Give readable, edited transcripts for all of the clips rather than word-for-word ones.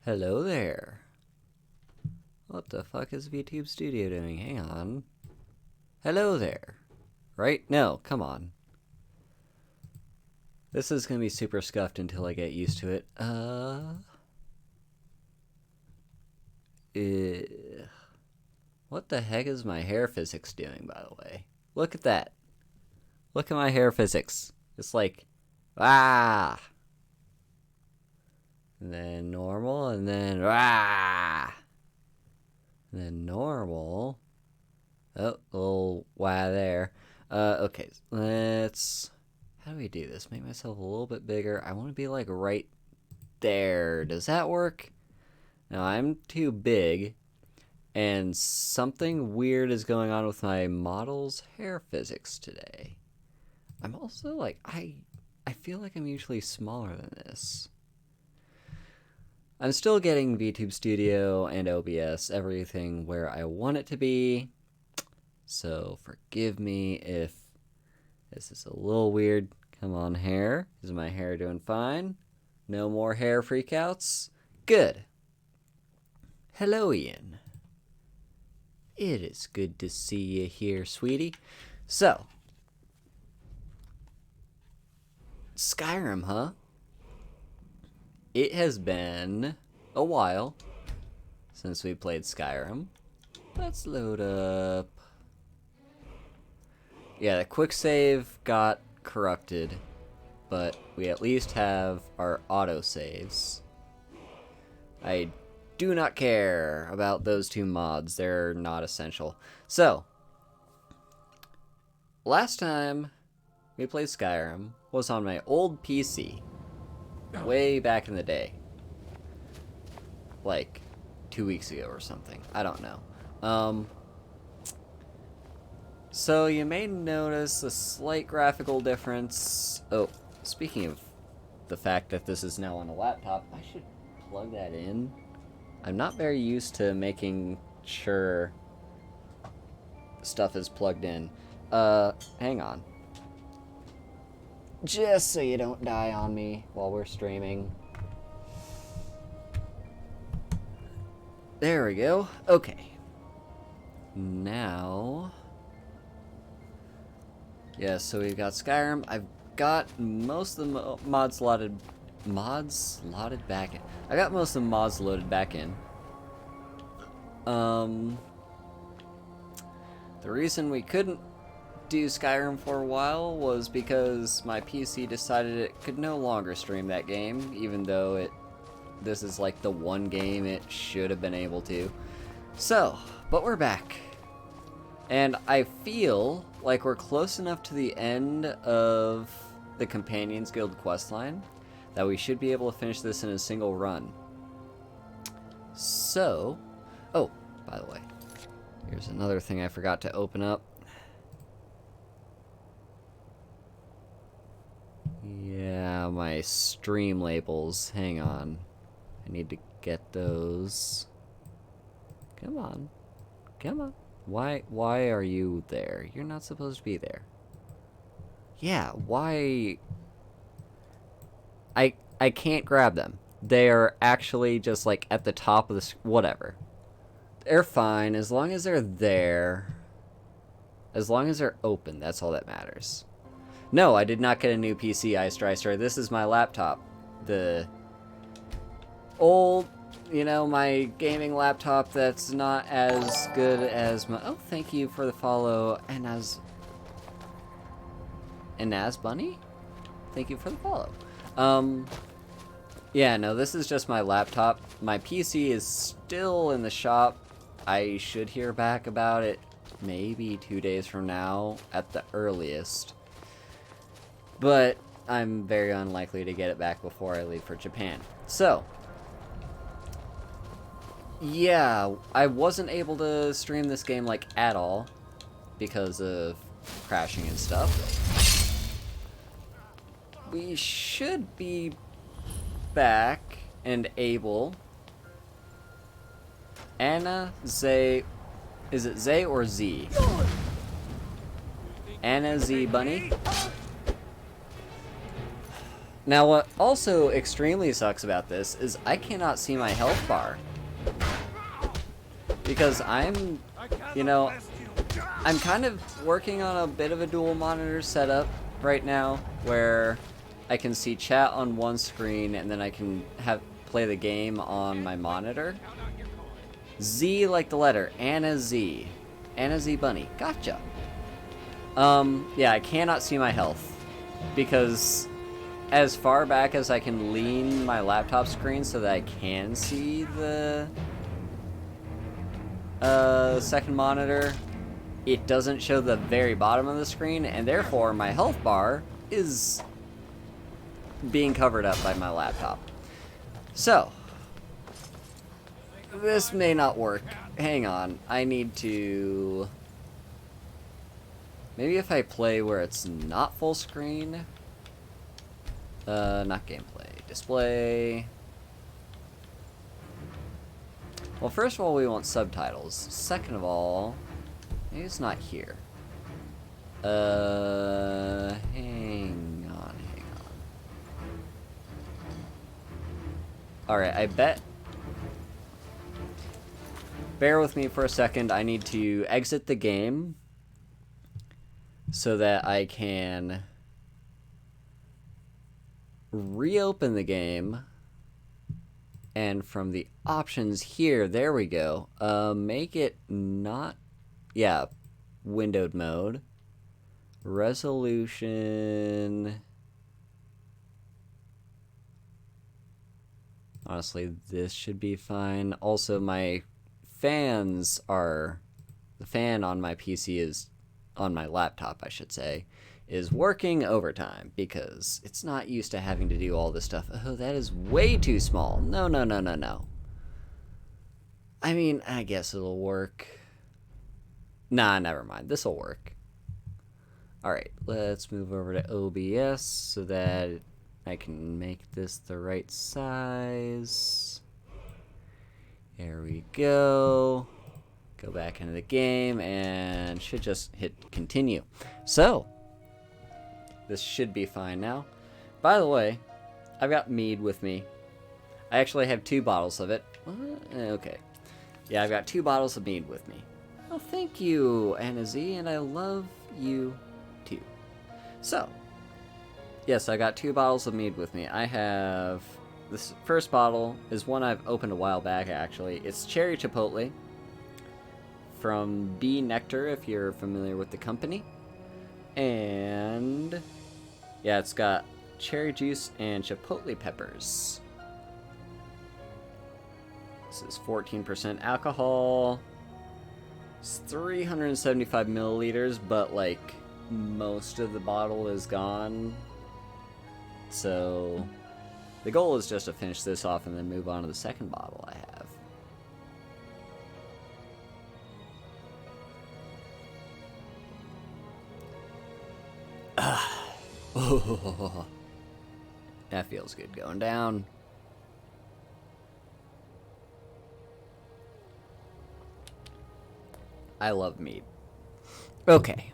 Hello there. What the fuck is VTube Studio doing? Hang on. Hello there. Right? No, come on. This is gonna be super scuffed until I get used to it. What the heck is my hair physics doing, by the way? Look at that. Look at my hair physics. It's like, ah! And then normal, and then, ah! And then normal. Oh, a little why there. Okay, let's... How do we do this? Make myself a little bit bigger. I want to be like right there. Does that work? No, I'm too big. And something weird is going on with my model's hair physics today. I'm also like, I feel like I'm usually smaller than this. I'm still getting VTube Studio and OBS, everything where I want it to be. So forgive me if this is a little weird. Come on, hair. Is my hair doing fine? No more hair freakouts? Good. Hello, Ian. It is good to see you here, sweetie. So, Skyrim, huh? It has been a while since we played Skyrim. Let's load up. Yeah, the quick save got corrupted, but we at least have our autosaves. I do not care about those two mods. They're not essential. So, last time we played Skyrim was on my old PC. Way back in the day. Like 2 weeks ago or something. I don't know. So you may notice a slight graphical difference. Oh, speaking of the fact that this is now on a laptop, I should plug that in. I'm not very used to making sure stuff is plugged in. Hang on. Just so you don't die on me while we're streaming. There we go. Okay. Now... yeah, so we've got Skyrim. I've got most of the mods loaded... Mods loaded back in. I got most of the mods loaded back in. The reason we couldn't do Skyrim for a while was because my PC decided it could no longer stream that game, even though this is like the one game it should have been able to. So, but we're back. And I feel like we're close enough to the end of the Companions Guild questline that we should be able to finish this in a single run. So, oh, by the way, here's another thing I forgot to open up. Yeah, my stream labels. Hang on. I need to get those. Come on. Come on. Why are you there? You're not supposed to be there. Yeah, why? I can't grab them. They are actually just like at the top of the whatever. They're fine as long as they're there. As long as they're open, that's all that matters. No, I did not get a new PC, Ice. This is my laptop. The old, you know, my gaming laptop that's not as good as my... Oh, thank you for the follow, Anaz Bunny? Thank you for the follow. Yeah, no, this is just my laptop. My PC is still in the shop. I should hear back about it maybe 2 days from now at the earliest. But I'm very unlikely to get it back before I leave for Japan. So, yeah, I wasn't able to stream this game like at all because of crashing and stuff. We should be back and able. Anna, Zay, is it Zay or Z? Anna Z Bunny? Now, what also extremely sucks about this is I cannot see my health bar. Because I'm, you know, I'm kind of working on a bit of a dual monitor setup right now where I can see chat on one screen and then I can play the game on my monitor. Z like the letter, Anna Z. Anna Z Bunny. Gotcha. Yeah, I cannot see my health because as far back as I can lean my laptop screen so that I can see the second monitor, it doesn't show the very bottom of the screen, and therefore my health bar is being covered up by my laptop. So, this may not work. Hang on, I need to... Maybe if I play where it's not full screen... not gameplay. Display... Well, first of all, we want subtitles. Second of all... Maybe it's not here. Hang on. Alright, I bet... Bear with me for a second. I need to exit the game so that I can reopen the game. And from the options here, there we go. Make it not... Yeah, windowed mode. Resolution... Honestly, this should be fine. Also, my fans are... The fan on my PC is... On my laptop, I should say, is working overtime because it's not used to having to do all this stuff. Oh, that is way too small. No. I mean, I guess it'll work. Nah, never mind. This'll work. Alright, let's move over to OBS so that I can make this the right size. There we go. Go back into the game and should just hit continue. So, this should be fine now. By the way, I've got Mead with me. I actually have 2 bottles of it. Okay. Yeah, I've got 2 bottles of Mead with me. Well, thank you, Anna Z, and I love you too. So, yes, I got 2 bottles of Mead with me. I have... This first bottle is one I've opened a while back, actually. It's Cherry Chipotle from Bee Nectar, if you're familiar with the company. And... yeah, it's got cherry juice and chipotle peppers. This is 14% alcohol. It's 375 milliliters, but like most of the bottle is gone. So the goal is just to finish this off and then move on to the second bottle I have. Oh, that feels good going down. I love meat. Okay.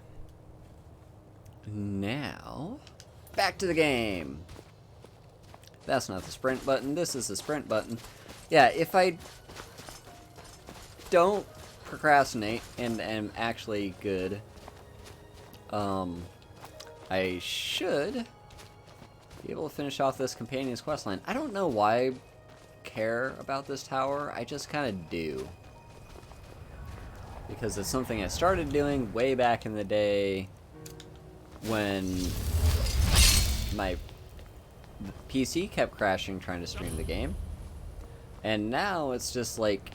Now, back to the game. That's not the sprint button. This is the sprint button. Yeah, if I don't procrastinate and am actually good, I should be able to finish off this companion's questline. I don't know why I care about this tower. I just kind of do. Because it's something I started doing way back in the day when my PC kept crashing trying to stream the game. And now it's just like,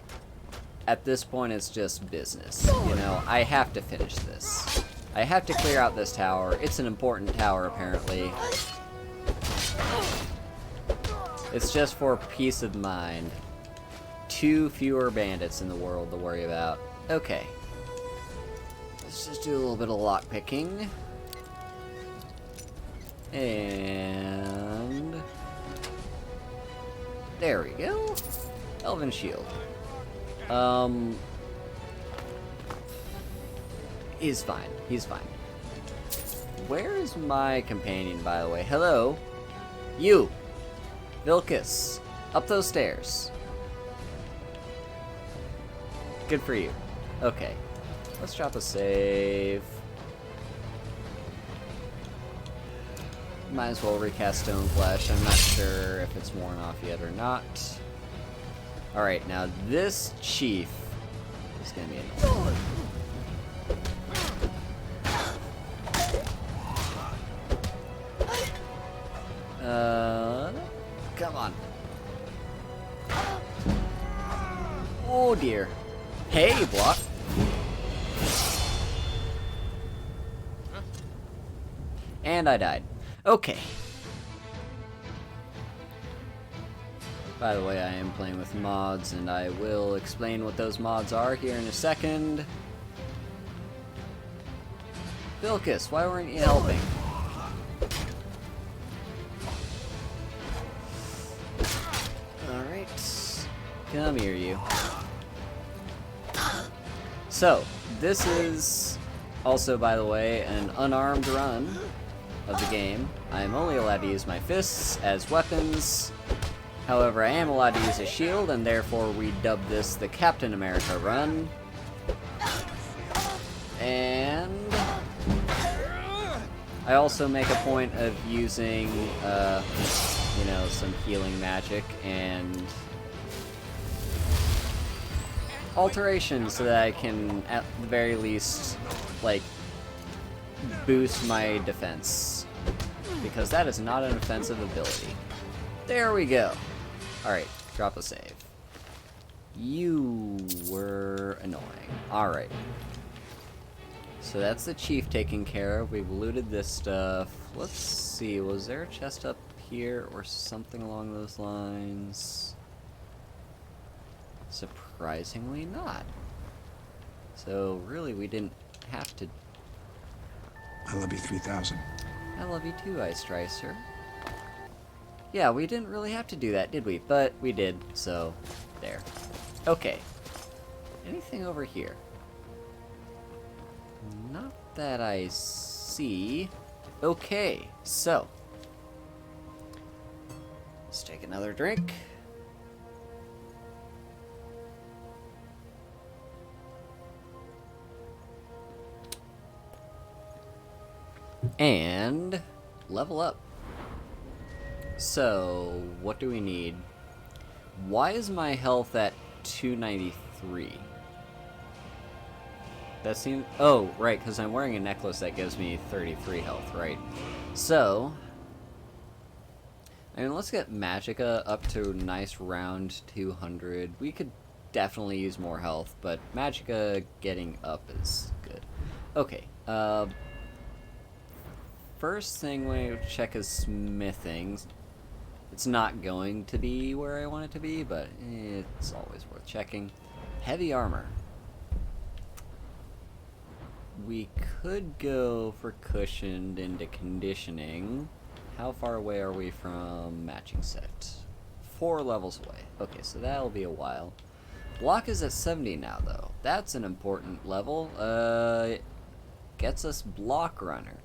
at this point it's just business. You know, I have to finish this. I have to clear out this tower. It's an important tower, apparently. It's just for peace of mind. 2 fewer bandits in the world to worry about. Okay. Let's just do a little bit of lockpicking. And... there we go. Elven Shield. He's fine. He's fine. Where is my companion, by the way? Hello? You! Vilcus! Up those stairs. Good for you. Okay. Let's drop a save. Might as well recast Stone Flesh. I'm not sure if it's worn off yet or not. Alright, now this chief is gonna be annoying. Come on. Oh dear. Hey, block. And I died. Okay. By the way, I am playing with mods, and I will explain what those mods are here in a second. Vilcus, why weren't you helping? Alright. Come here, you. So, this is also, by the way, an unarmed run of the game. I am only allowed to use my fists as weapons. However, I am allowed to use a shield, and therefore we dub this the Captain America run. And I also make a point of using, you know, some healing magic and alterations so that I can, at the very least, like, boost my defense. Because that is not an offensive ability. There we go. Alright, drop a save. You were annoying. Alright. So that's the chief taken care of. We've looted this stuff. Let's see, was there a chest up here or something along those lines? Surprisingly not. So really we didn't have to. I love you 3000. I love you too, Ice Tricer. Yeah, we didn't really have to do that, did we? But we did, so there. Okay. Anything over here? Not that I see. Okay, so let's take another drink. And level up. So, what do we need? Why is my health at 293? That seems... Oh, right, because I'm wearing a necklace that gives me 33 health, right? So, I mean, let's get Magicka up to a nice round 200. We could definitely use more health, but Magicka getting up is good. Okay, first thing we check is smithing. It's not going to be where I want it to be, but it's always worth checking. Heavy armor. We could go for cushioned into conditioning. How far away are we from matching set? 4 levels away. Okay, so that'll be a while. Block is at 70 now, though. That's an important level. Gets us block runner.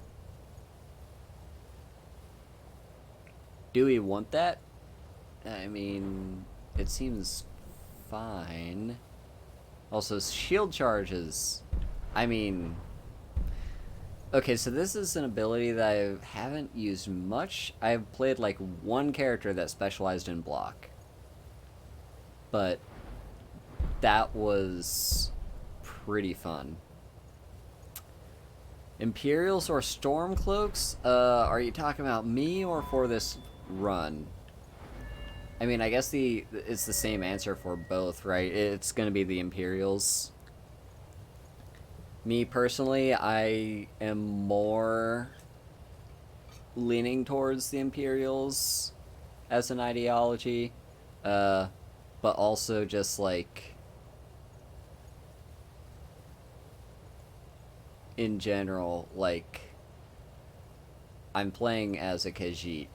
Do we want that? I mean, it seems fine. Also, shield charges. I mean... Okay, so this is an ability that I haven't used much. I've played like one character that specialized in block. But that was pretty fun. Imperials or Stormcloaks? Are you talking about me or for this run? I mean, I guess it's the same answer for both, right? It's gonna be the Imperials. Me personally, I am more leaning towards the Imperials as an ideology, but also just like in general, like I'm playing as a Khajiit,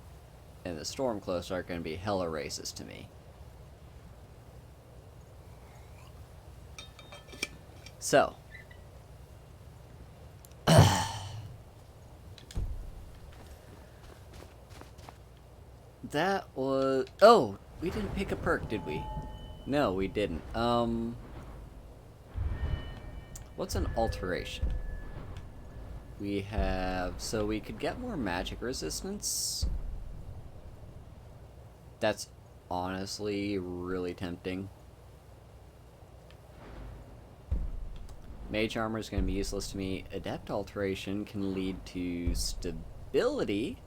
and the Stormcloaks are going to be hella racist to me. So, That was... Oh, we didn't pick a perk, did we? No, we didn't. What's an alteration? We have... So we could get more magic resistance. That's honestly really tempting. Mage armor is going to be useless to me. Adept alteration can lead to stability,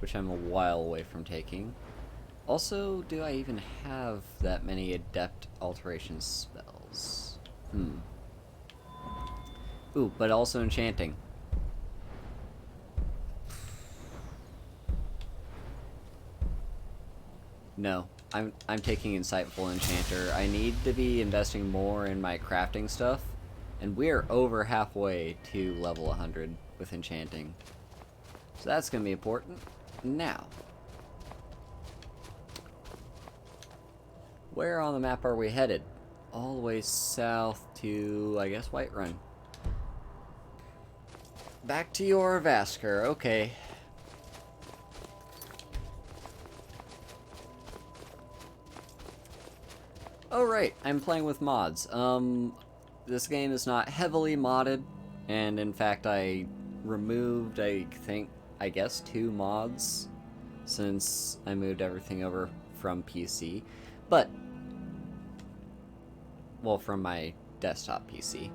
which I'm a while away from taking. Also, do I even have that many adept alteration spells? Ooh, but also enchanting. No, I'm taking Insightful Enchanter. I need to be investing more in my crafting stuff, and we're over halfway to level 100 with enchanting. So that's going to be important. Now, where on the map are we headed? All the way south to, I guess, Whiterun. Back to your Vasker, okay. Oh right, I'm playing with mods. This game is not heavily modded, and in fact I removed, I guess 2 mods since I moved everything over from PC. But, well, from my desktop PC.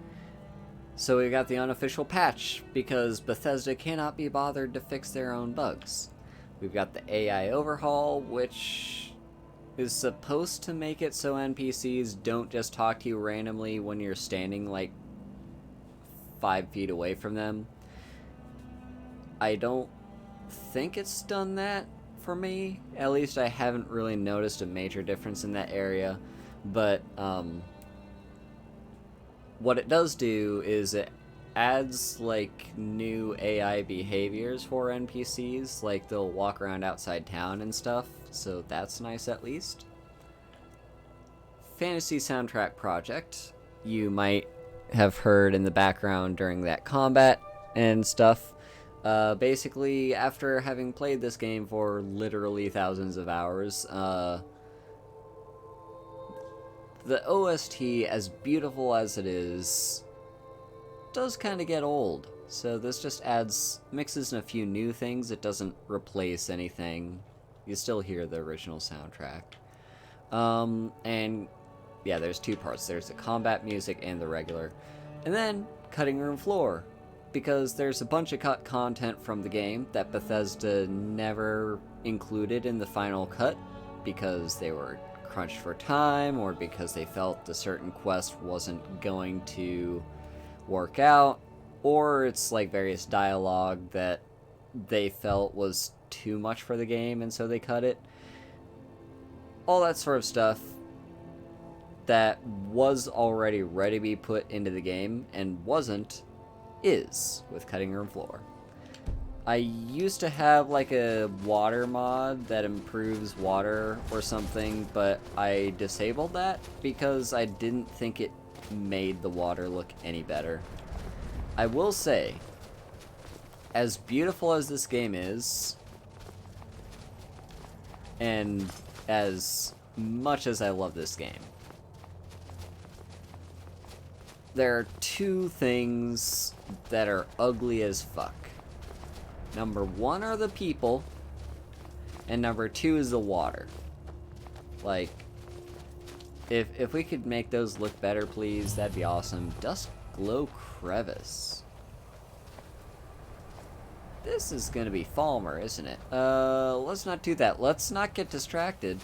So we got the unofficial patch, because Bethesda cannot be bothered to fix their own bugs. We've got the AI overhaul, which is supposed to make it so NPCs don't just talk to you randomly when you're standing like 5 feet away from them. I don't think it's done that for me. At least I haven't really noticed a major difference in that area. But what it does do is it adds like new AI behaviors for NPCs, like they'll walk around outside town and stuff, so that's nice at least. Fantasy soundtrack project. You might have heard in the background during that combat and stuff. Basically, after having played this game for literally thousands of hours, the OST, as beautiful as it is, does kind of get old. So this just mixes in a few new things. It doesn't replace anything. You still hear the original soundtrack. And yeah, there's 2 parts. There's the combat music and the regular. And then cutting room floor, because there's a bunch of cut content from the game that Bethesda never included in the final cut because they were crunched for time, or because they felt a certain quest wasn't going to work out, or it's like various dialogue that they felt was too much for the game and so they cut it. All that sort of stuff that was already ready to be put into the game and wasn't, is with cutting room floor. I used to have like a water mod that improves water or something, but I disabled that because I didn't think it made the water look any better. I will say, as beautiful as this game is, and as much as I love this game, there are 2 things that are ugly as fuck. Number 1 are the people, and number 2 is the water. Like, if we could make those look better, please, that'd be awesome. Dusk Glow Crevice. This is gonna be Falmer, isn't it? Let's not do that. Let's not get distracted.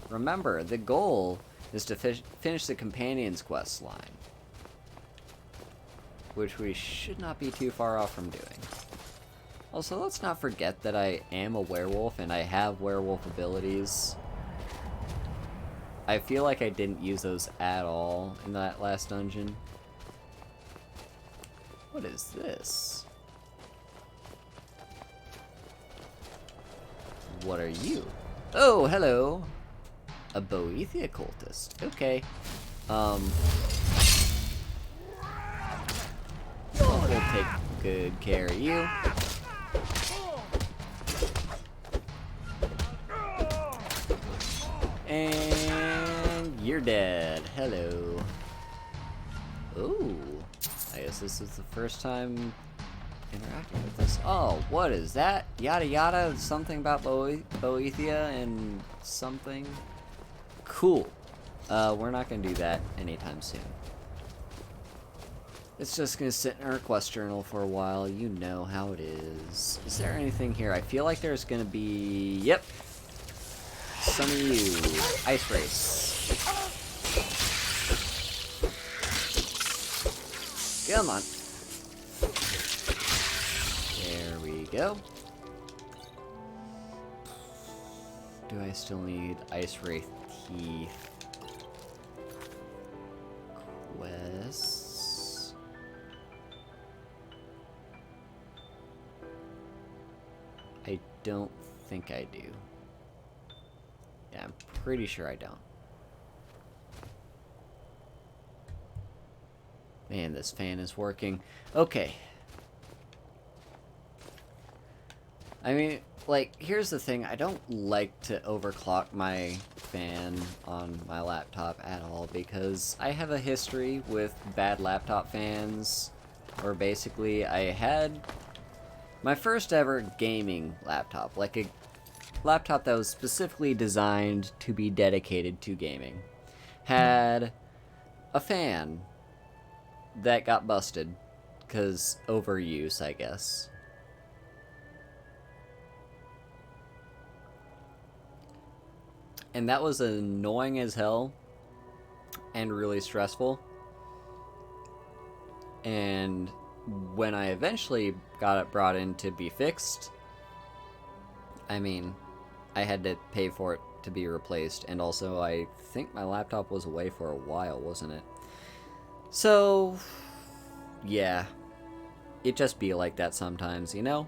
Remember, the goal is to finish the Companion's quest line, which we should not be too far off from doing. Also, let's not forget that I am a werewolf and I have werewolf abilities. I feel like I didn't use those at all in that last dungeon. What is this? What are you? Oh, hello! A Boethia cultist. Okay. We'll take good care of you. dead. Hello. Ooh. I guess this is the first time interacting with this. Oh, what is that? Yada yada, something about Boethia and something. Cool. We're not gonna do that anytime soon. It's just gonna sit in our quest journal for a while. You know how it is. Is there anything here? I feel like there's gonna be... Yep. Some of you. Ice race. Come on. There we go. Do I still need Ice Wraith Teeth? Quests. I don't think I do. Yeah, I'm pretty sure I don't. Man, this fan is working. Okay. I mean, like, here's the thing. I don't like to overclock my fan on my laptop at all because I have a history with bad laptop fans. Or basically, I had my first ever gaming laptop. Like a laptop that was specifically designed to be dedicated to gaming. Had a fan that got busted because overuse, I guess. And that was annoying as hell and really stressful. And when I eventually got it brought in to be fixed, I mean, I had to pay for it to be replaced. And also, I think my laptop was away for a while, wasn't it? So, yeah. It just be like that sometimes, you know?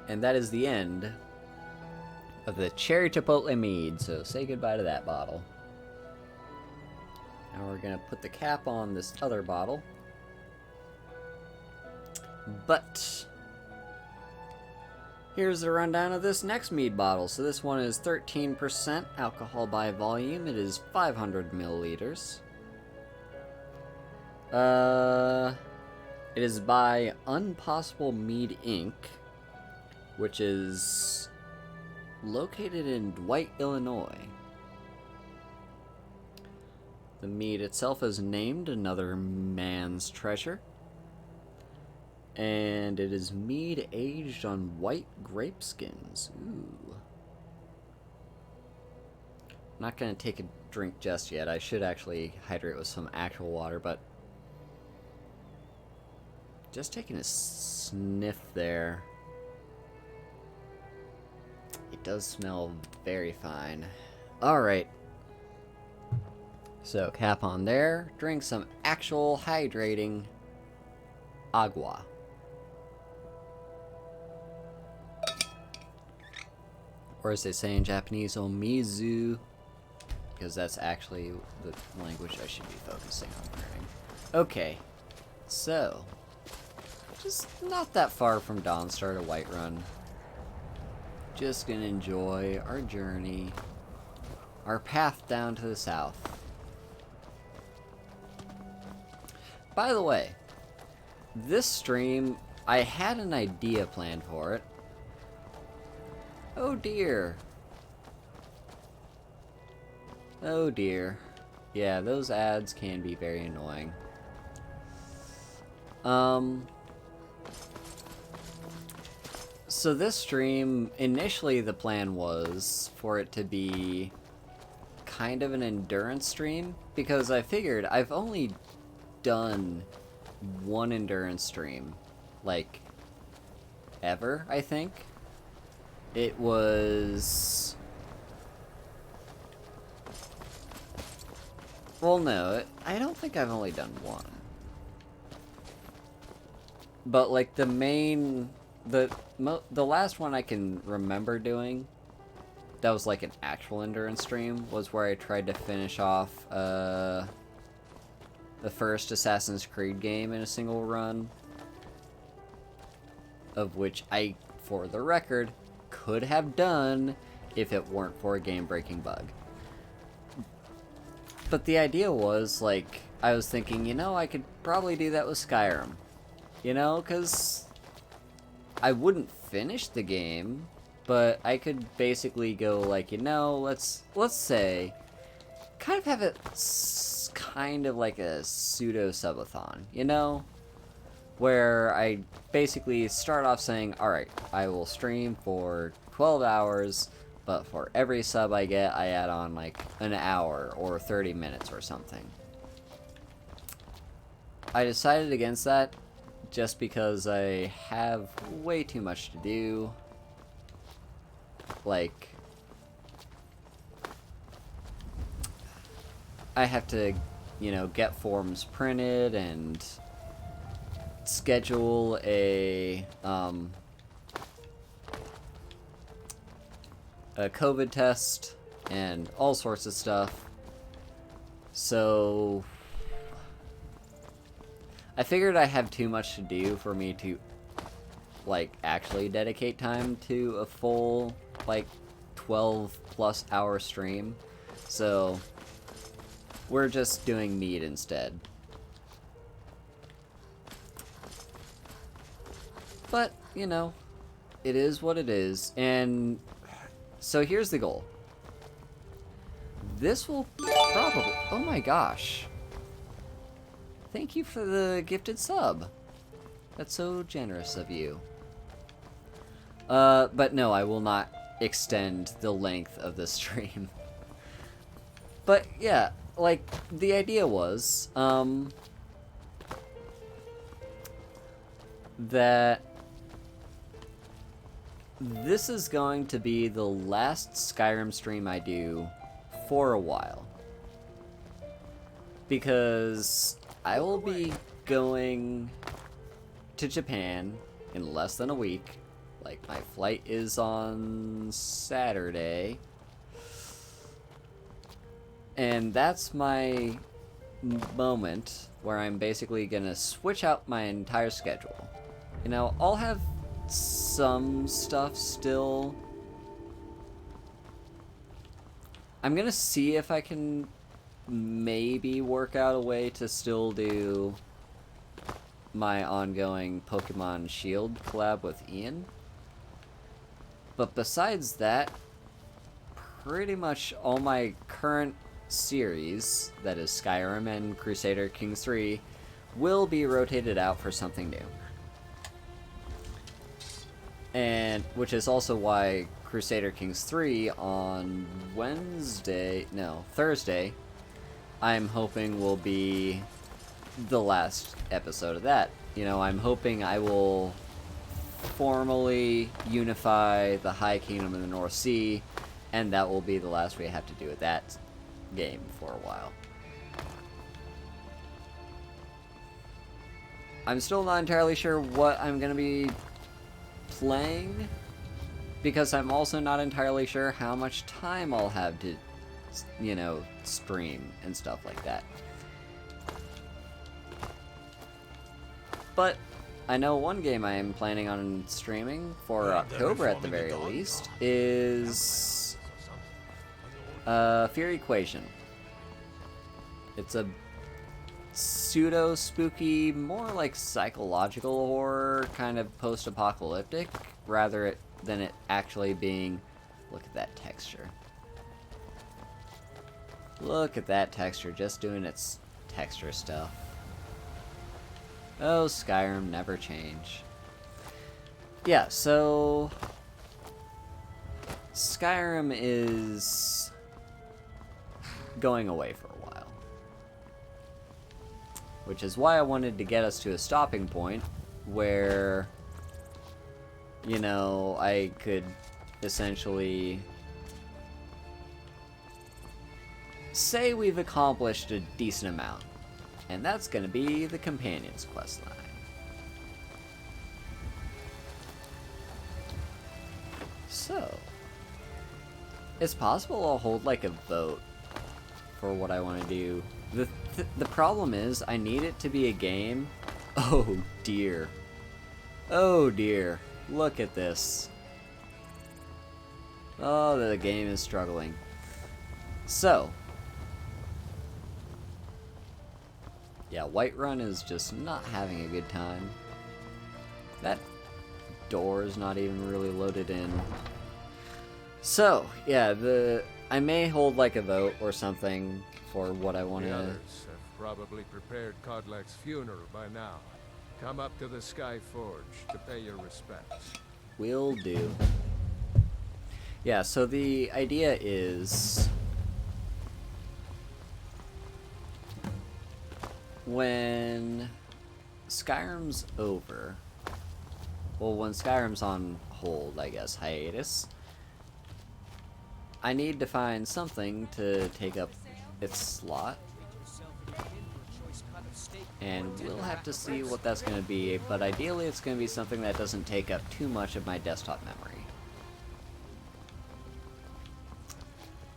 And that is the end of the Cherry Chipotle Mead, so say goodbye to that bottle. Now we're gonna put the cap on this other bottle. But here's the rundown of this next mead bottle. So this one is 13% alcohol by volume. It is 500 milliliters. It is by Unpossible Mead Inc., which is located in Dwight, Illinois. The mead itself is named Another Man's Treasure. And it is mead aged on white grape skins. Ooh. I'm not going to take a drink just yet. I should actually hydrate with some actual water, but just taking a sniff there. It does smell very fine. Alright. So, cap on there. Drink some actual hydrating agua. Or as they say in Japanese, omizu. Because that's actually the language I should be focusing on learning. Okay. So, just not that far from Dawnstar to Whiterun. Just gonna enjoy our journey, our path down to the south. By the way, this stream, I had an idea planned for it. Oh dear. Oh dear. Yeah, those ads can be very annoying. So this stream, initially the plan was for it to be kind of an endurance stream, because I figured I've only done one endurance stream, like, ever, I think. It was... Well, no, I don't think I've only done one. But, like, the main... The last one I can remember doing that was like an actual endurance stream was where I tried to finish off the first Assassin's Creed game in a single run, of which I, for the record, could have done if it weren't for a game-breaking bug. But the idea was, like, I was thinking, you know, I could probably do that with Skyrim. You know, because I wouldn't finish the game, but I could basically go, like, you know, let's say, kind of have it kind of like a pseudo-subathon, you know? Where I basically start off saying, alright, I will stream for 12 hours, but for every sub I get, I add on like an hour or 30 minutes or something. I decided against that just because I have way too much to do. Like, I have to, you know, get forms printed and schedule a COVID test and all sorts of stuff. So I figured I have too much to do for me to, like, actually dedicate time to a full, like, 12+ hour stream. So we're just doing Mead instead. But, you know, it is what it is. And so here's the goal. This will probably... Oh my gosh. Thank you for the gifted sub. That's so generous of you. But no, I will not extend the length of the stream. But yeah, like, the idea was, that this is going to be the last Skyrim stream I do for a while. Because I will be going to Japan in less than a week. Like, my flight is on Saturday. And that's my moment where I'm basically gonna switch out my entire schedule. You know, I'll have some stuff still. I'm gonna see if I can maybe work out a way to still do my ongoing Pokemon Shield collab with Ian. But besides that, pretty much all my current series, that is Skyrim and Crusader Kings 3, will be rotated out for something new. And which is also why Crusader Kings 3 on Thursday, I'm hoping will be the last episode of that. You know, I'm hoping I will formally unify the High Kingdom of the North Sea, and that will be the last we have to do with that game for a while. I'm still not entirely sure what I'm going to be playing, because I'm also not entirely sure how much time I'll have to, you know, stream and stuff like that. But I know one game I am planning on streaming for October at the very least is Fear Equation. It's a pseudo-spooky, more like psychological horror, kind of post-apocalyptic, rather than it actually being... Look at that texture. Look at that texture, just doing its texture stuff. Oh, Skyrim, never change. Yeah, so... Skyrim is going away for a while. Which is why I wanted to get us to a stopping point where, you know, I could essentially say we've accomplished a decent amount. And that's going to be the Companion's questline. So, it's possible I'll hold like a vote for what I want to do. The problem is, I need it to be a game. Oh dear. Oh dear. Look at this. Oh, the game is struggling. So, yeah, Whiterun is just not having a good time. That door is not even really loaded in. So, yeah, I may hold like a vote or something for what I want The to. others have probably prepared Kodlak's funeral by now. Come up to the Sky Forge to pay your respects. Will do. Yeah, so the idea is when Skyrim's over, well, when Skyrim's on hold, I guess, hiatus, I need to find something to take up its slot. And we'll have to see what that's going to be, but ideally it's going to be something that doesn't take up too much of my desktop memory.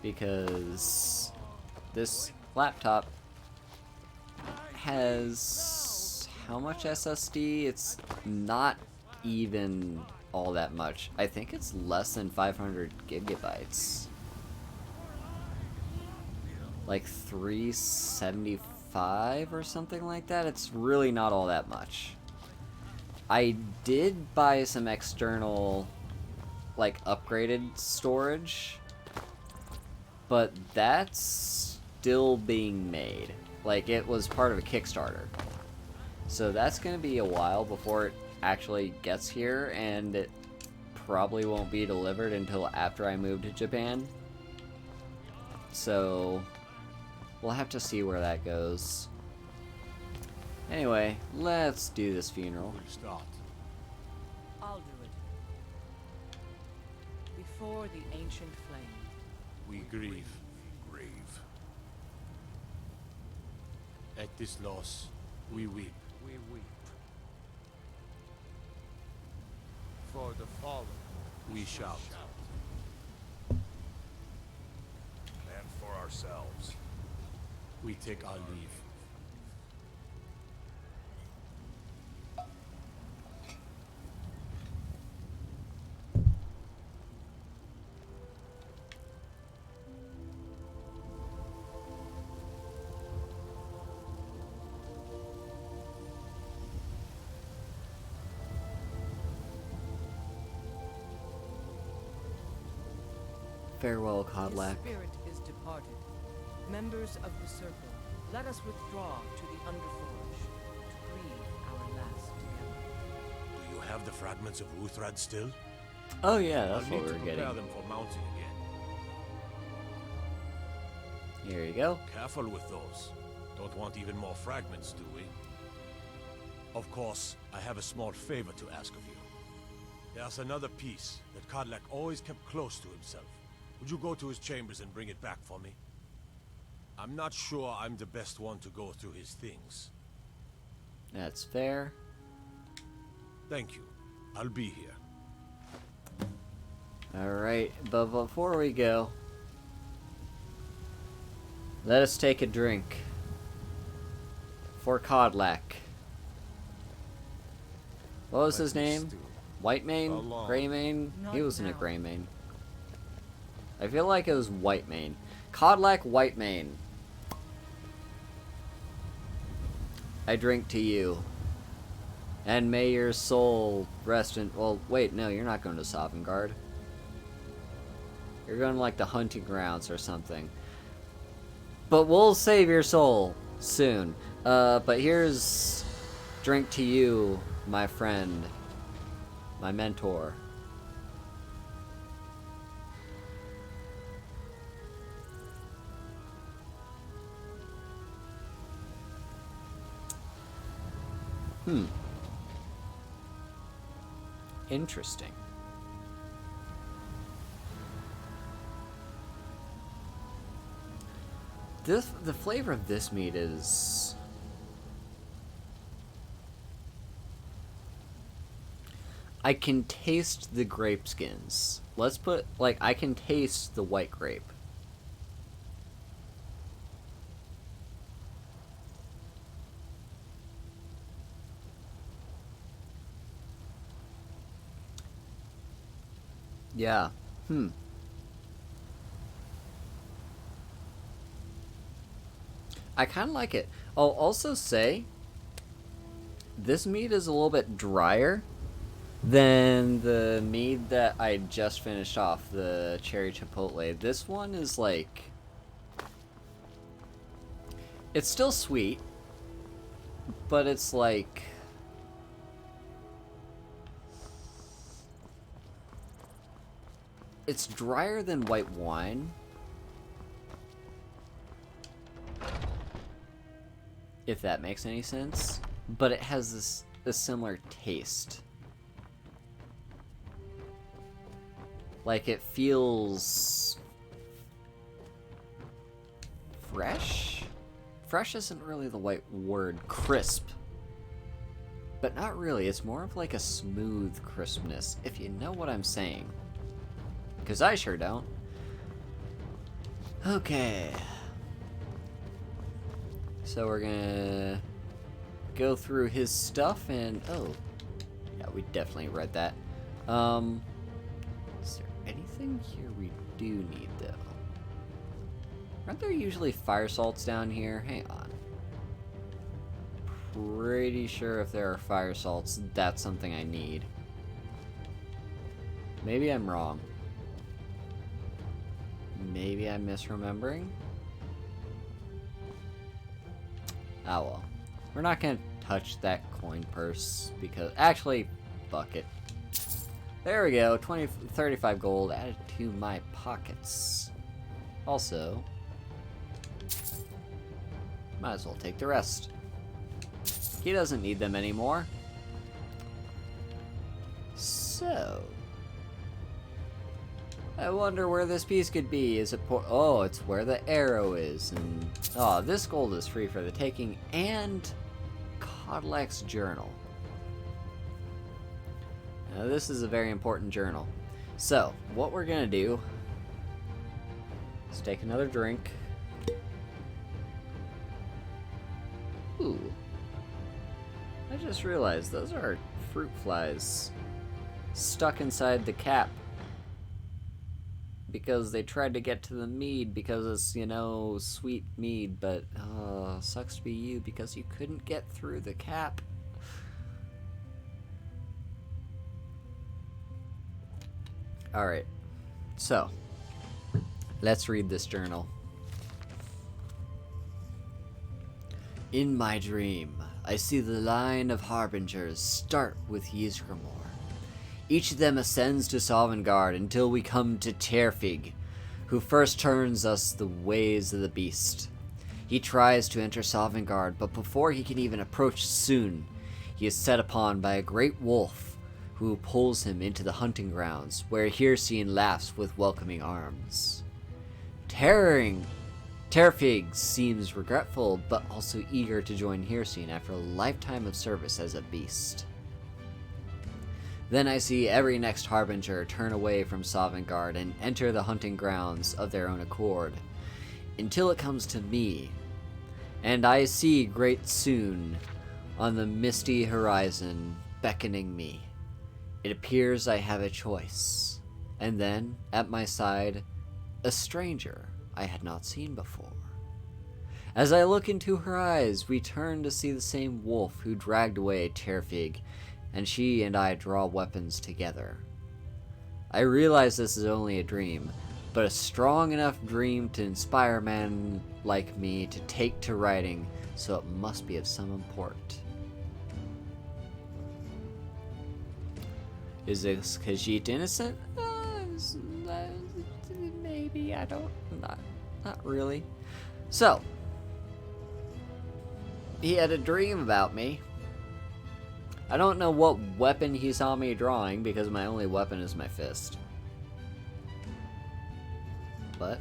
Because this laptop has how much SSD? It's not even all that much. I think it's less than 500 gigabytes. Like 375 or something like that. It's really not all that much. I did buy some external, like, upgraded storage, but that's still being made. Like, it was part of a Kickstarter. So that's going to be a while before it actually gets here, and it probably won't be delivered until after I move to Japan. So we'll have to see where that goes. Anyway, let's do this funeral. We'll start. I'll do it. Before the ancient flame. We grieve. At this loss, we weep. We weep. For the fallen, We shout. And for ourselves. We take our leave. Farewell, His Kodlak. spirit is departed. Members of the Circle, let us withdraw to the Underforge to grieve our last together. Do you have the fragments of Uthrad still? Oh yeah, I'll that's need what to we're prepare getting. them for mounting again. Here you go. Careful with those. Don't want even more fragments, do we? Of course, I have a small favor to ask of you. There's another piece that Kodlak always kept close to himself. Would you go to his chambers and bring it back for me? I'm not sure I'm the best one to go through his things. That's fair. Thank you. I'll be here. Alright, but before we go, let us take a drink. For Kodlak. What was his name? Whitemane? Along. Greymane? He Not wasn't a now. Greymane. I feel like it was Whitemane. Kodlak Whitemane. I drink to you. And may your soul rest in... Well, wait, no, you're not going to Sovngarde. You're going to, like, the hunting grounds or something. But we'll save your soul soon. But here's... Drink to you, my friend. My mentor. Interesting. The flavor of this meat is... I can taste the grape skins. Let's put, like, I can taste the white grape. Yeah. I kind of like it. I'll also say this mead is a little bit drier than the mead that I just finished off, the cherry chipotle. This one is like, it's still sweet, but it's like, it's drier than white wine. If that makes any sense. But it has this similar taste. Like it feels fresh? Fresh isn't really the right word. Crisp. But not really. It's more of like a smooth crispness, if you know what I'm saying. Because I sure don't. Okay. So we're gonna go through his stuff and... Oh. Yeah, we definitely read that. Is there anything here we do need, though? Aren't there usually fire salts down here? Hang on. Pretty sure if there are fire salts, that's something I need. Maybe I'm wrong. Maybe I'm misremembering. Oh well. We're not gonna touch that coin purse because... Actually, fuck it. There we go. 35 gold added to my pockets. Also, might as well take the rest. He doesn't need them anymore. So, I wonder where this piece could be. Is it oh, it's where the arrow is. And oh, this gold is free for the taking. And Codlac's journal. Now this is a very important journal. So, what we're gonna do is take another drink. Ooh. I just realized those are fruit flies stuck inside the cap. Because they tried to get to the mead because it's, you know, sweet mead, but sucks to be you because you couldn't get through the cap. Alright, so let's read this journal. In my dream, I see the line of harbingers start with Ysgramor. Each of them ascends to Sovngarde until we come to Terfig, who first turns us the ways of the beast. He tries to enter Sovngarde, but before he can even approach soon, he is set upon by a great wolf, who pulls him into the hunting grounds, where Hircine laughs with welcoming arms. Terfig seems regretful, but also eager to join Hircine after a lifetime of service as a beast. Then I see every next harbinger turn away from Sovngarde and enter the hunting grounds of their own accord, until it comes to me, and I see great soon on the misty horizon beckoning me. It appears I have a choice, and then, at my side, a stranger I had not seen before. As I look into her eyes, we turn to see the same wolf who dragged away Terfig, and she and I draw weapons together. I realize this is only a dream, but a strong enough dream to inspire a man like me to take to writing, so it must be of some import. Is this Khajiit innocent? Maybe, I don't... Not really. So, he had a dream about me. I don't know what weapon he saw me drawing, because my only weapon is my fist. But,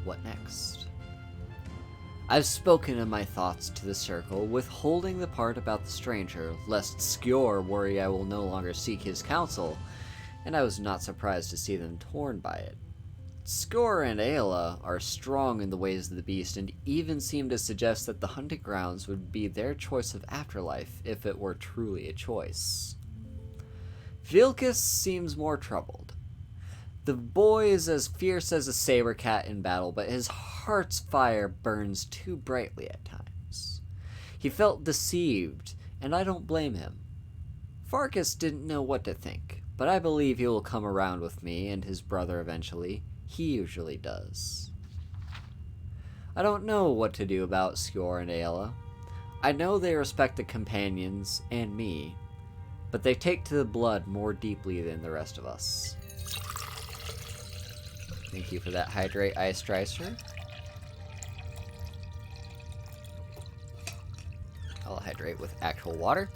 what next? I've spoken of my thoughts to the circle, withholding the part about the stranger, lest Skjor worry I will no longer seek his counsel, and I was not surprised to see them torn by it. Skjor and Aela are strong in the ways of the beast, and even seem to suggest that the hunting grounds would be their choice of afterlife if it were truly a choice. Vilkas seems more troubled. The boy is as fierce as a saber cat in battle, but his heart's fire burns too brightly at times. He felt deceived, and I don't blame him. Farkas didn't know what to think, but I believe he will come around with me and his brother eventually. He usually does. I don't know what to do about Skjor and Aela. I know they respect the companions and me, but they take to the blood more deeply than the rest of us. Thank you for that Hydrate Ice Dreiser. I'll hydrate with actual water.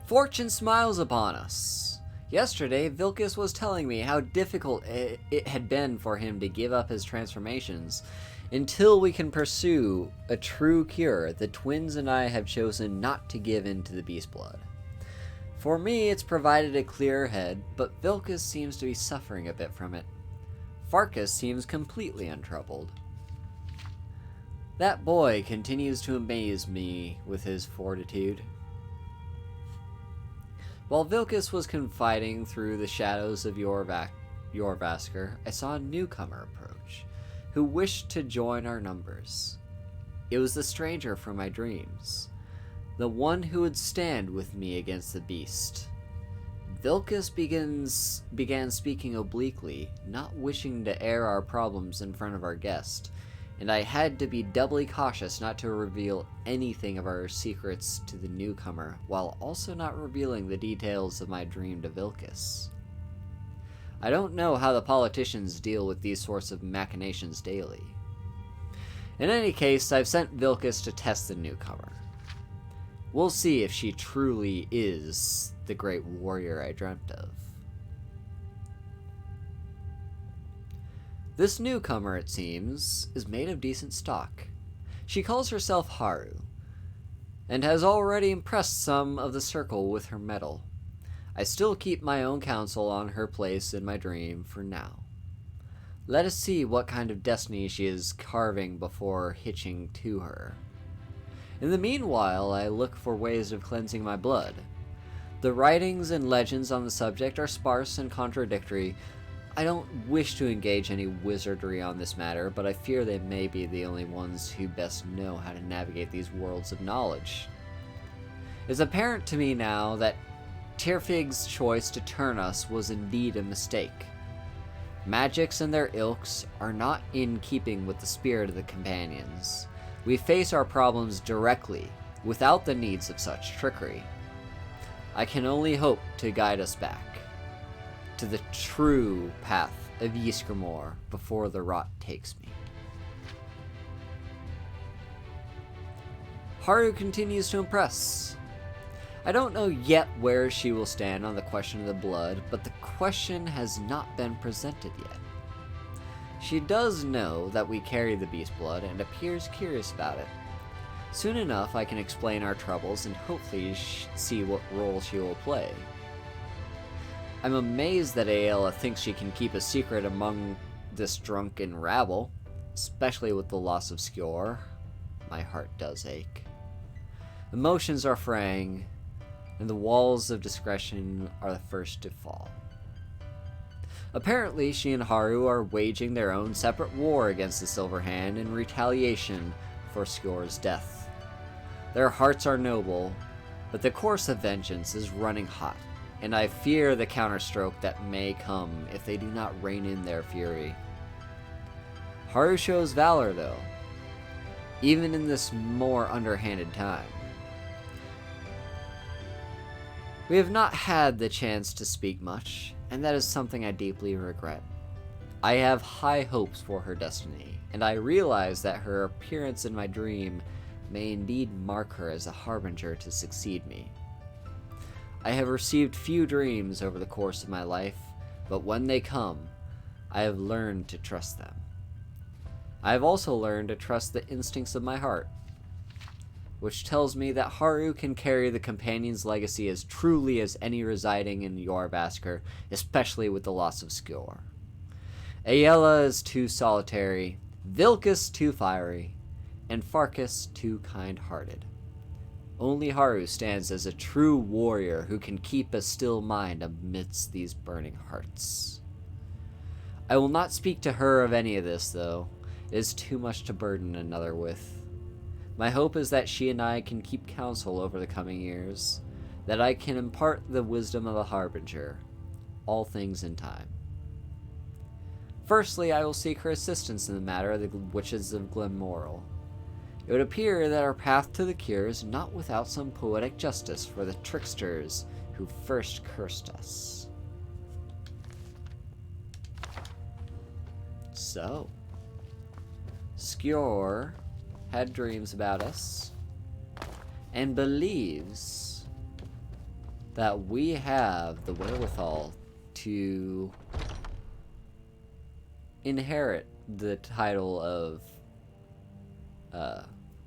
Fortune smiles upon us. Yesterday, Vilkas was telling me how difficult it had been for him to give up his transformations. Until we can pursue a true cure, the twins and I have chosen not to give in to the beast blood. For me, it's provided a clearer head, but Vilkas seems to be suffering a bit from it. Farkas seems completely untroubled. That boy continues to amaze me with his fortitude. While Vilkas was confiding through the shadows of Jorvaskr, I saw a newcomer approach, who wished to join our numbers. It was the stranger from my dreams, the one who would stand with me against the beast. Vilkas began speaking obliquely, not wishing to air our problems in front of our guest, and I had to be doubly cautious not to reveal anything of our secrets to the newcomer, while also not revealing the details of my dream to Vilkas. I don't know how the politicians deal with these sorts of machinations daily. In any case, I've sent Vilkas to test the newcomer. We'll see if she truly is the great warrior I dreamt of. This newcomer, it seems, is made of decent stock. She calls herself Haru, and has already impressed some of the circle with her mettle. I still keep my own counsel on her place in my dream for now. Let us see what kind of destiny she is carving before hitching to her. In the meanwhile, I look for ways of cleansing my blood. The writings and legends on the subject are sparse and contradictory. I don't wish to engage any wizardry on this matter, but I fear they may be the only ones who best know how to navigate these worlds of knowledge. It's apparent to me now that Tirfig's choice to turn us was indeed a mistake. Magics and their ilks are not in keeping with the spirit of the companions. We face our problems directly, without the needs of such trickery. I can only hope to guide us back to the true path of Ysgramor before the rot takes me. Haru continues to impress. I don't know yet where she will stand on the question of the blood, but the question has not been presented yet. She does know that we carry the beast blood and appears curious about it. Soon enough I can explain our troubles and hopefully see what role she will play. I'm amazed that Aela thinks she can keep a secret among this drunken rabble, especially with the loss of Skjor. My heart does ache. Emotions are fraying, and the walls of discretion are the first to fall. Apparently, she and Haru are waging their own separate war against the Silver Hand in retaliation for Skjor's death. Their hearts are noble, but the course of vengeance is running hot, and I fear the counterstroke that may come if they do not rein in their fury. Haru shows valor, though, even in this more underhanded time. We have not had the chance to speak much, and that is something I deeply regret. I have high hopes for her destiny, and I realize that her appearance in my dream may indeed mark her as a harbinger to succeed me. I have received few dreams over the course of my life, but when they come, I have learned to trust them. I have also learned to trust the instincts of my heart, which tells me that Haru can carry the companion's legacy as truly as any residing in Jorvaskr, especially with the loss of Skjor. Aela is too solitary, Vilkas too fiery, and Farkas too kind-hearted. Only Haru stands as a true warrior who can keep a still mind amidst these burning hearts. I will not speak to her of any of this, though. It is too much to burden another with. My hope is that she and I can keep counsel over the coming years, that I can impart the wisdom of a harbinger, all things in time. Firstly, I will seek her assistance in the matter of the witches of Glenmoral. It would appear that our path to the cure is not without some poetic justice for the tricksters who first cursed us. So, Skjor had dreams about us and believes that we have the wherewithal to inherit the title of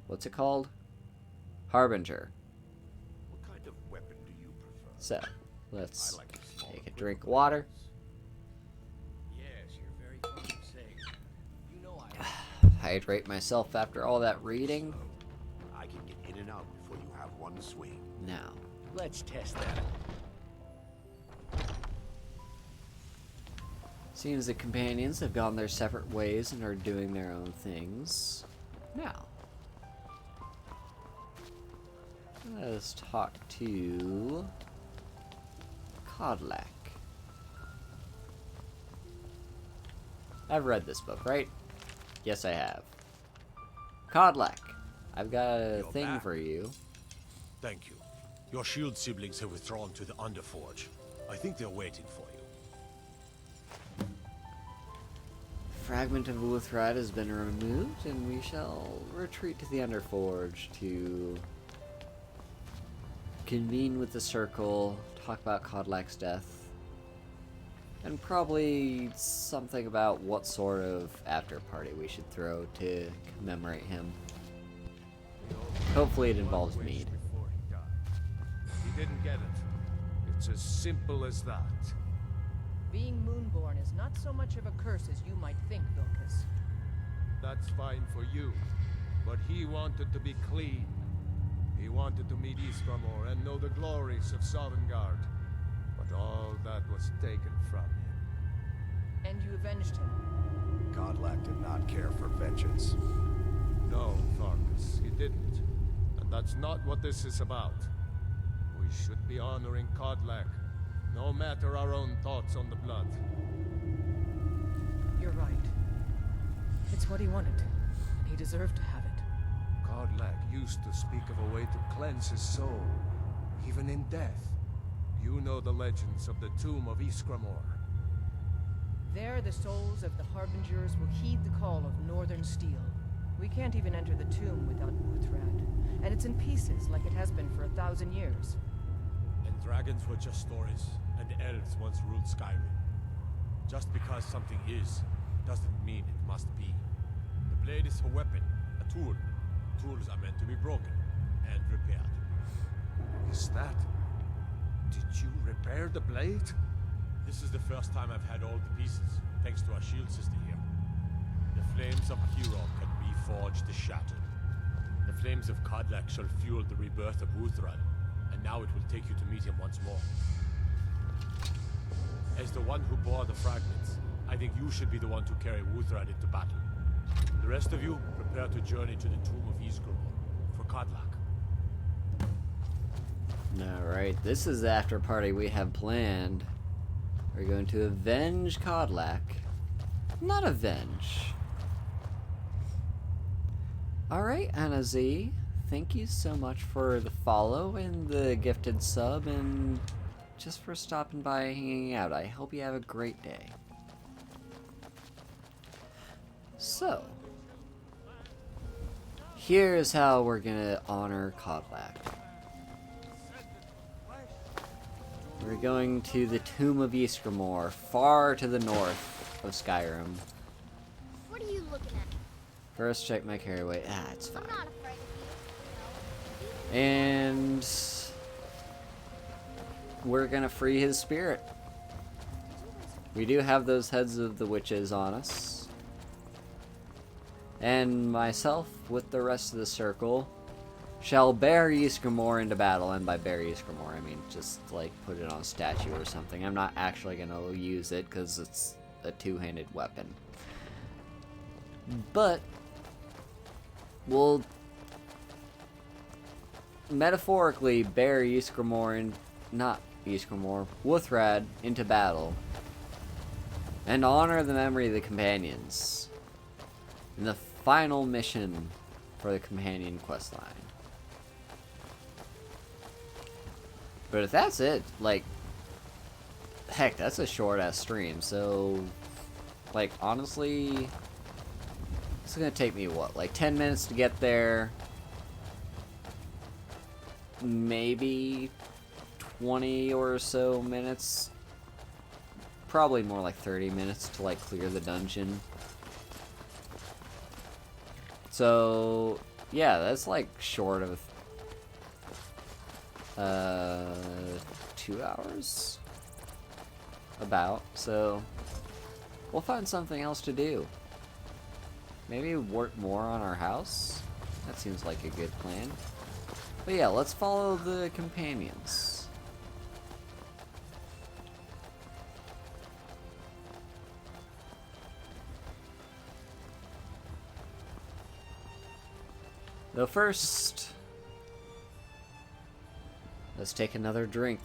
what's it called? Harbinger. What kind of weapon do you prefer? So, let's I like the small take a quick drink of water. Yes, you're very fond of saying. You know I. Hydrate myself after all that reading. I can get in and out before you have one swing. Now, Let's test that. seems the companions have gone their separate ways and are doing their own things. Now, let us talk to Kodlak. I've read this book, right? Yes, I have. Kodlak, I've got a You're thing back. for you. Thank you. Your shield siblings have withdrawn to the Underforge. I think they're waiting for you. Fragment of Wuthrad has been removed, and we shall retreat to the Underforge to convene with the Circle, talk about Kodlak's death, and probably something about what sort of after-party we should throw to commemorate him. Hopefully it involves One wish Mead. before he died. He didn't get it. It's as simple as that. Being Moonborn is not so much of a curse as you might think, Vilcus. That's fine for you. But he wanted to be clean. He wanted to meet Ysgramor and know the glories of Sovngarde. But all that was taken from him. And you avenged him. Godlack did not care for vengeance. No, Farkas, he didn't. And that's not what this is about. We should be honoring Kodlak, no matter our own thoughts on the blood. You're right. It's what he wanted, and he deserved to have it. Kodlak used to speak of a way to cleanse his soul, even in death. You know the legends of the tomb of Ysgramor. There, the souls of the Harbingers will heed the call of Northern Steel. We can't even enter the tomb without Wuthrad, and it's in pieces like it has been for 1,000 years. And dragons were just stories, and elves once ruled Skyrim. Just because something is, doesn't mean it must be. The blade is a weapon, a tool. Tools are meant to be broken and repaired. Is that... Did you repair the blade? This is the first time I've had all the pieces, thanks to our shield sister here. The flames of Hero can reforge the shattered. The flames of Kodlak shall fuel the rebirth of Wuthrad, and now it will take you to meet him once more. As the one who bore the fragments, I think you should be the one to carry Wuthrad into battle. The rest of you, prepare to journey to the tomb of Ysgramor for Kodlak. Alright, this is the after party we have planned. We're going to avenge Kodlak. Not avenge. Alright, Anna Z. Thank you so much for the follow and the gifted sub and just for stopping by and hanging out. I hope you have a great day. So, here's how we're gonna honor Kodlak. We're going to the Tomb of Ysgramor, far to the north of Skyrim. What are you looking at? First, check my carry weight. Ah, it's fine. I'm not afraid of you. And we're gonna free his spirit. We do have those heads of the witches on us. And myself, with the rest of the circle, Shall bear Ysgramor into battle, and by bear Ysgramor, I mean just, like, put it on a statue or something. I'm not actually gonna use it, because it's a two-handed weapon. But, we'll metaphorically bear Ysgramor and not Ysgramor, Wuthrad into battle, and honor the memory of the companions in the final mission for the companion questline. But if that's it, like, heck, that's a short-ass stream, so, like, honestly, it's gonna take me, what, like 10 minutes to get there, maybe 20 or so minutes, probably more like 30 minutes to, like, clear the dungeon. So, yeah, that's, like, short of 2 hours? About. So, we'll find something else to do. Maybe work more on our house? That seems like a good plan. But yeah, let's follow the companions. Though first, let's take another drink.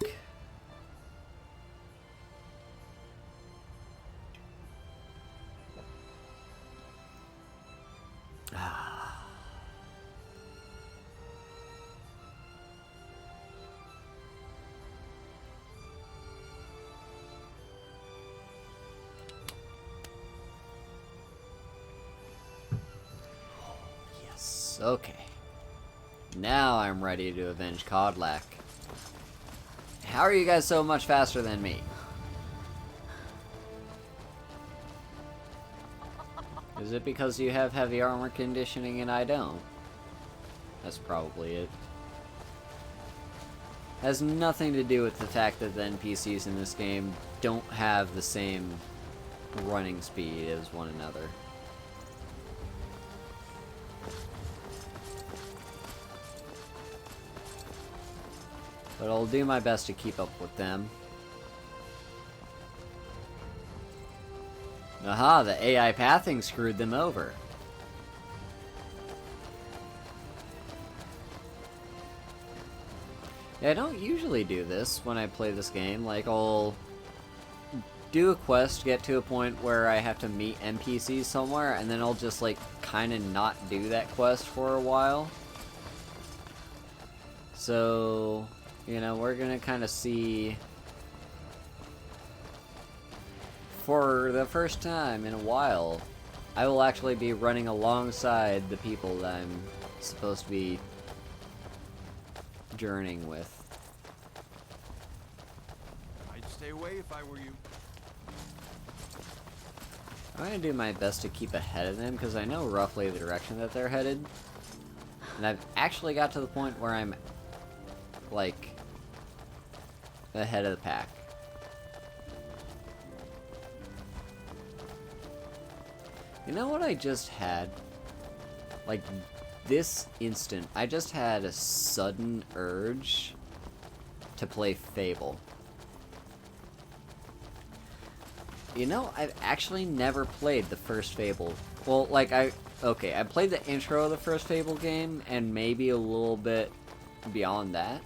Yes, okay. Now I'm ready to avenge Kodlak. How are you guys so much faster than me? Is it because you have heavy armor conditioning and I don't? That's probably it. Has nothing to do with the fact that the NPCs in this game don't have the same running speed as one another. But I'll do my best to keep up with them. Aha, the AI pathing screwed them over. Yeah, I don't usually do this when I play this game. Like, I'll do a quest, get to a point where I have to meet NPCs somewhere, and then I'll just, like, kinda not do that quest for a while. So, you know, we're gonna kinda see, for the first time in a while, I will actually be running alongside the people that I'm supposed to be journeying with. I'd stay away if I were you. I'm gonna do my best to keep ahead of them, because I know roughly the direction that they're headed. And I've actually got to the point where I'm, like, ahead of the pack. You know what I just had? Like, this instant, I just had a sudden urge to play Fable. You know, I've actually never played the first Fable. Well, like, I played the intro of the first Fable game, and maybe a little bit beyond that.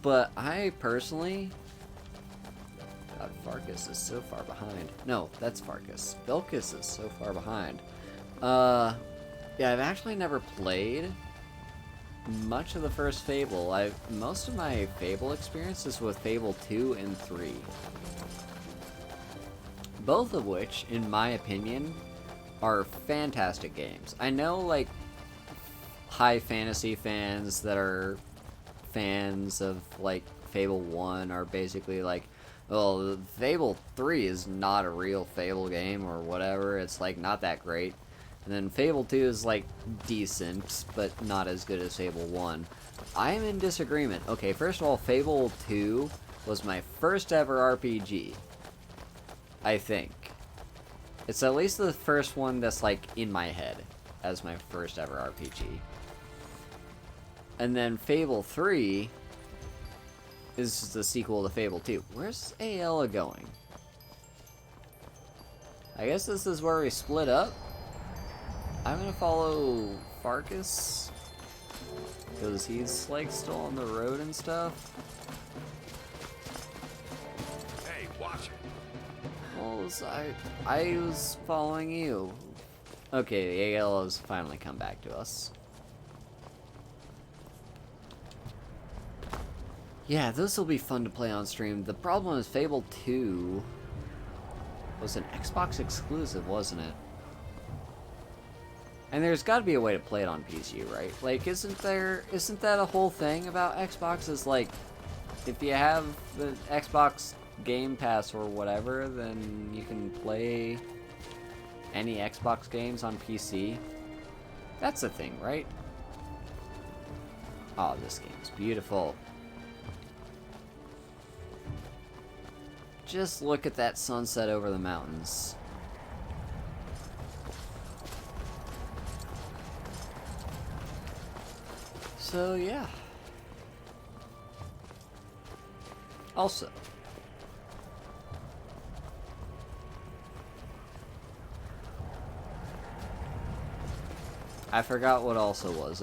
But I personally... God, Farkas is so far behind. No, that's Farkas. Belkis is so far behind. Yeah, I've actually never played much of the first Fable. Most of my Fable experience is with Fable 2 and 3. Both of which, in my opinion, are fantastic games. I know, like, high fantasy fans that are fans of, like, Fable 1 are basically like, well, Fable 3 is not a real Fable game or whatever, it's, like, not that great. And then Fable 2 is, like, decent, but not as good as Fable 1. I am in disagreement. Okay, first of all, Fable 2 was my first ever RPG, I think. It's at least the first one that's like in my head as my first ever RPG. And then Fable 3 is the sequel to Fable 2. Where's Ayala going? I guess this is where we split up. I'm gonna follow Farkas, because he's like still on the road and stuff. Hey, watch it. Well, I was following you. Okay, the Ayala has finally come back to us. Yeah, this will be fun to play on stream. The problem is Fable 2 was an Xbox exclusive, wasn't it? And there's got to be a way to play it on PC, right? Like, isn't that a whole thing about Xbox? Is like, if you have the Xbox Game Pass or whatever, then you can play any Xbox games on PC. That's a thing, right? Oh, this game's beautiful. Just look at that sunset over the mountains. So, yeah. Also, I forgot what also was.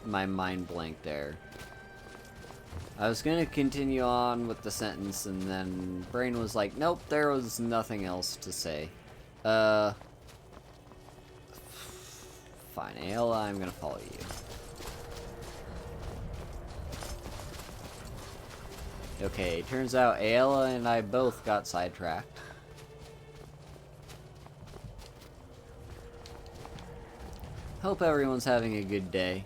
My mind blanked there. I was gonna continue on with the sentence, and then brain was like, nope, there was nothing else to say. Fine, Ayla, I'm gonna follow you. Okay, turns out Ayla and I both got sidetracked. Hope everyone's having a good day.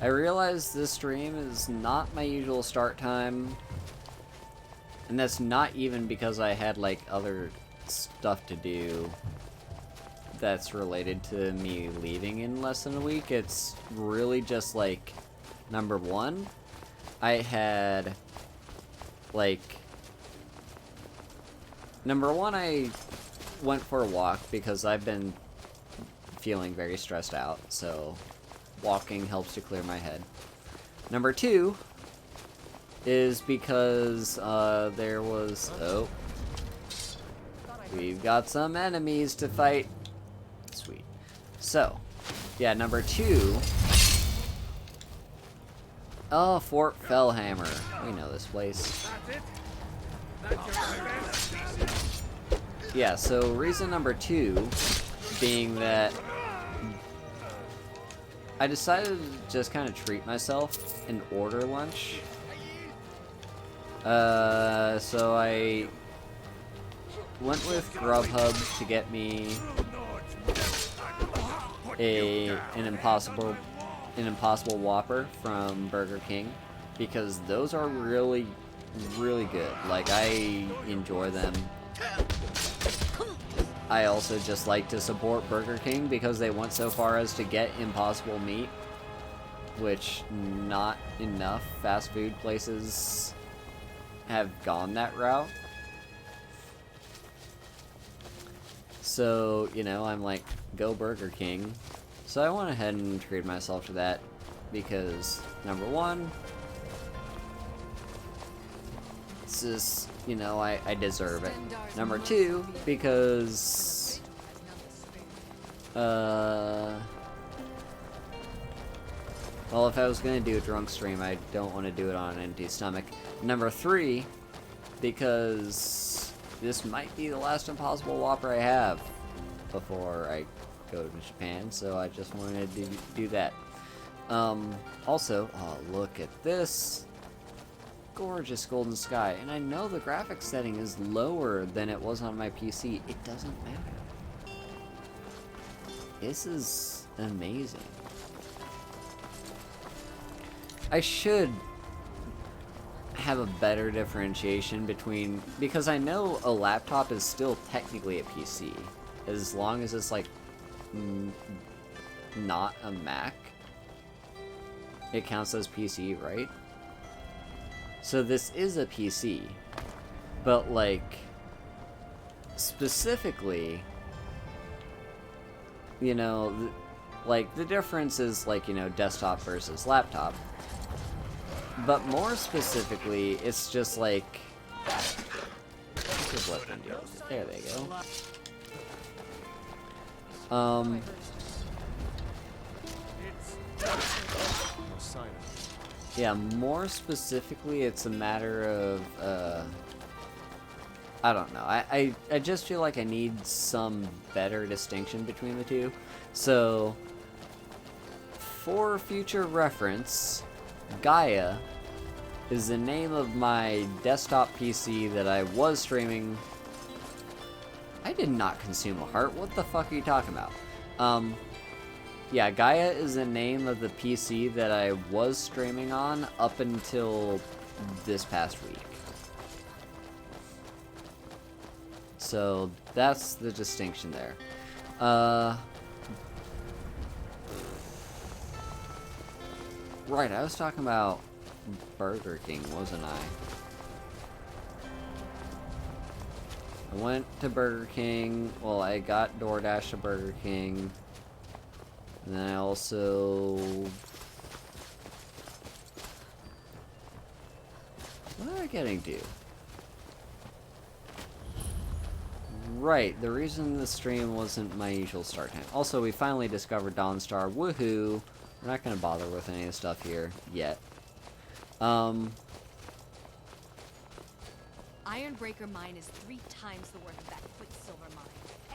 I realize this stream is not my usual start time, and that's not even because I had like other stuff to do that's related to me leaving in less than a week. It's really just like, number one, I had like, number one, I went for a walk because I've been feeling very stressed out, so walking helps to clear my head. Number two is because there was, oh, we've got some enemies to fight. Sweet. So, yeah, number two, oh, Fort Fellhammer. We know this place. Yeah, so reason number two being that I decided to just kind of treat myself and order lunch. So I went with Grubhub to get me an Impossible Whopper from Burger King, because those are really, really good. Like, I enjoy them. I also just like to support Burger King because they went so far as to get Impossible Meat, which not enough fast food places have gone that route. So, you know, I'm like, go Burger King. So I went ahead and treated myself to that because, number one, it's just, you know, I deserve it. Number two, because, well, if I was gonna do a drunk stream, I don't want to do it on an empty stomach. Number three, because this might be the last Impossible Whopper I have before I go to Japan, so I just wanted to do that. Also, oh, look at this gorgeous golden sky, and I know the graphics setting is lower than it was on my PC. It doesn't matter. This is amazing. I should have a better differentiation between, because I know a laptop is still technically a PC, as long as it's like not a Mac. It counts as PC, right? So this is a PC, but like, specifically, you know, like, the difference is, like, you know, desktop versus laptop. But more specifically, it's just like... This is what I'm doing. There they go. No sign of it. Yeah, more specifically, it's a matter of, I don't know. I just feel like I need some better distinction between the two. So, for future reference, Gaia is the name of my desktop PC that I was streaming. I did not consume a heart. What the fuck are you talking about? Yeah, Gaia is the name of the PC that I was streaming on up until this past week. So, that's the distinction there. Right, I was talking about Burger King, wasn't I? I went to Burger King. Well, I got DoorDash to Burger King. And then I also... What am I getting to? Right, the reason the stream wasn't my usual start time. Also, we finally discovered Dawnstar. Woohoo! We're not gonna bother with any of the stuff here yet. Ironbreaker mine is 3 times the worth of that Quicksilver mine,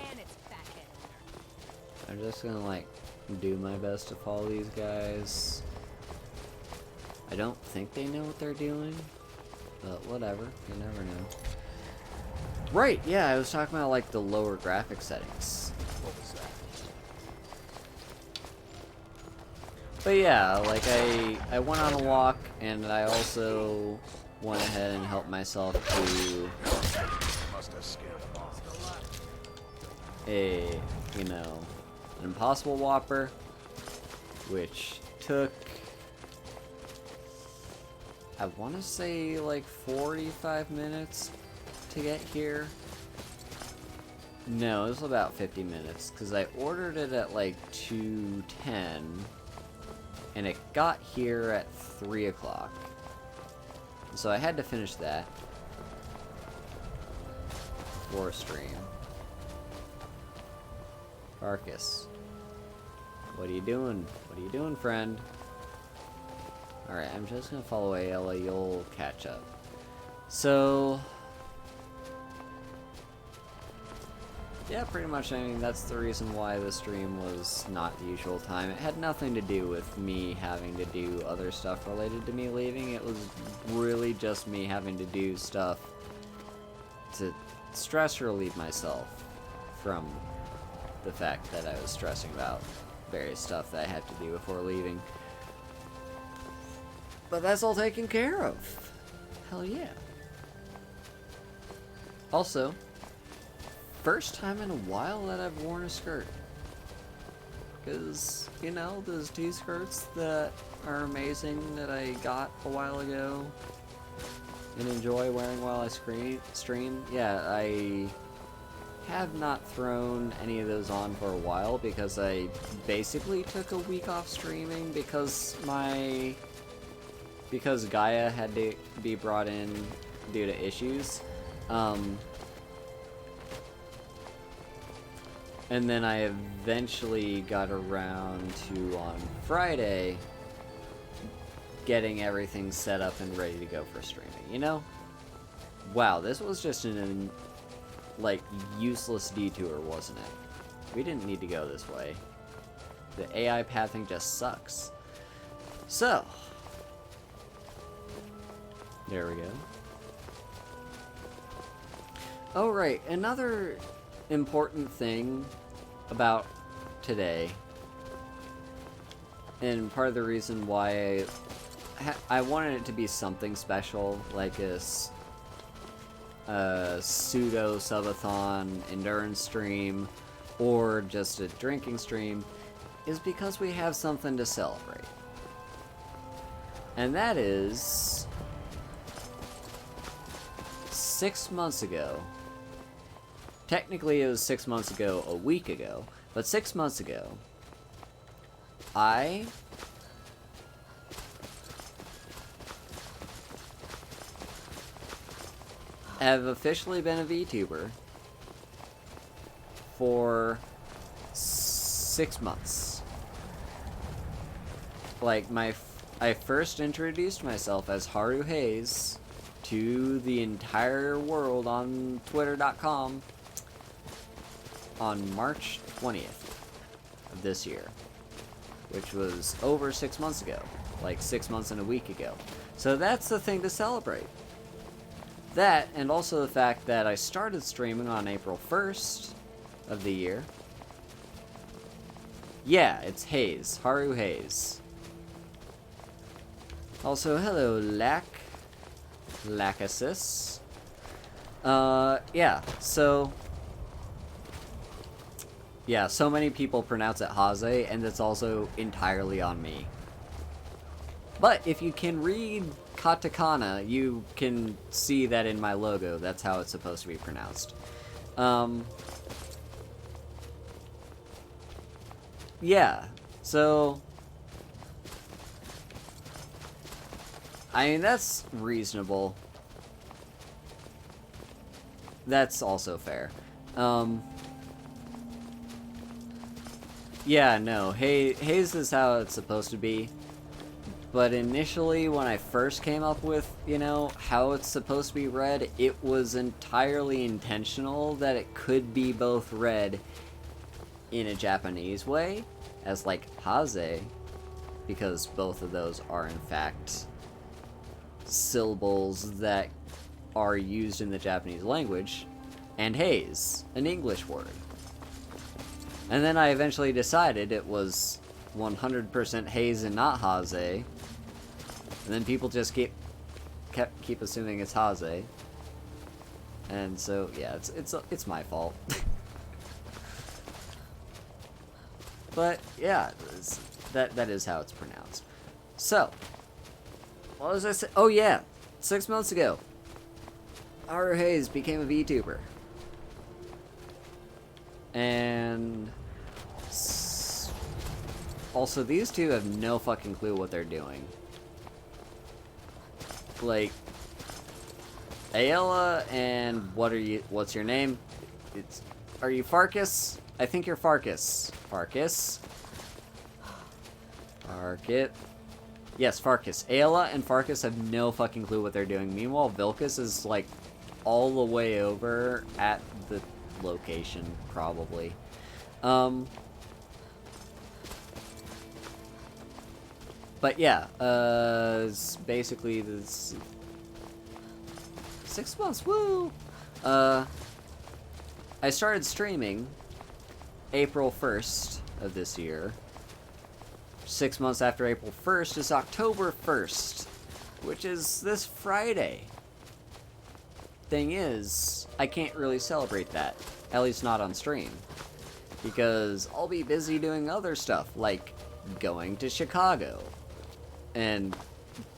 and it's fathead owner. I'm just gonna, like, do my best to follow these guys. I don't think they know what they're doing, but whatever, you never know. Right, yeah, I was talking about, like, the lower graphic settings. What was that? But yeah, like, I went on a walk, and I also went ahead and helped myself to Must have scared them off. a, you know, an Impossible Whopper, which took, I want to say, like, 45 minutes to get here. No, it was about 50 minutes, because I ordered it at, like, 2:10, and it got here at 3 o'clock. So I had to finish that for stream. Arcus, what are you doing? What are you doing, friend? Alright, I'm just gonna follow Ayla, you'll catch up. So... yeah, pretty much, I mean, that's the reason why the stream was not the usual time. It had nothing to do with me having to do other stuff related to me leaving. It was really just me having to do stuff to stress relieve myself from the fact that I was stressing about various stuff that I had to do before leaving. But that's all taken care of. Hell yeah. Also, first time in a while that I've worn a skirt. Because, you know, those 2 skirts that are amazing that I got a while ago and enjoy wearing while I stream. Yeah, I have not thrown any of those on for a while because I basically took a week off streaming because Gaia had to be brought in due to issues. And then I eventually got around to, on Friday, getting everything set up and ready to go for streaming, you know? Wow, this was just an, like, useless detour, wasn't it? We didn't need to go this way. The AI pathing just sucks. So, there we go. Oh, right, another important thing about today, and part of the reason why I wanted it to be something special, like a pseudo subathon endurance stream or just a drinking stream, is because we have something to celebrate. And that is 6 months ago technically it was 6 months ago, a week ago, but 6 months ago, I have officially been a VTuber for 6 months. Like, I first introduced myself as Haru Hayes to the entire world on Twitter.com on March 20th of this year, which was over 6 months ago, like 6 months and a week ago. So that's the thing to celebrate. That, and also the fact that I started streaming on April 1st of the year. Yeah, it's Hayes, Haru Hayes. Also, hello, Lacasis. Yeah, so... Yeah, so many people pronounce it Haze, and it's also entirely on me. But if you can read katakana, you can see that in my logo, that's how it's supposed to be pronounced. Yeah, so... I mean, that's reasonable. That's also fair. Yeah, no, Hayes is how it's supposed to be. But initially, when I first came up with, you know, how it's supposed to be read, it was entirely intentional that it could be both read in a Japanese way, as like Haze, because both of those are in fact syllables that are used in the Japanese language, and Haze, an English word. And then I eventually decided it was 100% Haze and not Haze, and then people just keep assuming it's Haze, and so yeah, it's my fault. But yeah, that is how it's pronounced. So, what was I saying? Oh yeah, 6 months ago, Haru Hayes became a VTuber. And also, these two have no fucking clue what they're doing. Like, Ayala and what's your name? Are you Farkas? I think you're Farkas. Farkas? Yes, Farkas. Ayala and Farkas have no fucking clue what they're doing. Meanwhile, Vilkas is, like, all the way over at the location, probably. But yeah, it's basically this 6 months, woo! I started streaming April 1st of this year. 6 months after April 1st is October 1st, which is this Friday. Thing is, I can't really celebrate that, at least not on stream, because I'll be busy doing other stuff, like going to Chicago, and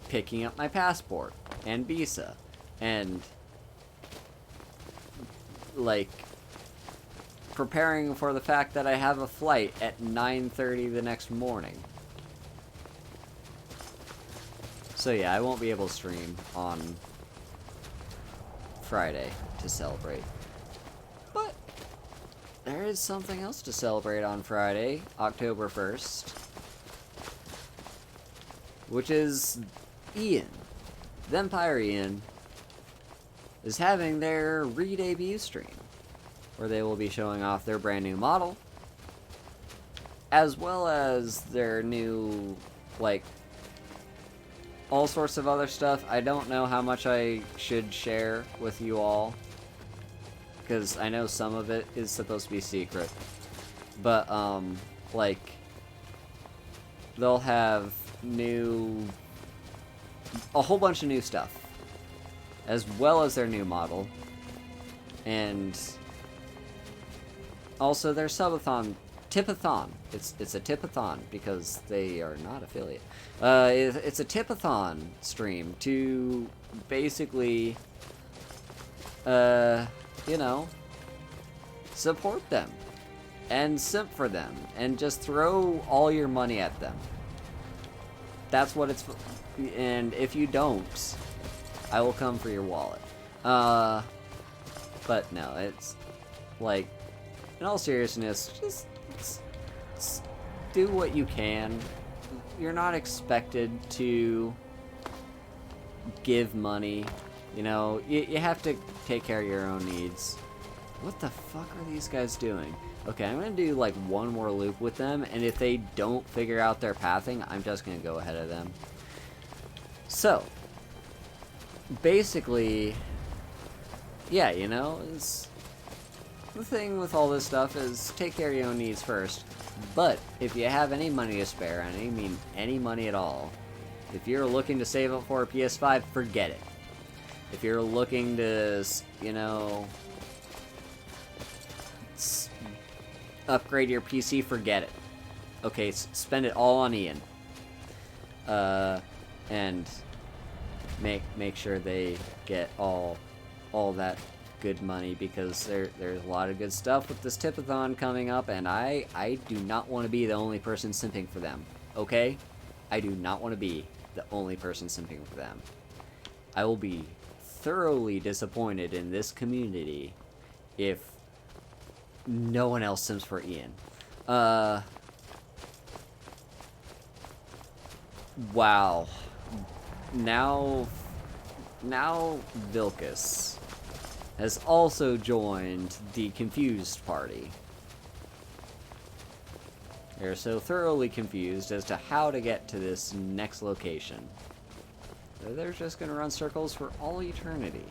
picking up my passport, and visa, and, like, preparing for the fact that I have a flight at 9:30 the next morning. So yeah, I won't be able to stream on Friday to celebrate. But there is something else to celebrate on Friday, October 1st. Which is Ian. Vampire Ian is having their re-debut stream, where they will be showing off their brand new model, as well as their new, like, all sorts of other stuff. I don't know how much I should share with you all, because I know some of it is supposed to be secret. But, like, they'll have a whole bunch of new stuff, as well as their new model, and also their subathon, tipathon. It's a tipathon because they are not affiliate. It's a tipathon stream to basically, you know, support them and simp for them and just throw all your money at them. That's what it's. And if you don't, I will come for your wallet. But no, it's like, in all seriousness, just do what you can. You're not expected to give money. You know, you have to take care of your own needs. What the fuck are these guys doing? Okay, I'm gonna do like one more loop with them, and if they don't figure out their pathing, I'm just gonna go ahead of them. So, basically, yeah, you know, the thing with all this stuff is take care of your own needs first. But if you have any money to spare, and I mean any money at all, if you're looking to save up for a PS5, forget it. If you're looking to, you know, upgrade your PC, forget it. Okay, spend it all on Ian. And make sure they get all that good money, because there's a lot of good stuff with this Tipathon coming up, and I do not want to be the only person simping for them. Okay? I do not want to be the only person simping for them. I will be thoroughly disappointed in this community if no one else sims for Ian. Wow. Now Vilcus has also joined the confused party. They're so thoroughly confused as to how to get to this next location. They're just gonna run circles for all eternity.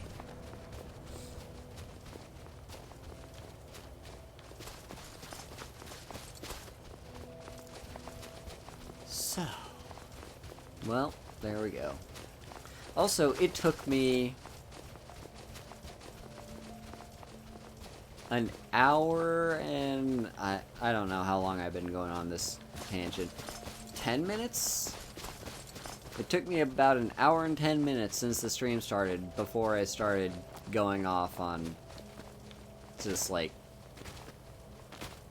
So, well, there we go. Also, it took me an hour and I don't know how long I've been going on this tangent. 10 minutes? It took me about an hour and 10 minutes since the stream started before I started going off on just like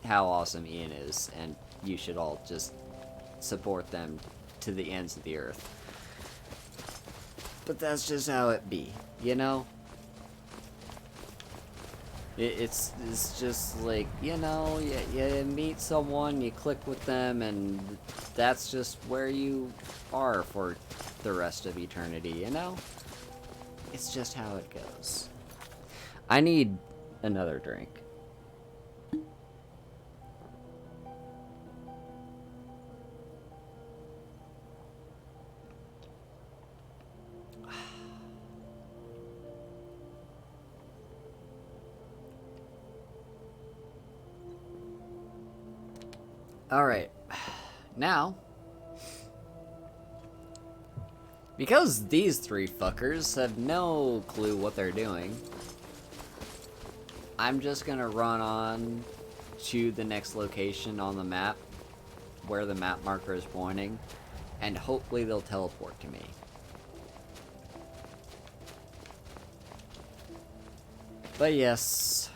how awesome Ian is, and you should all just support them to the ends of the earth. But that's just how it be, you know? It's just like, you know, you meet someone, you click with them, and that's just where you are for the rest of eternity, you know? It's just how it goes. I need another drink. Alright, now, because these three fuckers have no clue what they're doing, I'm just gonna run on to the next location on the map, where the map marker is pointing, and hopefully they'll teleport to me. But yes,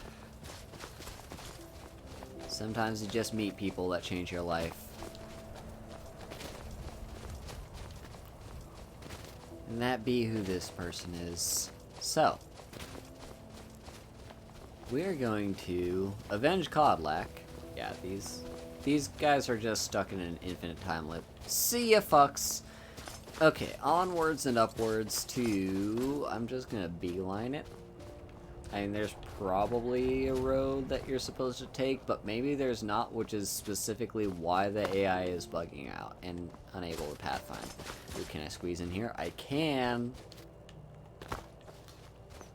sometimes you just meet people that change your life. And that be who this person is. So, we are going to avenge Codlac. Yeah, these guys are just stuck in an infinite time loop. See ya, fucks! Okay, onwards and upwards to... I'm just gonna beeline it. I mean, there's probably a road that you're supposed to take, but maybe there's not, which is specifically why the AI is bugging out and unable to pathfind. Ooh, can I squeeze in here? I can!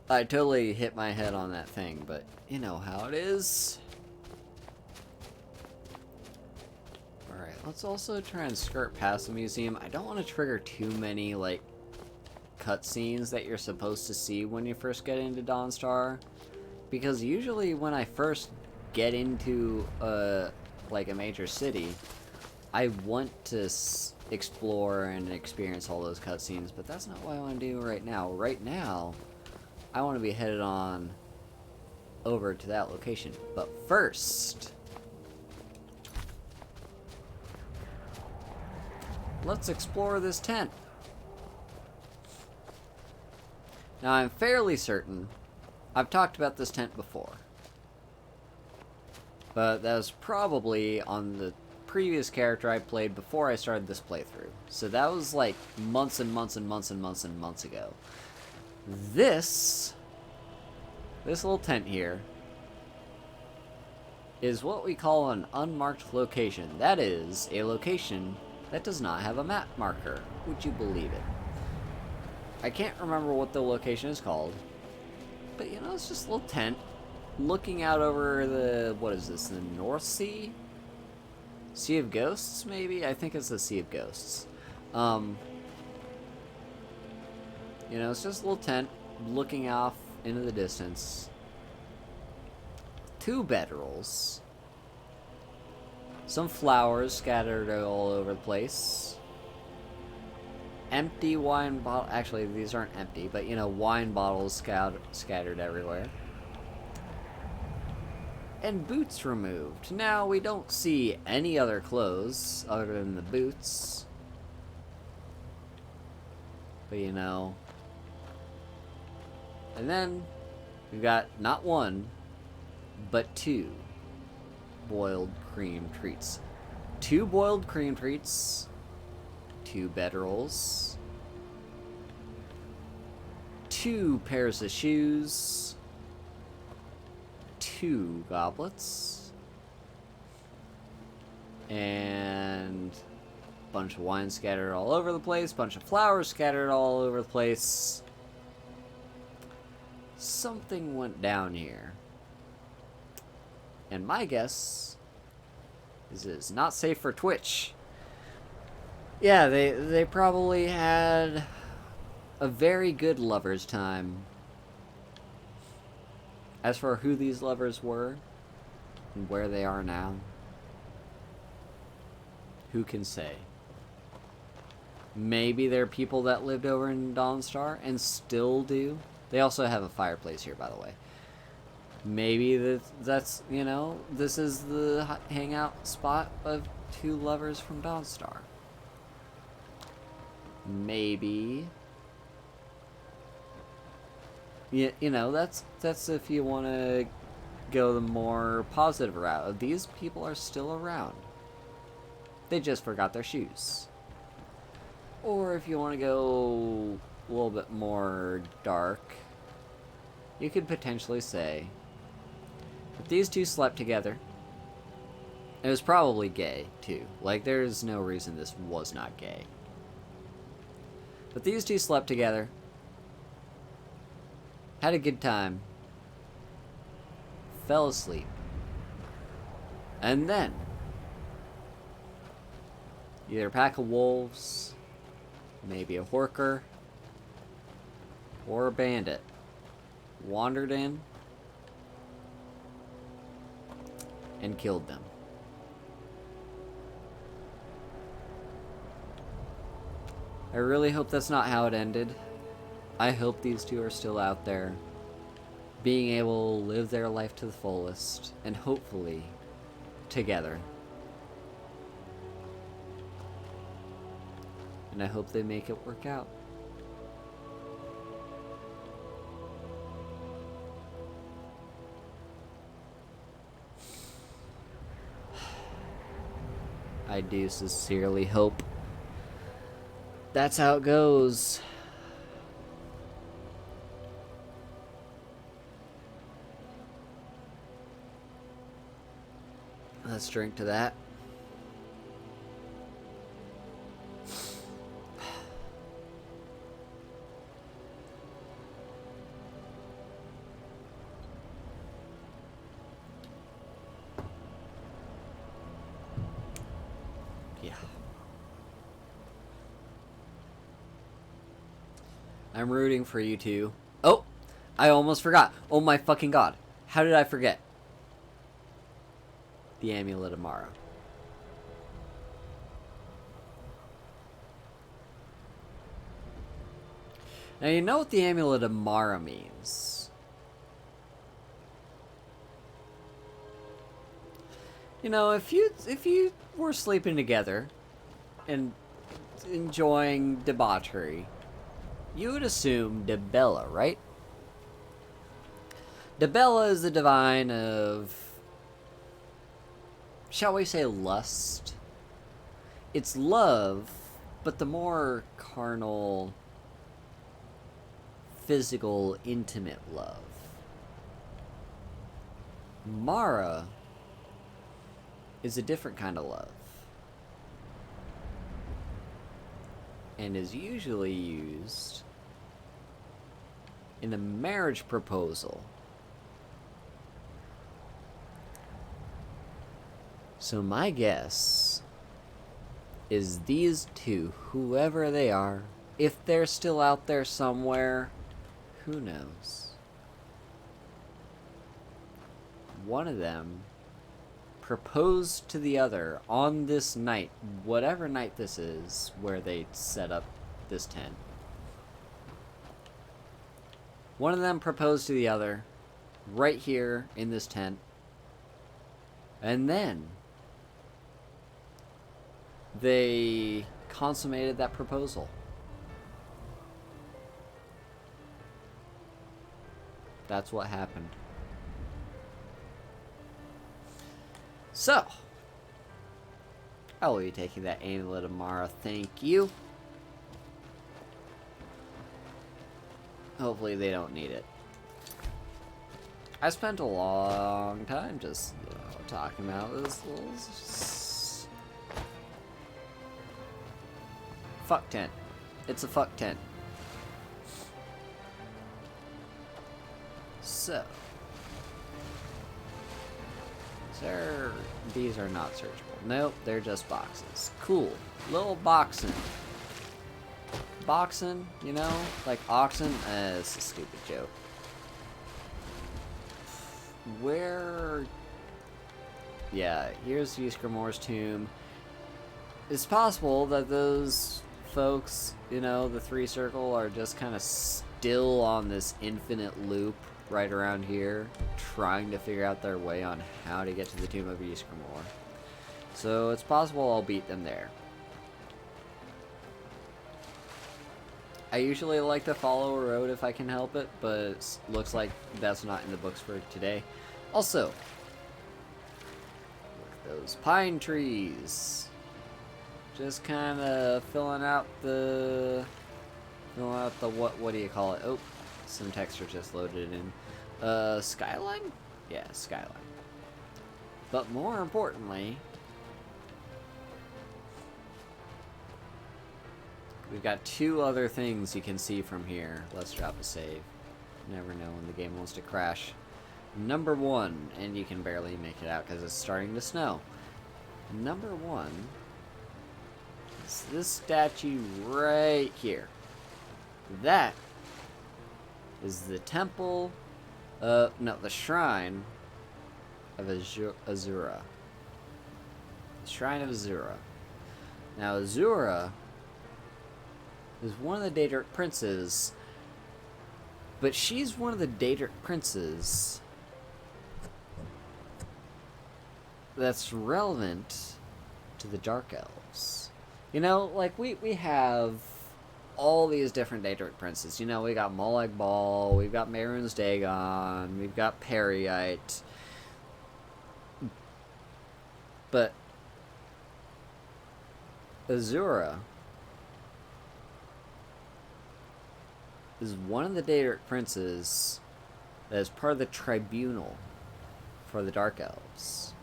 I totally hit my head on that thing, but you know how it is. Alright, let's also try and skirt past the museum. I don't want to trigger too many, like, cutscenes that you're supposed to see when you first get into Dawnstar, because usually when I first get into like a major city, I want to explore and experience all those cutscenes, but that's not what I want to do right now. Right now, I want to be headed on over to that location. But first, let's explore this tent. Now, I'm fairly certain I've talked about this tent before, but that was probably on the previous character I played before I started this playthrough. So that was like months and months and months and months and months ago. This little tent here is what we call an unmarked location. That is a location that does not have a map marker. Would you believe it? I can't remember what the location is called, but you know, it's just a little tent looking out over the, what is this, the North Sea? Sea of Ghosts, maybe? I think it's the Sea of Ghosts. You know, it's just a little tent looking off into the distance. 2 bedrolls. Some flowers scattered all over the place. Empty wine bottle. Actually, these aren't empty, but you know, wine bottles scattered everywhere. And boots removed. Now, we don't see any other clothes other than the boots. But you know. And then, we've got not 1, but 2 boiled cream treats. 2 boiled cream treats. 2 bedrolls. 2 pairs of shoes. 2 goblets. And a bunch of wine scattered all over the place. Bunch of flowers scattered all over the place. Something went down here. And my guess is it's not safe for Twitch. Yeah, they probably had a very good lover's time. As for who these lovers were and where they are now, who can say? Maybe there are people that lived over in Dawnstar and still do. They also have a fireplace here, by the way. Maybe that's, you know, this is the hangout spot of 2 lovers from Dawnstar. Maybe. You know, that's if you want to go the more positive route. These people are still around. They just forgot their shoes. Or if you want to go a little bit more dark, you could potentially say that these 2 slept together. It was probably gay, too. Like, there's no reason this was not gay. But these 2 slept together, had a good time, fell asleep, and then either a pack of wolves, maybe a horker, or a bandit wandered in and killed them. I really hope that's not how it ended. I hope these 2 are still out there, being able to live their life to the fullest, and hopefully, together. And I hope they make it work out. I do sincerely hope that's how it goes. Let's drink to that. Yeah. I'm rooting for you 2. Oh! I almost forgot. Oh my fucking god. How did I forget? The Amulet of Mara. Now you know what the Amulet of Mara means. You know, if you were sleeping together and enjoying debauchery, you would assume Debella, right? Debella is the divine of, shall we say, lust. It's love, but the more carnal, physical, intimate love. Mara is a different kind of love, and is usually used in a marriage proposal. So my guess is these two, whoever they are, if they're still out there somewhere, who knows? One of them proposed to the other on this night, whatever night this is, where they set up this tent. One of them proposed to the other right here in this tent. And then they consummated that proposal. That's what happened. So, I will be taking that amulet of Mara, thank you. Hopefully they don't need it. I spent a long time just, talking about this little fuck tent. It's a fuck tent. So, these are not searchable. Nope, they're just boxes. Cool. Little boxing. Boxing, you know? Like oxen? It's a stupid joke. Where... Yeah, here's Ysgramor's tomb. It's possible that those folks, you know, the three circle, are just kind of still on this infinite loop right around here, trying to figure out their way on how to get to the tomb of Ysgramor. So it's possible I'll beat them there. I usually like to follow a road if I can help it, but it looks like that's not in the books for today. Also, look at those pine trees. Just kind of filling out the what do you call it? Oh, some texture just loaded in. Skyline? Yeah, skyline. But more importantly, we've got two other things you can see from here. Let's drop a save. Never know when the game wants to crash. Number one, and you can barely make it out because it's starting to snow. Number one is this statue right here. That is the temple, no, the shrine of Azura. The shrine of Azura. Now, Azura is one of the Daedric princes, but she's one of the Daedric princes that's relevant to the Dark Elves. You know, like, we have all these different Daedric princes. You know, we got Molag Bal, we've got Mehrunes Dagon, we've got Periite. But Azura is one of the Daedric princes that is part of the tribunal for the Dark Elves.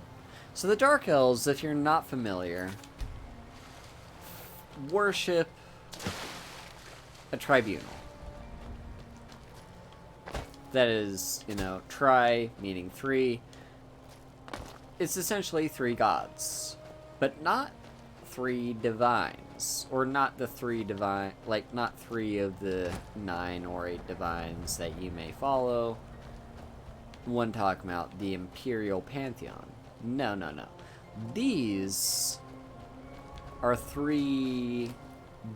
So the Dark Elves, if you're not familiar, worship a tribunal. That is, you know, tri meaning three. It's essentially three gods, but not three divines, or not the three divine, like not three of the 9 or 8 divines that you may follow. One talking about the Imperial Pantheon. No, no, no. These are three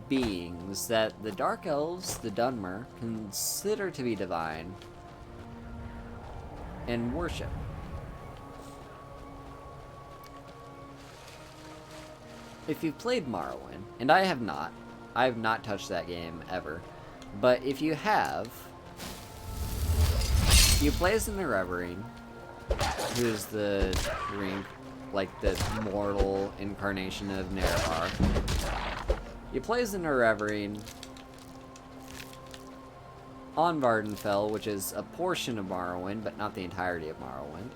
beings that the Dark Elves, the Dunmer, consider to be divine and worship. if you've played Morrowind, and I have not touched that game ever, but if you have, you play as the Nerevarine, who is the mortal incarnation of Nerevar. You play as the Nerevarine on Vardenfell, which is a portion of Morrowind, but not the entirety of Morrowind.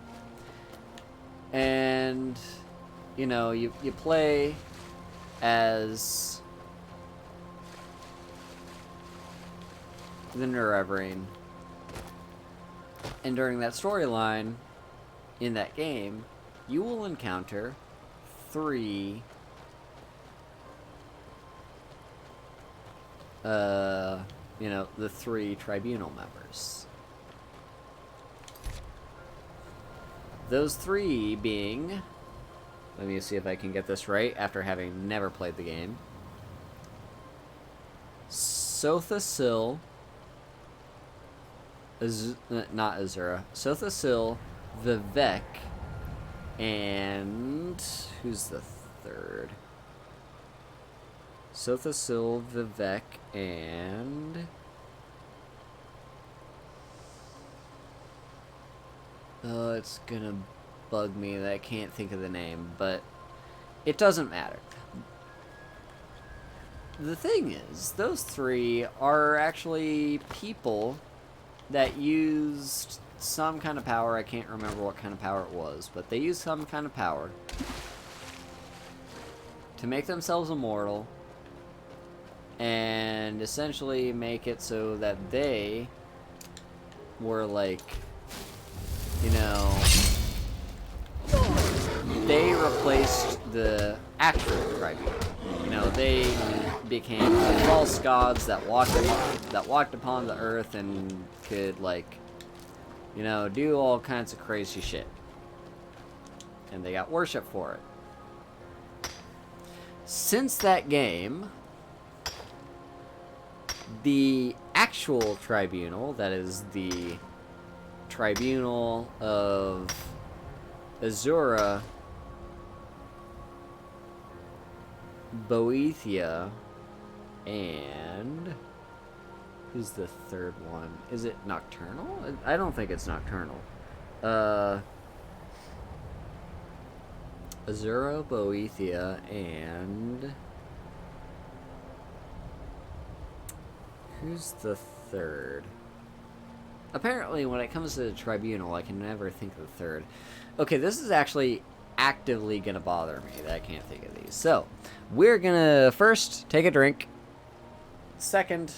And, you know, you play as the Nerevarine. And during that storyline, in that game, you will encounter 3 you know, the 3 tribunal members. Those 3 being, let me see if I can get this right after having never played the game. Sothasil, not Azura, Sothasil, Vivek, and who's the 3rd? Sothasil, Vivek, and oh, it's gonna bug me that I can't think of the name, but it doesn't matter. The thing is, those 3 are actually people that used some kind of power. I can't remember what kind of power it was, but they used some kind of power to make themselves immortal and essentially make it so that they were like, you know, they replaced the actual tribunal. You know, they became false gods that walked upon the earth and could, like, you know, do all kinds of crazy shit. And they got worship for it. Since that game, the actual tribunal, that is the tribunal of Azura, Boethia, and who's the 3rd one? Is it Nocturnal? I don't think it's Nocturnal. Azura, Boethia, and who's the 3rd? Apparently, when it comes to the tribunal, I can never think of the 3rd. Okay, this is actually actively gonna bother me that I can't think of these. So, we're gonna first take a drink. Second,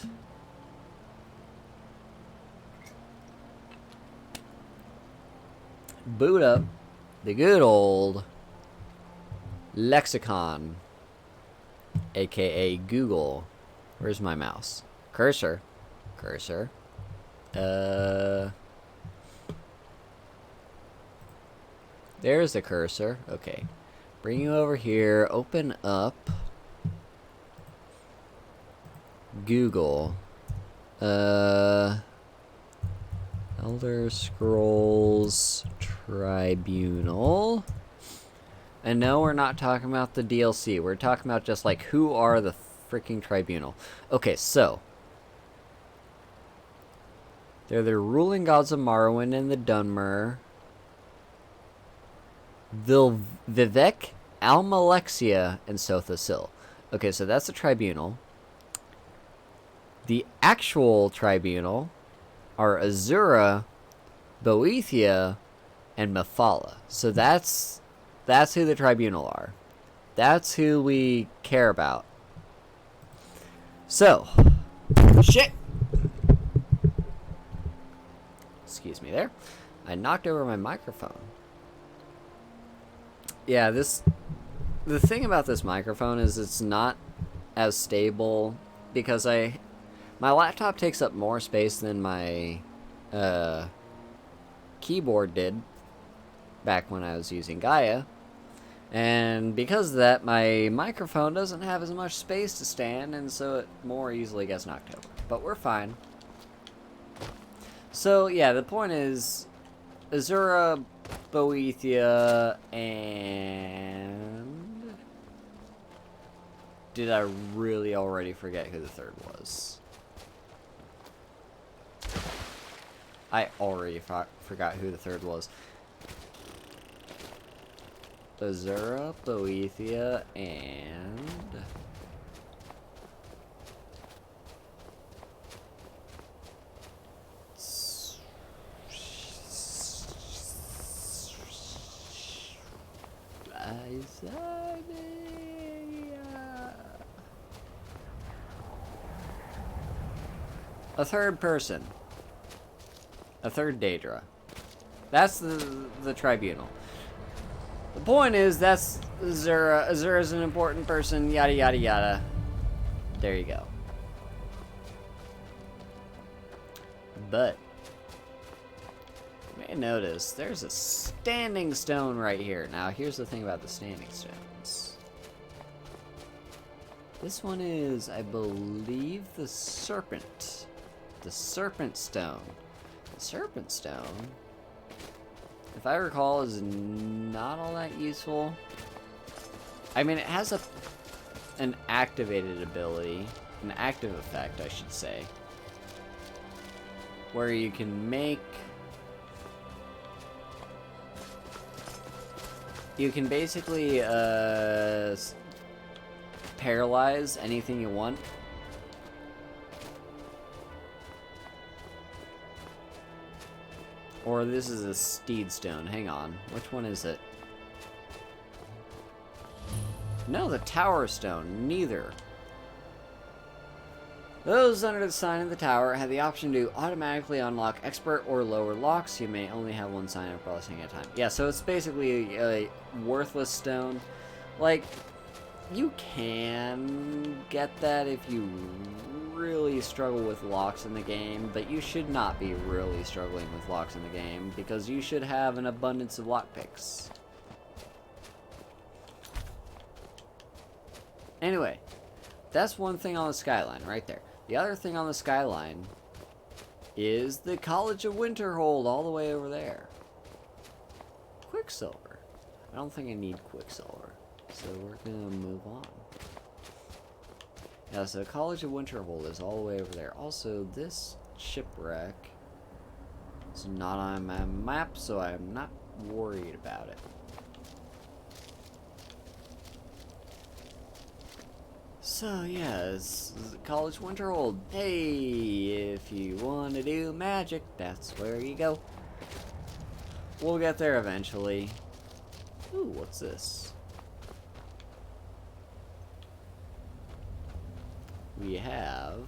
boot up the good old lexicon, aka Google. Where's my mouse? Cursor. There's the cursor. Okay. Bring you over here. Open up Google. Elder Scrolls Tribunal. And no, we're not talking about the DLC. We're talking about just, like, who are the freaking tribunal. Okay, so they're the ruling gods of Morrowind and the Dunmer. Vivek, Almalexia, and Sothasil. Okay, so that's the tribunal. The actual tribunal are Azura, Boethia, and Mephala. So that's who the tribunal are. That's who we care about. So, shit! Excuse me there. I knocked over my microphone. Yeah, the thing about this microphone is it's not as stable because my laptop takes up more space than my keyboard did back when I was using Gaia. And because of that, my microphone doesn't have as much space to stand, and so it more easily gets knocked over. But we're fine. So, yeah, the point is, Azura, Boethia, and did I really already forget who the third was? I already forgot who the third was. Azura, Boethia, and... A third person. A third Daedra. That's the tribunal. The point is, that's Azura. Azura's an important person, yada yada yada. There you go. But, you may notice, there's a standing stone right here. Now, here's the thing about the standing stones. This one is, I believe, the Serpent. The Serpent Stone. The Serpent Stone, if I recall, is not all that useful. I mean, it has an activated ability, an active effect, I should say, where you can make... You can basically, paralyze anything you want. Or this is a Steed Stone. Hang on. Which one is it? No, the Tower Stone. Neither. Those under the sign of the tower have the option to automatically unlock expert or lower locks. You may only have one sign of processing at a time. Yeah, so it's basically a worthless stone. Like, you can get that if you really struggle with locks in the game, but you should not be really struggling with locks in the game, because you should have an abundance of lockpicks. Anyway, that's one thing on the skyline right there. The other thing on the skyline is the College of Winterhold all the way over there. Quicksilver. I don't think I need Quicksilver, so we're gonna move on. Yeah, so College of Winterhold is all the way over there. Also, this shipwreck is not on my map, so I'm not worried about it. So, yeah, it's College Winterhold. Hey, if you want to do magic, that's where you go. We'll get there eventually. Ooh, what's this? We have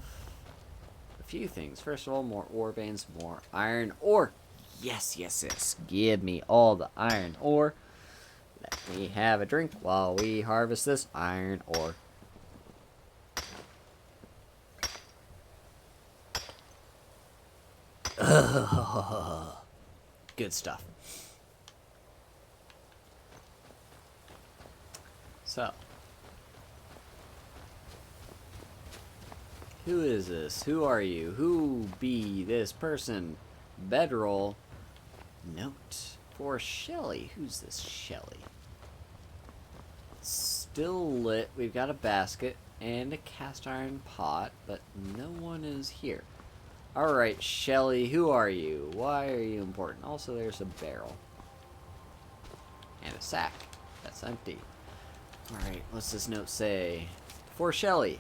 a few things. First of all, more ore veins, more iron ore. Yes, yes, yes. Give me all the iron ore. Let me have a drink while we harvest this iron ore. Good stuff. So, who is this? Who are you? Who be this person? Bedroll. Note for Shelly. Who's this Shelly? Still lit. We've got a basket and a cast iron pot, but no one is here. Alright, Shelly, who are you? Why are you important? Also, there's a barrel. And a sack. That's empty. Alright, what's this note say? For Shelly.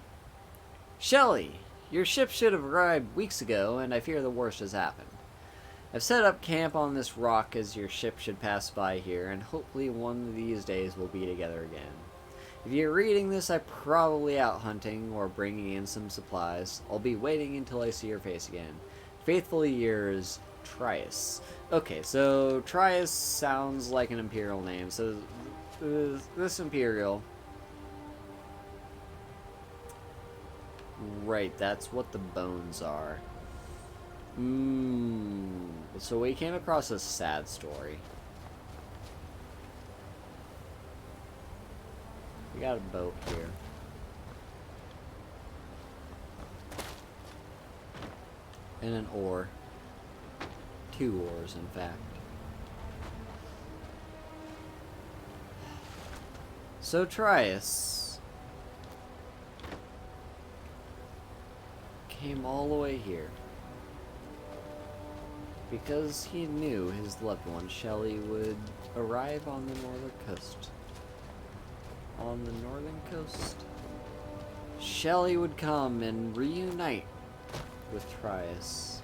Shelly, your ship should have arrived weeks ago, and I fear the worst has happened. I've set up camp on this rock as your ship should pass by here, and hopefully one of these days we'll be together again. If you're reading this, I'm probably out hunting or bringing in some supplies. I'll be waiting until I see your face again. Faithfully yours, Trias. Okay, so Trias sounds like an Imperial name. So this Imperial... Right, that's what the bones are. So we came across a sad story. We got a boat here. And an oar. 2 oars, in fact. So Trias, came all the way here. Because he knew his loved one, Shelley, would arrive on the northern coast. On the northern coast, Shelley would come and reunite with Trias.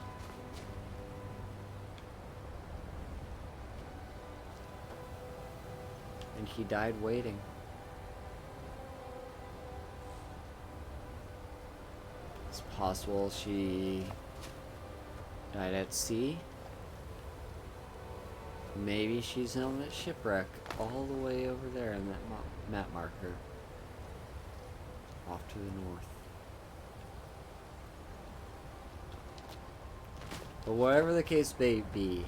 And he died waiting. It's possible she died at sea. Maybe she's on that shipwreck all the way over there in that map marker. Off to the north. But whatever the case may be,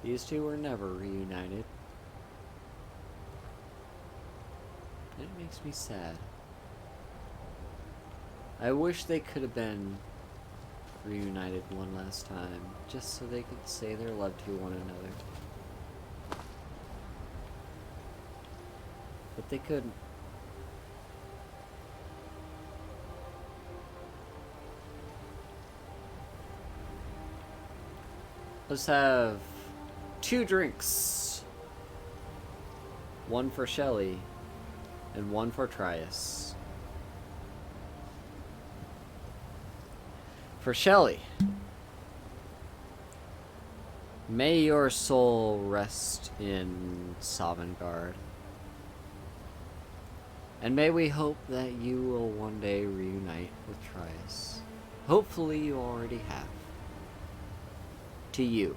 these two were never reunited. It makes me sad. I wish they could have been reunited one last time, just so they could say their love to one another. But they couldn't. Let's have 2 drinks. One for Shelley and one for Trias. For Shelley, may your soul rest in Sovngarde. And may we hope that you will one day reunite with Trias. Hopefully you already have. To you.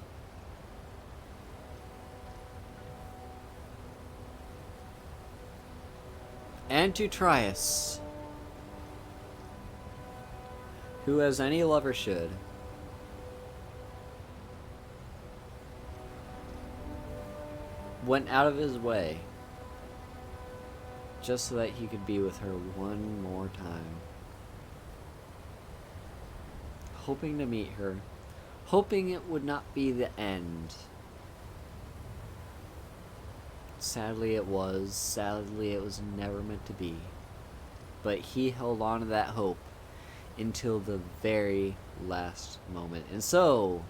And to Trias, who, as any lover should, went out of his way just so that he could be with her one more time. Hoping to meet her, hoping it would not be the end. Sadly it was. Sadly it was never meant to be. But he held on to that hope until the very last moment. And so,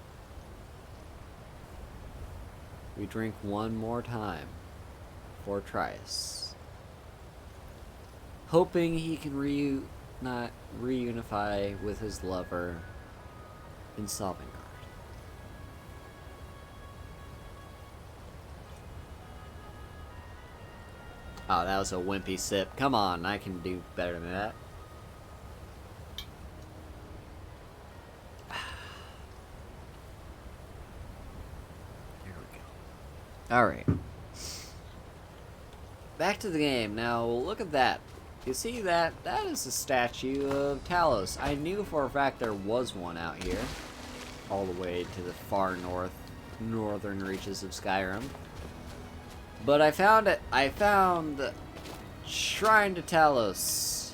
we drink one more time for Trias. Hoping he can reunify with his lover in Sovngarde. Oh, that was a wimpy sip. Come on, I can do better than that. Here we go. Alright. Back to the game. Now, look at that. You see that? That is a statue of Talos. I knew for a fact there was one out here. All the way to the far northern reaches of Skyrim. But I found it. I found the Shrine to Talos.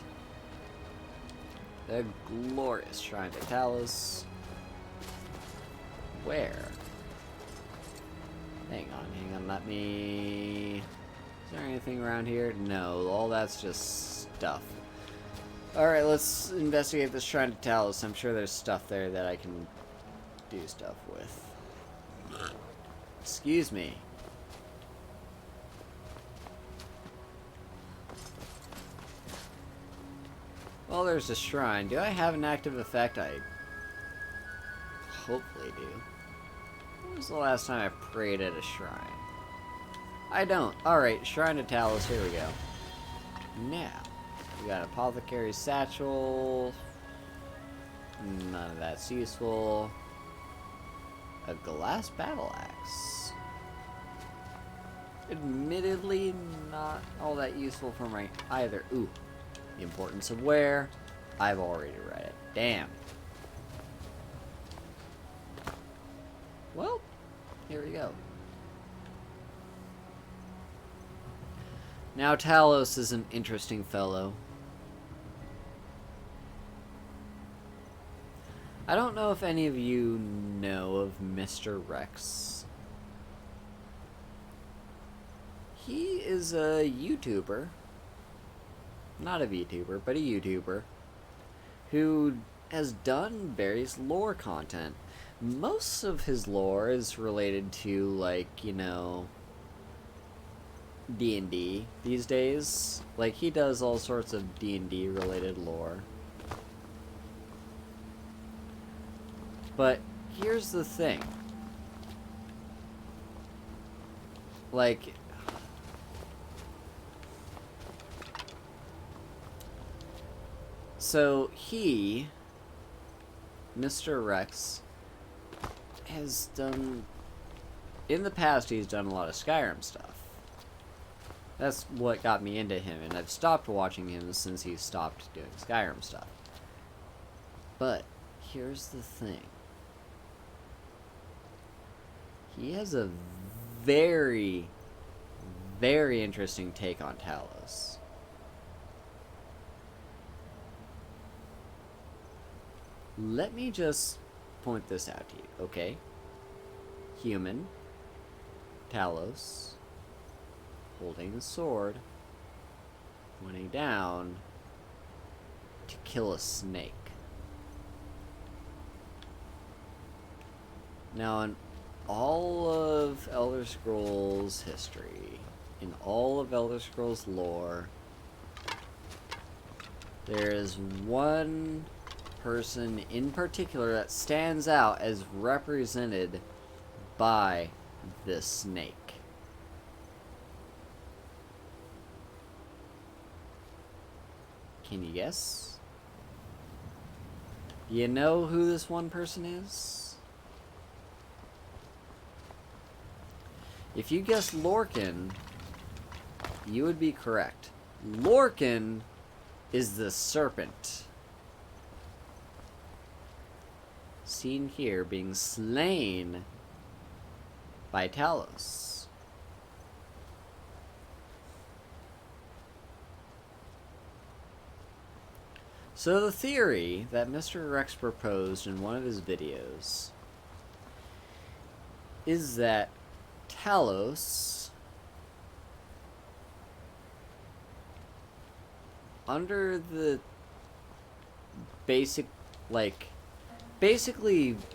The glorious Shrine to Talos. Where? Hang on, let me... Is there anything around here? No, all that's just stuff. Alright, let's investigate this Shrine to Talos. I'm sure there's stuff there that I can do stuff with. Excuse me. Well, there's a shrine. Do I have an active effect? I hopefully do. When was the last time I prayed at a shrine? I don't. Alright, Shrine to Talos. Here we go. Now, we got Apothecary's Satchel. None of that's useful. A glass battle axe. Admittedly, not all that useful for my either. Ooh. The importance of where. I've already read it. Damn. Well, here we go. Now Talos is an interesting fellow. I don't know if any of you know of Mr. Rex. He is a YouTuber. Not a VTuber, but a YouTuber. who has done various lore content. Most of his lore is related to, like, you know, D&D these days. Like, he does all sorts of D&D related lore. But here's the thing. Like, so he, Mr. Rex, has done, in the past he's done a lot of Skyrim stuff. That's what got me into him, and I've stopped watching him since he stopped doing Skyrim stuff. But here's the thing. He has a very, very interesting take on Talos. Let me just point this out to you, okay? Human, Talos, holding a sword, pointing down to kill a snake. Now, in all of Elder Scrolls history, in all of Elder Scrolls lore, there is one person in particular that stands out as represented by the snake. Can you guess? Do you know who this one person is? If you guessed Lorcan, you would be correct. Lorcan is the serpent. Seen here being slain by Talos. So the theory that Mr. Rex proposed in one of his videos is that Talos, under the basically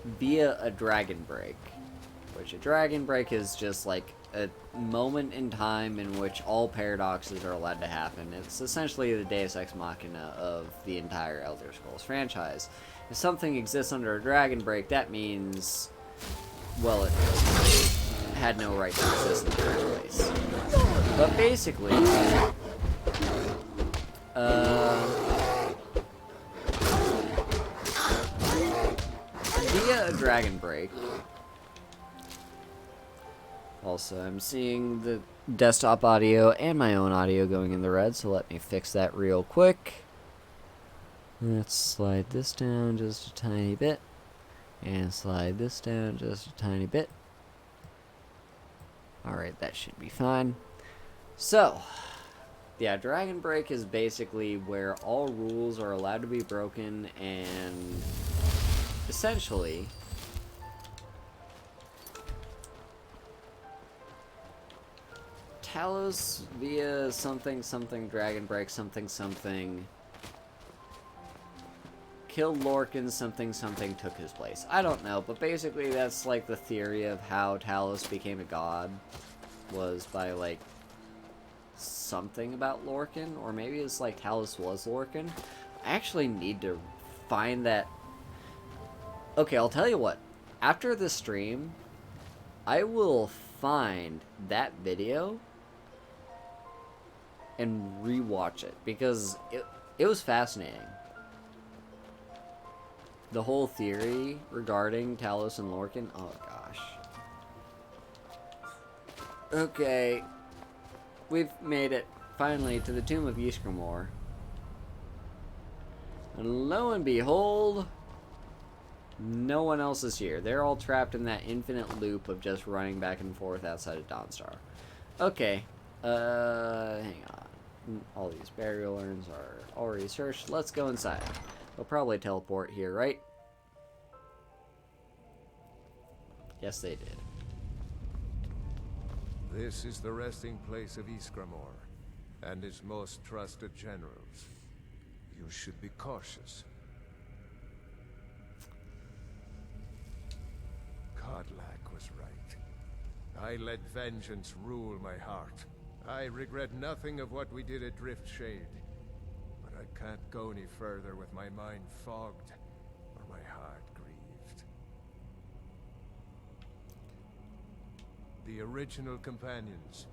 via a dragon break, which a dragon break is just like a moment in time in which all paradoxes are allowed to happen. It's essentially the Deus Ex Machina of the entire Elder Scrolls franchise. If something exists under a dragon break, that means, well, it had no right to exist in the first place. But basically, via a dragon break. Also, I'm seeing the desktop audio and my own audio going in the red, so let me fix that real quick. Let's slide this down just a tiny bit, and slide this down just a tiny bit. Alright, that should be fine. So, yeah, Dragon Break is basically where all rules are allowed to be broken, and essentially Talos via something something Dragon Break something something killed Lorcan something something took his place. I don't know, but basically that's like the theory of how Talos became a god, was by like something about Lorcan, or maybe it's like Talos was Lorcan. I actually need to find that. Okay, I'll tell you what. After this stream, I will find that video and rewatch it, because it was fascinating. The whole theory regarding Talos and Lorcan. Oh gosh. Okay. We've made it, finally, to the Tomb of Ysgramor. And lo and behold, no one else is here. They're all trapped in that infinite loop of just running back and forth outside of Dawnstar. Okay. Hang on. All these burial urns are already searched. Let's go inside. We'll probably teleport here, right? Yes, they did. This is the resting place of Ysgramor, and his most trusted generals. You should be cautious. Kodlak was right. I let vengeance rule my heart. I regret nothing of what we did at Driftshade. But I can't go any further with my mind fogged or my heart grieved. The original companions,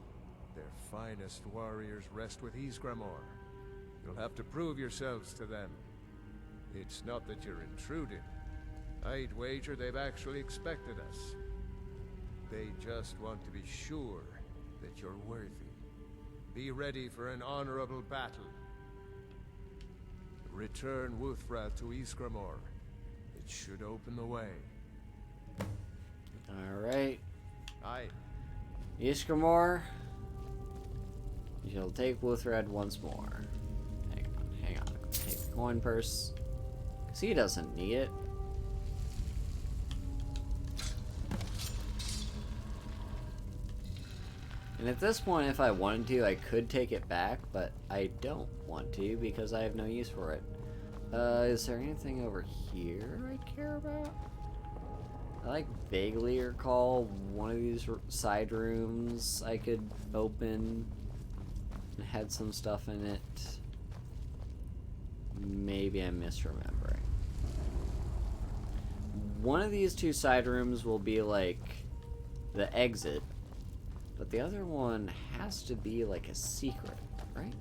their finest warriors, rest with Ysgramor. You'll have to prove yourselves to them. It's not that you're intruding. I'd wager they've actually expected us. They just want to be sure that you're worthy. Be ready for an honorable battle. Return Wuthra to Ysgramor. It should open the way. Alright. Aye. Ysgramor, you shall take Wuthred once more. Hang on. Take the coin purse. Because he doesn't need it. And at this point, if I wanted to, I could take it back, but I don't want to because I have no use for it. Is there anything over here I care about? I like vaguely recall one of these side rooms I could open and had some stuff in it. Maybe I'm misremembering. One of these two side rooms will be like the exit, but the other one has to be like a secret, right?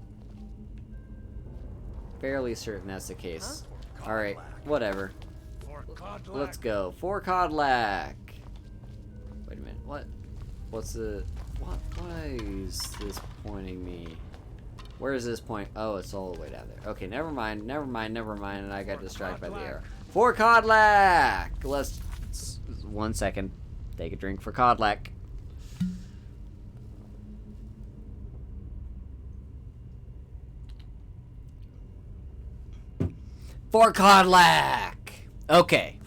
Fairly certain that's the case. Alright, whatever. Let's go. For Kodlak! Wait a minute, what? What's the... Why is this pointing me? Where is this point? Oh, it's all the way down there. Okay, never mind, and I got distracted by the arrow. For Kodlak! Let's... 1 second. Take a drink for Kodlak. For Kodlak! Okay.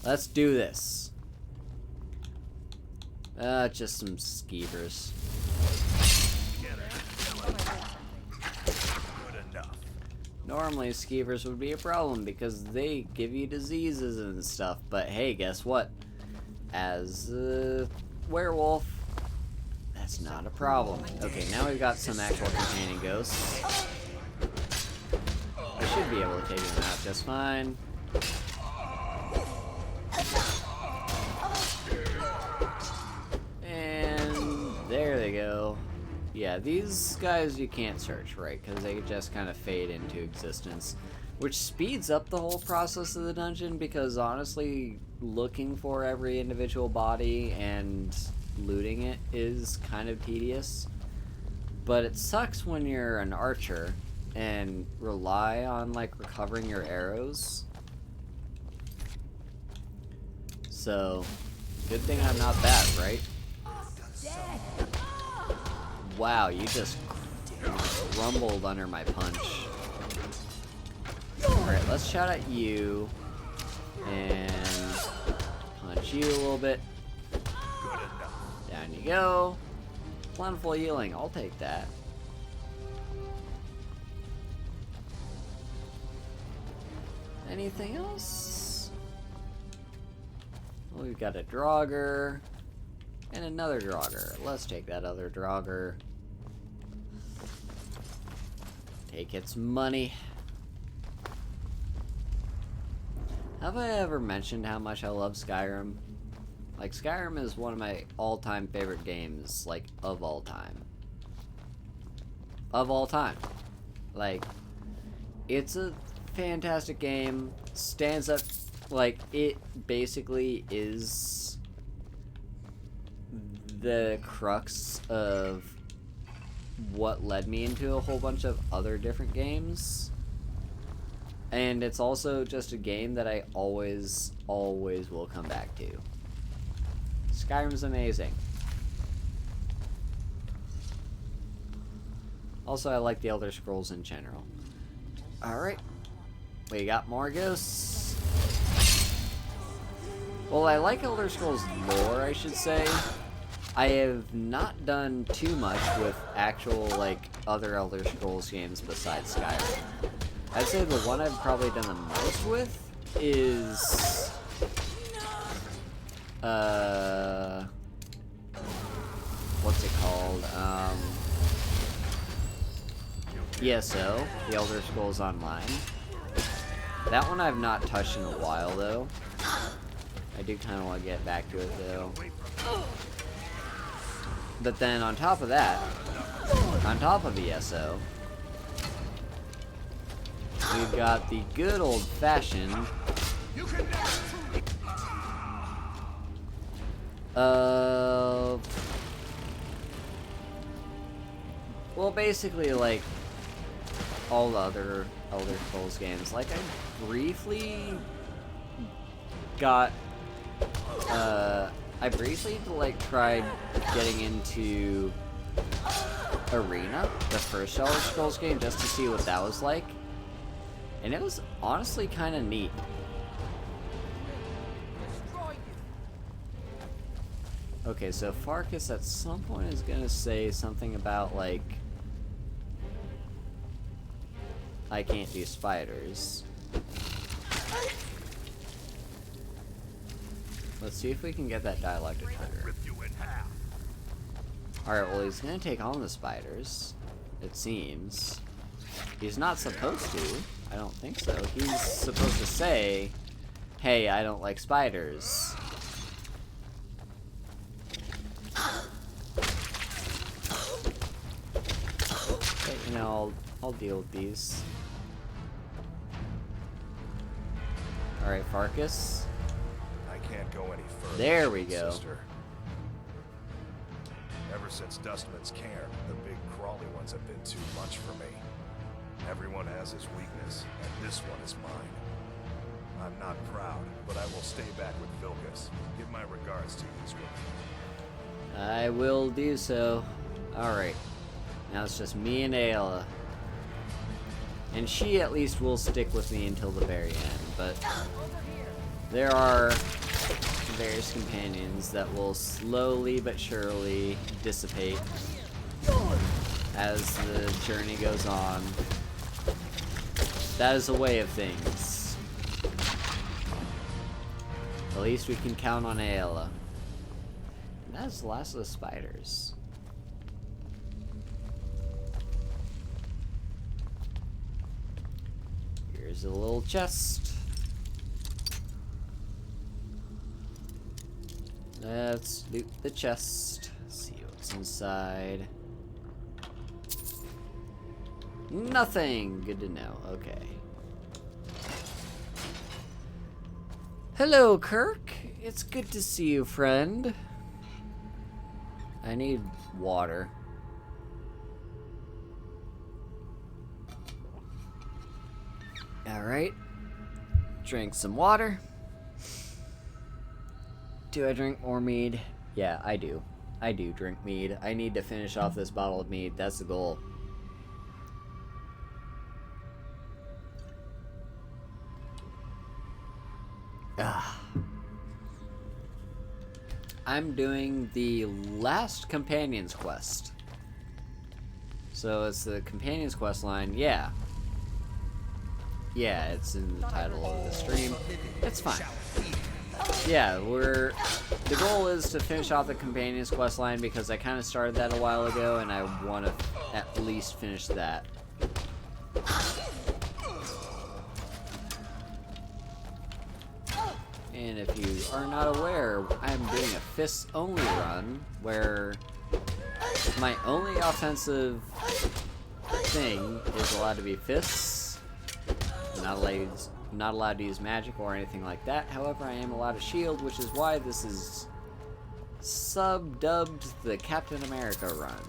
Let's do this. Just some skeevers. Normally skeevers would be a problem because they give you diseases and stuff, but hey, guess what? As a werewolf, that's not a problem. Okay, now we've got some actual containing ghosts. I should be able to take them out just fine. And there they go. Yeah, these guys you can't search, right? Because they just kind of fade into existence. Which speeds up the whole process of the dungeon because honestly, looking for every individual body and looting it is kind of tedious. But it sucks when you're an archer and rely on like recovering your arrows. So, good thing I'm not that, right? Wow, you just rumbled under my punch. Alright, let's shout at you and punch you a little bit. Down you go. Plentiful healing, I'll take that. Anything else? Well, we've got a Draugr and another Draugr. Let's take that other Draugr. Take its money. Have I ever mentioned how much I love Skyrim? Like, Skyrim is one of my all-time favorite games, like, of all time. Of all time. Like, it's a fantastic game. Stands up, like, it basically is the crux of what led me into a whole bunch of other different games. And it's also just a game that I always will come back to. Skyrim's amazing. Also, I like the Elder Scrolls in general. Alright. We got more ghosts. Well, I like Elder Scrolls lore, I should say. I have not done too much with actual, like, other Elder Scrolls games besides Skyrim. I'd say the one I've probably done the most with is what's it called? ESO, The Elder Scrolls Online. That one I've not touched in a while, though. I do kind of want to get back to it, though. But then on top of that, on top of ESO, we've got the good old-fashioned well, basically, like, all the other Elder Scrolls games. Like, I briefly got, I briefly, like, tried getting into Arena, the first Elder Scrolls game, just to see what that was like. And it was honestly kind of neat. Okay, so Farkas at some point is gonna say something about, like, I can't do spiders. Let's see if we can get that dialogue to trigger. Alright, well, he's gonna take on the spiders, it seems. He's not supposed to. I don't think so. He's supposed to say, hey, I don't like spiders. Okay, you know, I'll deal with these. Alright, Farkas. I can't go any further. There we go. Sister. Ever since Dustman's cairn, the big crawly ones have been too much for me. Everyone has his weakness, and this one is mine. I'm not proud, but I will stay back with Vilkas. Give my regards to Israel. I will do so. Alright. Now it's just me and Ayla. And she at least will stick with me until the very end, but there are various companions that will slowly but surely dissipate as the journey goes on. That is the way of things. At least we can count on Ayla. And that's the last of the spiders. Here's a little chest. Let's loot the chest. See what's inside. Nothing! Good to know. Okay. Hello, Kirk. It's good to see you, friend. I need water. Alright. Drink some water. Do I drink more mead? Yeah, I do. I do drink mead. I need to finish off this bottle of mead. That's the goal. I'm doing the last Companion's Quest. So it's the Companion's Quest line. Yeah. Yeah, it's in the title of the stream. It's fine. Yeah, the goal is to finish off the Companion's Quest line because I kind of started that a while ago and I want to at least finish that. And if you are not aware, I'm doing a fists-only run, where my only offensive thing is allowed to be fists. I'm not allowed to use magic or anything like that. However, I am allowed a shield, which is why this is sub-dubbed the Captain America run.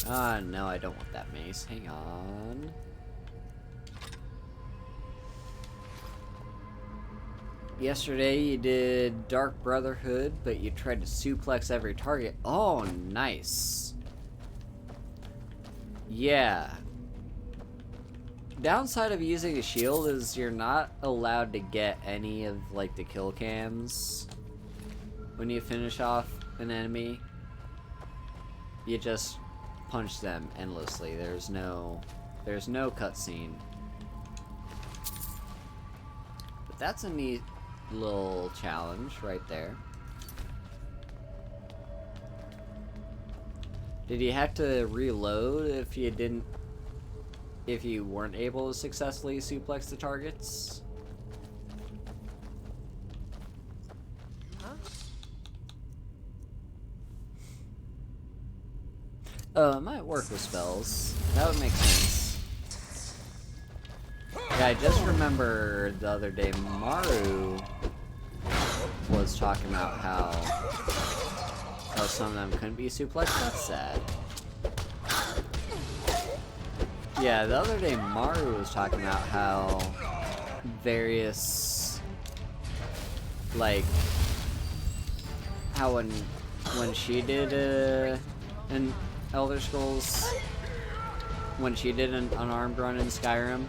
Ah, no, I don't want that mace. Hang on. Yesterday you did Dark Brotherhood, but you tried to suplex every target. Oh, nice. Yeah. Downside of using a shield is you're not allowed to get any of, like, the kill cams when you finish off an enemy. You just punch them endlessly. There's no cutscene. that's a neat little challenge right there. Did you have to reload if you weren't able to successfully suplex the targets? Huh? Oh, it might work with spells. That would make sense. Yeah, I just remember the other day Maru was talking about how some of them couldn't be suplexed. That's sad. Yeah, the other day Maru was talking about how various, like, how when she did an Elder Scrolls, when she did an unarmed run in Skyrim,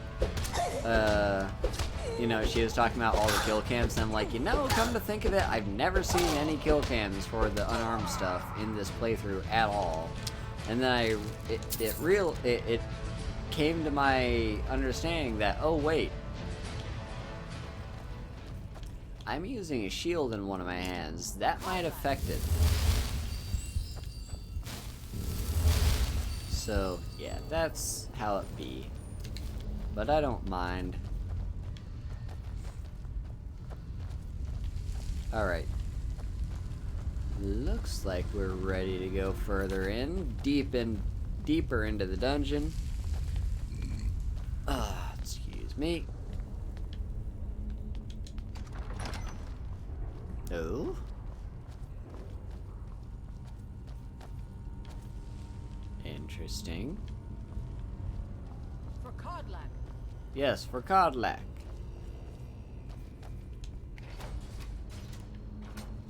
you know, she was talking about all the kill cams, and I'm like, you know, come to think of it, I've never seen any kill cams for the unarmed stuff in this playthrough at all. And then it came to my understanding that, oh wait, I'm using a shield in one of my hands. That might affect it. So, yeah, that's how it be. But I don't mind. Alright. Looks like we're ready to go further in, deeper into the dungeon. Excuse me. Oh? Interesting. For Codlack. Yes, for Codlack.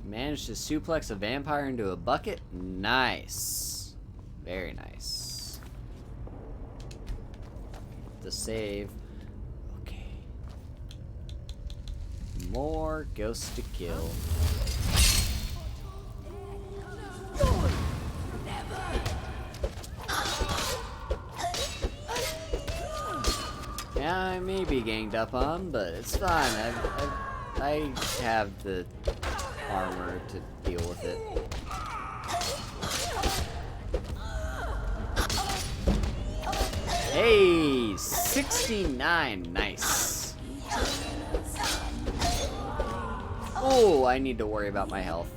Managed to suplex a vampire into a bucket? Nice. Very nice. The save. Okay. More ghosts to kill. Yeah, I may be ganged up on, but it's fine. I have the armor to deal with it. Hey, 69, nice. Oh, I need to worry about my health.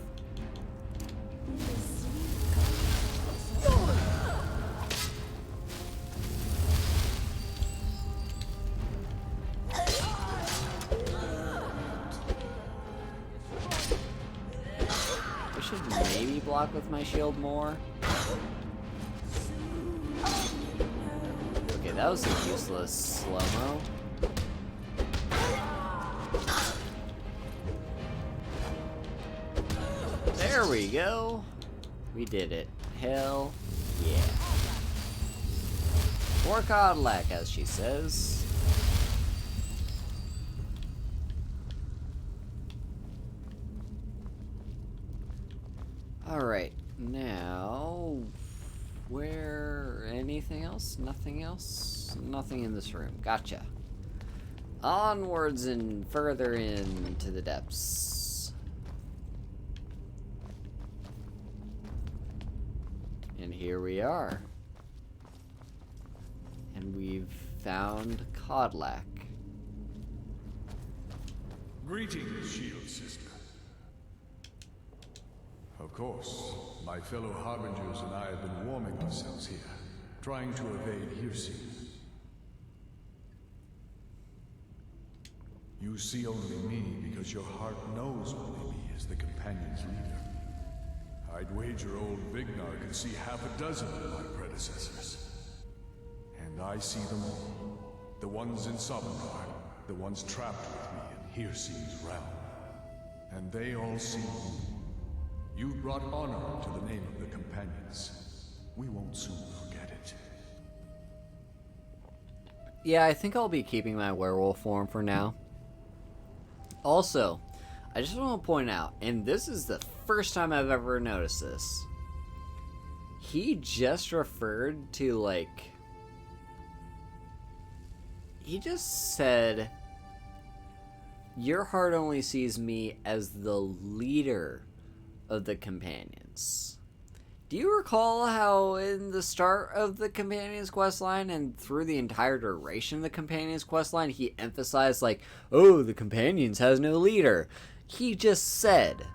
Maybe block with my shield more. Okay, that was a useless slow-mo. There we go. We did it. Hell yeah. More Codlack, as she says. Alright, now, anything else? Nothing else? Nothing in this room. Gotcha. Onwards and further into the depths. And here we are. And we've found Codlack. Greetings, Shield Sister. Of course, my fellow Harbingers and I have been warming ourselves here, trying to evade hearsay. You see only me because your heart knows only me as the Companion's leader. I'd wager old Vignar could see half a dozen of my predecessors. And I see them all. The ones in Sovngarde, the ones trapped with me in Hearsay's realm. And they all see you. You brought honor to the name of the Companions. We won't soon forget it. Yeah, I think I'll be keeping my werewolf form for now. Also, I just want to point out, and this is the first time I've ever noticed this, he just referred to, like, he just said your heart only sees me as the leader of the companions. Do you recall how in the start of the companions questline and through the entire duration of the companions questline he emphasized like, oh, the companions has no leader? He just said,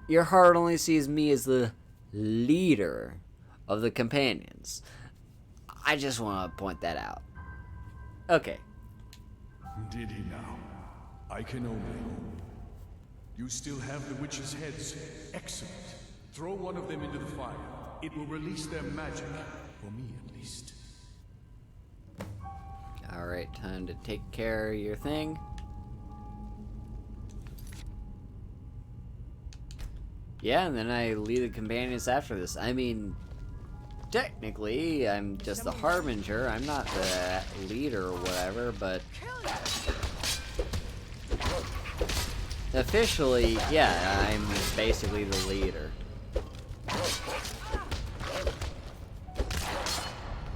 your heart only sees me as the leader of the companions. I just want to point that out. Okay. Did he now? I can only hope. You still have the witches' heads. Excellent. Throw one of them into the fire. It will release their magic. For me, at least. Alright, time to take care of your thing. Yeah, and then I lead the companions after this. I mean, technically, I'm just the harbinger. I'm not the leader or whatever, but officially, yeah, I'm basically the leader.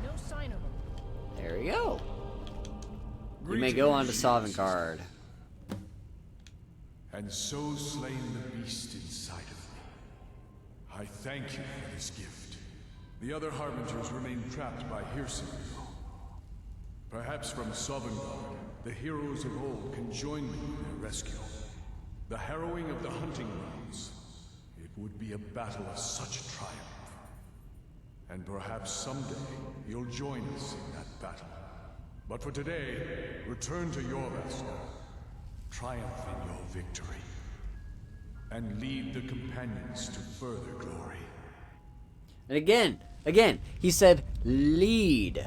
No sign of him. There we go. You may go on to Sovngarde. And so slain the beast inside of me. I thank you for this gift. The other harbingers remain trapped by Hircine. Perhaps from Sovngarde, the heroes of old can join me in their rescue. The harrowing of the hunting grounds. It would be a battle of such triumph. And perhaps someday you'll join us in that battle. But for today, return to your master. Triumph in your victory. And lead the companions to further glory. And again, he said lead.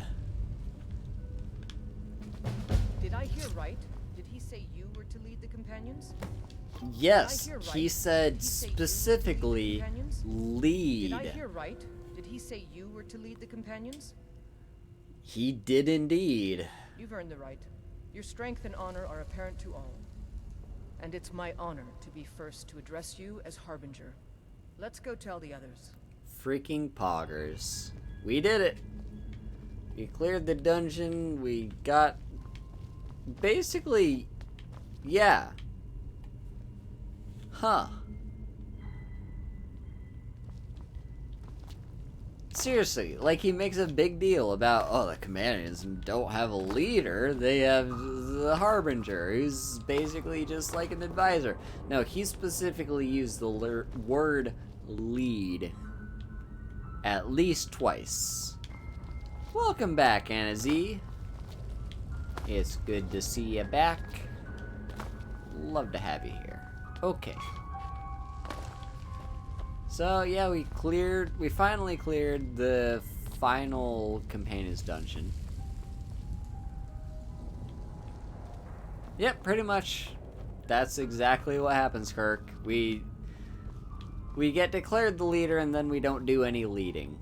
Did I hear right? Did he say you were to lead the companions? Yes, Did I hear right? he said Did he say you were to specifically lead the companions? lead. Did I hear right? Did he say you were to lead the companions? He did indeed. You've earned the right. Your strength and honor are apparent to all. And it's my honor to be first to address you as Harbinger. Let's go tell the others. Freaking poggers. We did it. We cleared the dungeon. We got... basically... yeah. Huh. Seriously, like he makes a big deal about, oh, the companions don't have a leader, they have the Harbinger, who's basically just like an advisor. No, he specifically used the word lead at least twice. Welcome back, Anna Z. It's good to see you back. Love to have you here. Okay. So yeah, we finally cleared the final companions dungeon. Yep, pretty much. That's exactly what happens, Kirk. We get declared the leader and then we don't do any leading.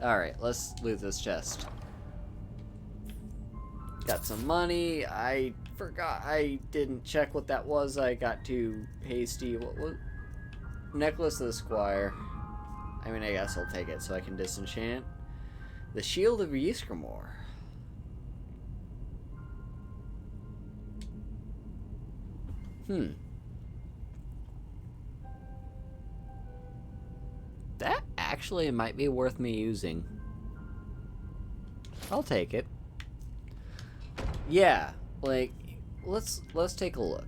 Alright, let's loot this chest. Got some money. I forgot, I didn't check what that was. I got too hasty. What? Necklace of the Squire. I mean, I guess I'll take it so I can disenchant. The Shield of Ysgramor. That actually might be worth me using. I'll take it. Yeah, like, let's take a look.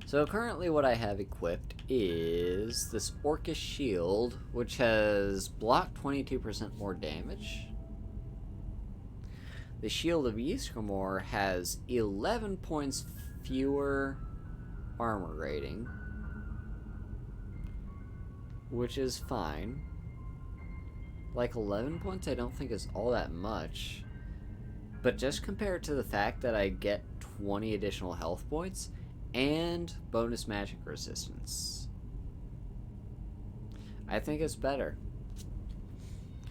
So currently what I have equipped is this Orcish Shield, which has block 22% more damage. The Shield of Ysgramor has 11 points fewer armor rating, which is fine. Like 11 points I don't think is all that much, but just compare it to the fact that I get 20 additional health points and bonus magic resistance. I think it's better.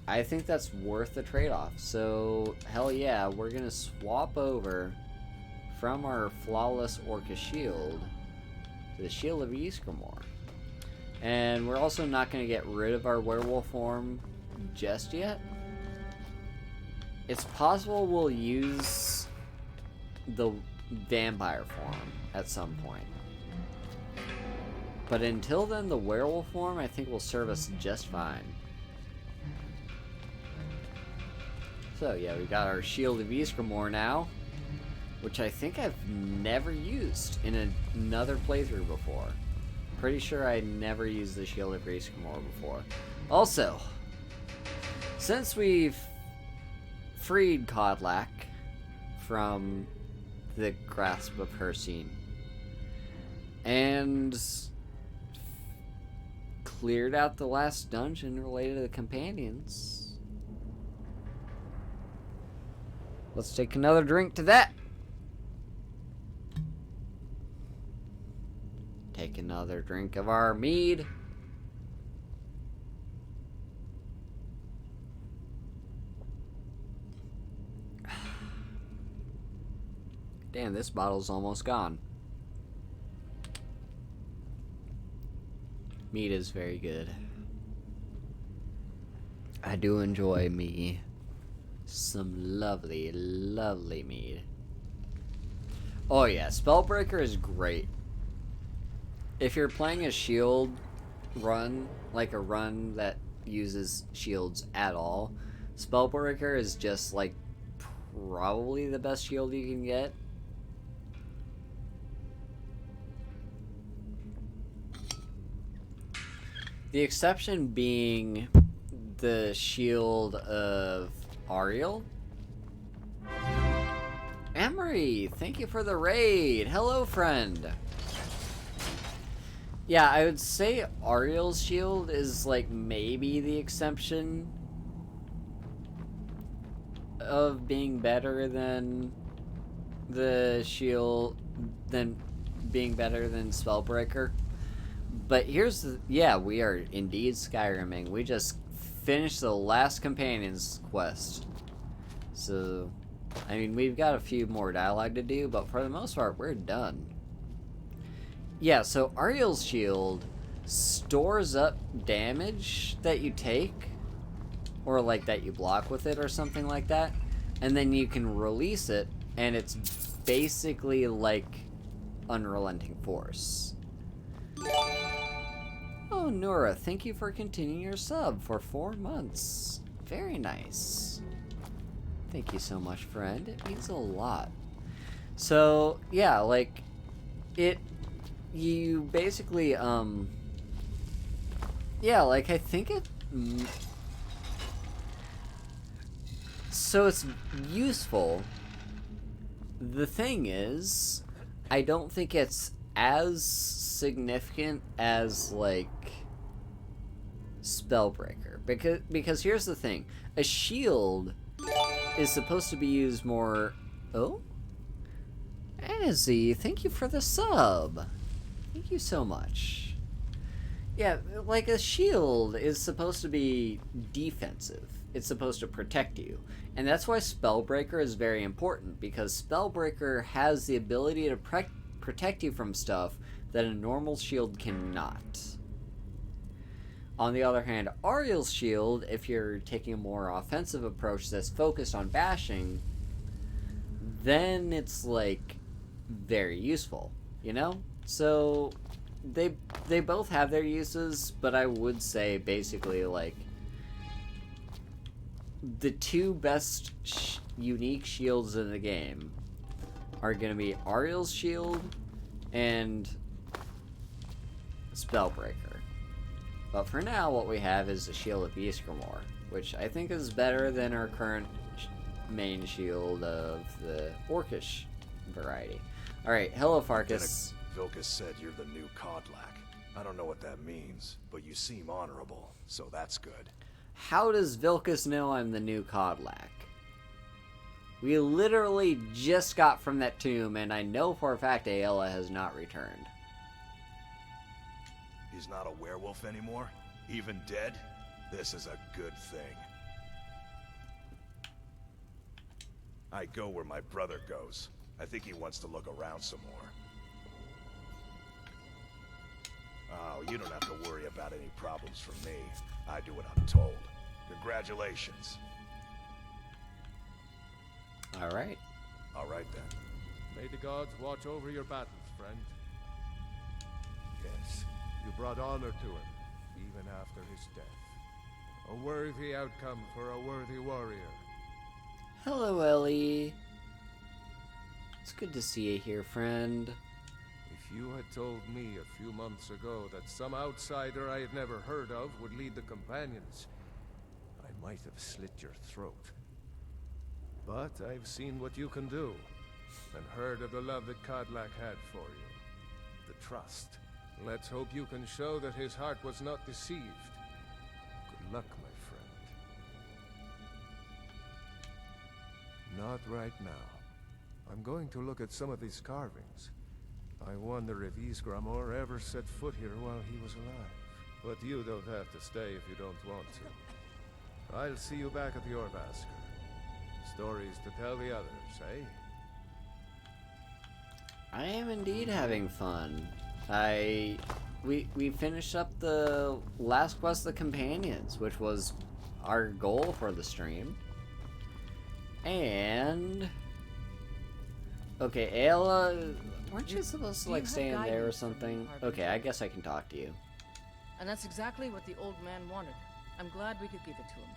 I think that's worth the trade-off. So, hell yeah, we're gonna swap over from our flawless Orcish Shield to the Shield of Ysgramor. And we're also not gonna get rid of our werewolf form just yet. It's possible we'll use the vampire form at some point. But until then, the werewolf form, I think, will serve us just fine. So, yeah, we got our Shield of Ysgramor now, which I think I've never used in another playthrough before. Pretty sure I never used the Shield of Ysgramor before. Also, since we've freed Kodlak from the grasp of Hircine and cleared out the last dungeon related to the companions, let's take another drink to that. Take another drink of our mead. Damn, this bottle's almost gone. Mead is very good. I do enjoy me some lovely, lovely mead. Oh yeah, Spellbreaker is great. If you're playing a shield run, like a run that uses shields at all, Spellbreaker is just like probably the best shield you can get. The exception being the shield of Ariel. Emery, thank you for the raid. Hello, friend. Yeah, I would say Ariel's shield is like maybe the exception of being better than the shield, than being better than Spellbreaker. But here's the, yeah, we are indeed Skyriming. We just finished the last companion's quest. So, I mean, we've got a few more dialogue to do, but for the most part, we're done. Yeah, so Ariel's shield stores up damage that you take, or like that you block with it or something like that, and then you can release it, and it's basically like Unrelenting Force. Oh, Nora, thank you for continuing your sub for 4 months. Very nice. Thank you so much, friend. It means a lot. So, yeah, like, you basically, yeah, like, I think it, so it's useful. The thing is, I don't think it's as significant as, like, Spellbreaker. Because here's the thing. A shield is supposed to be used more... Oh? Anazzy, thank you for the sub. Thank you so much. Yeah, like, a shield is supposed to be defensive. It's supposed to protect you. And that's why Spellbreaker is very important, because Spellbreaker has the ability to protect you from stuff that a normal shield cannot. On the other hand, Ariel's shield, if you're taking a more offensive approach that's focused on bashing, then it's, like, very useful, you know? So, they both have their uses, but I would say, basically, like, the two best unique shields in the game are going to be Ariel's shield and Spellbreaker. But for now, what we have is the Shield of Ysgramor, which I think is better than our current main shield of the Orcish variety. Alright, hello Farkas. Vilkas said you're the new Kodlak. I don't know what that means, but you seem honorable, so that's good. How does Vilkas know I'm the new Kodlak? We literally just got from that tomb, and I know for a fact Aela has not returned. He's not a werewolf anymore? Even dead? This is a good thing. I go where my brother goes. I think he wants to look around some more. Oh, you don't have to worry about any problems from me. I do what I'm told. Congratulations. Alright. All right then. May the gods watch over your battles, friend. Yes. You brought honor to him, even after his death. A worthy outcome for a worthy warrior. Hello, Ellie. It's good to see you here, friend. If you had told me a few months ago that some outsider I had never heard of would lead the companions, I might have slit your throat. But I've seen what you can do, and heard of the love that Kodlak had for you. The trust. Let's hope you can show that his heart was not deceived. Good luck, my friend. Not right now. I'm going to look at some of these carvings. I wonder if Ysgramor ever set foot here while he was alive. But you don't have to stay if you don't want to. I'll see you back at the Orvasker. Stories to tell the others, eh? I am indeed having fun. We finished up the last quest of the companions, which was our goal for the stream. And okay, Ayla, weren't you supposed to like stay in there or something? Okay, I guess I can talk to you. And that's exactly what the old man wanted. I'm glad we could give it to him.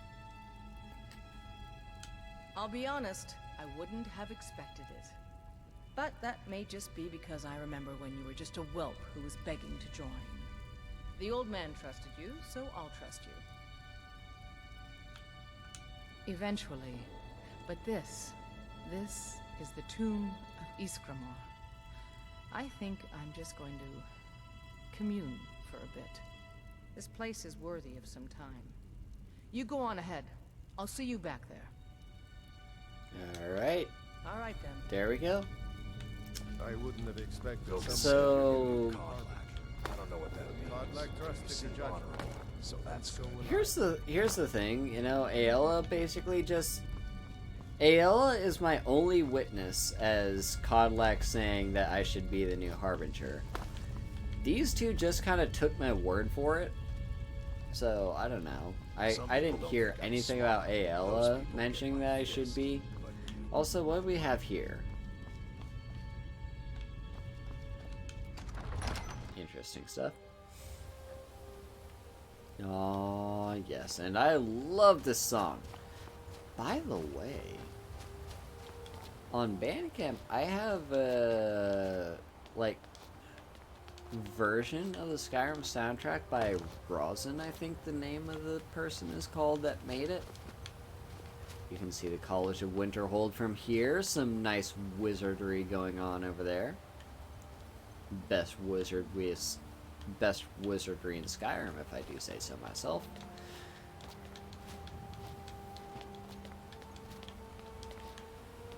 I'll be honest, I wouldn't have expected it. But that may just be because I remember when you were just a whelp who was begging to join. The old man trusted you, so I'll trust you. Eventually. But this is the tomb of Ysgramor. I think I'm just going to commune for a bit. This place is worthy of some time. You go on ahead. I'll see you back there. Alright, All right then. there we go. I wouldn't have expected So I don't know what that means. Kodlak trusted your judgment. So that's good. here's the thing, you know, Ayla basically just Ayla is my only witness as Kodlak saying that I should be the new Harbinger. These two just kind of took my word for it. So, I don't know. I didn't hear anything about Ayla mentioning that I should be. Also, what do we have here? Interesting stuff. Oh, yes. And I love this song. By the way, on Bandcamp, I have a, like, version of the Skyrim soundtrack by Rosin, I think the name of the person is called that made it. You can see the College of Winterhold from here. Some nice wizardry going on over there. Best wizardry in Skyrim, if I do say so myself.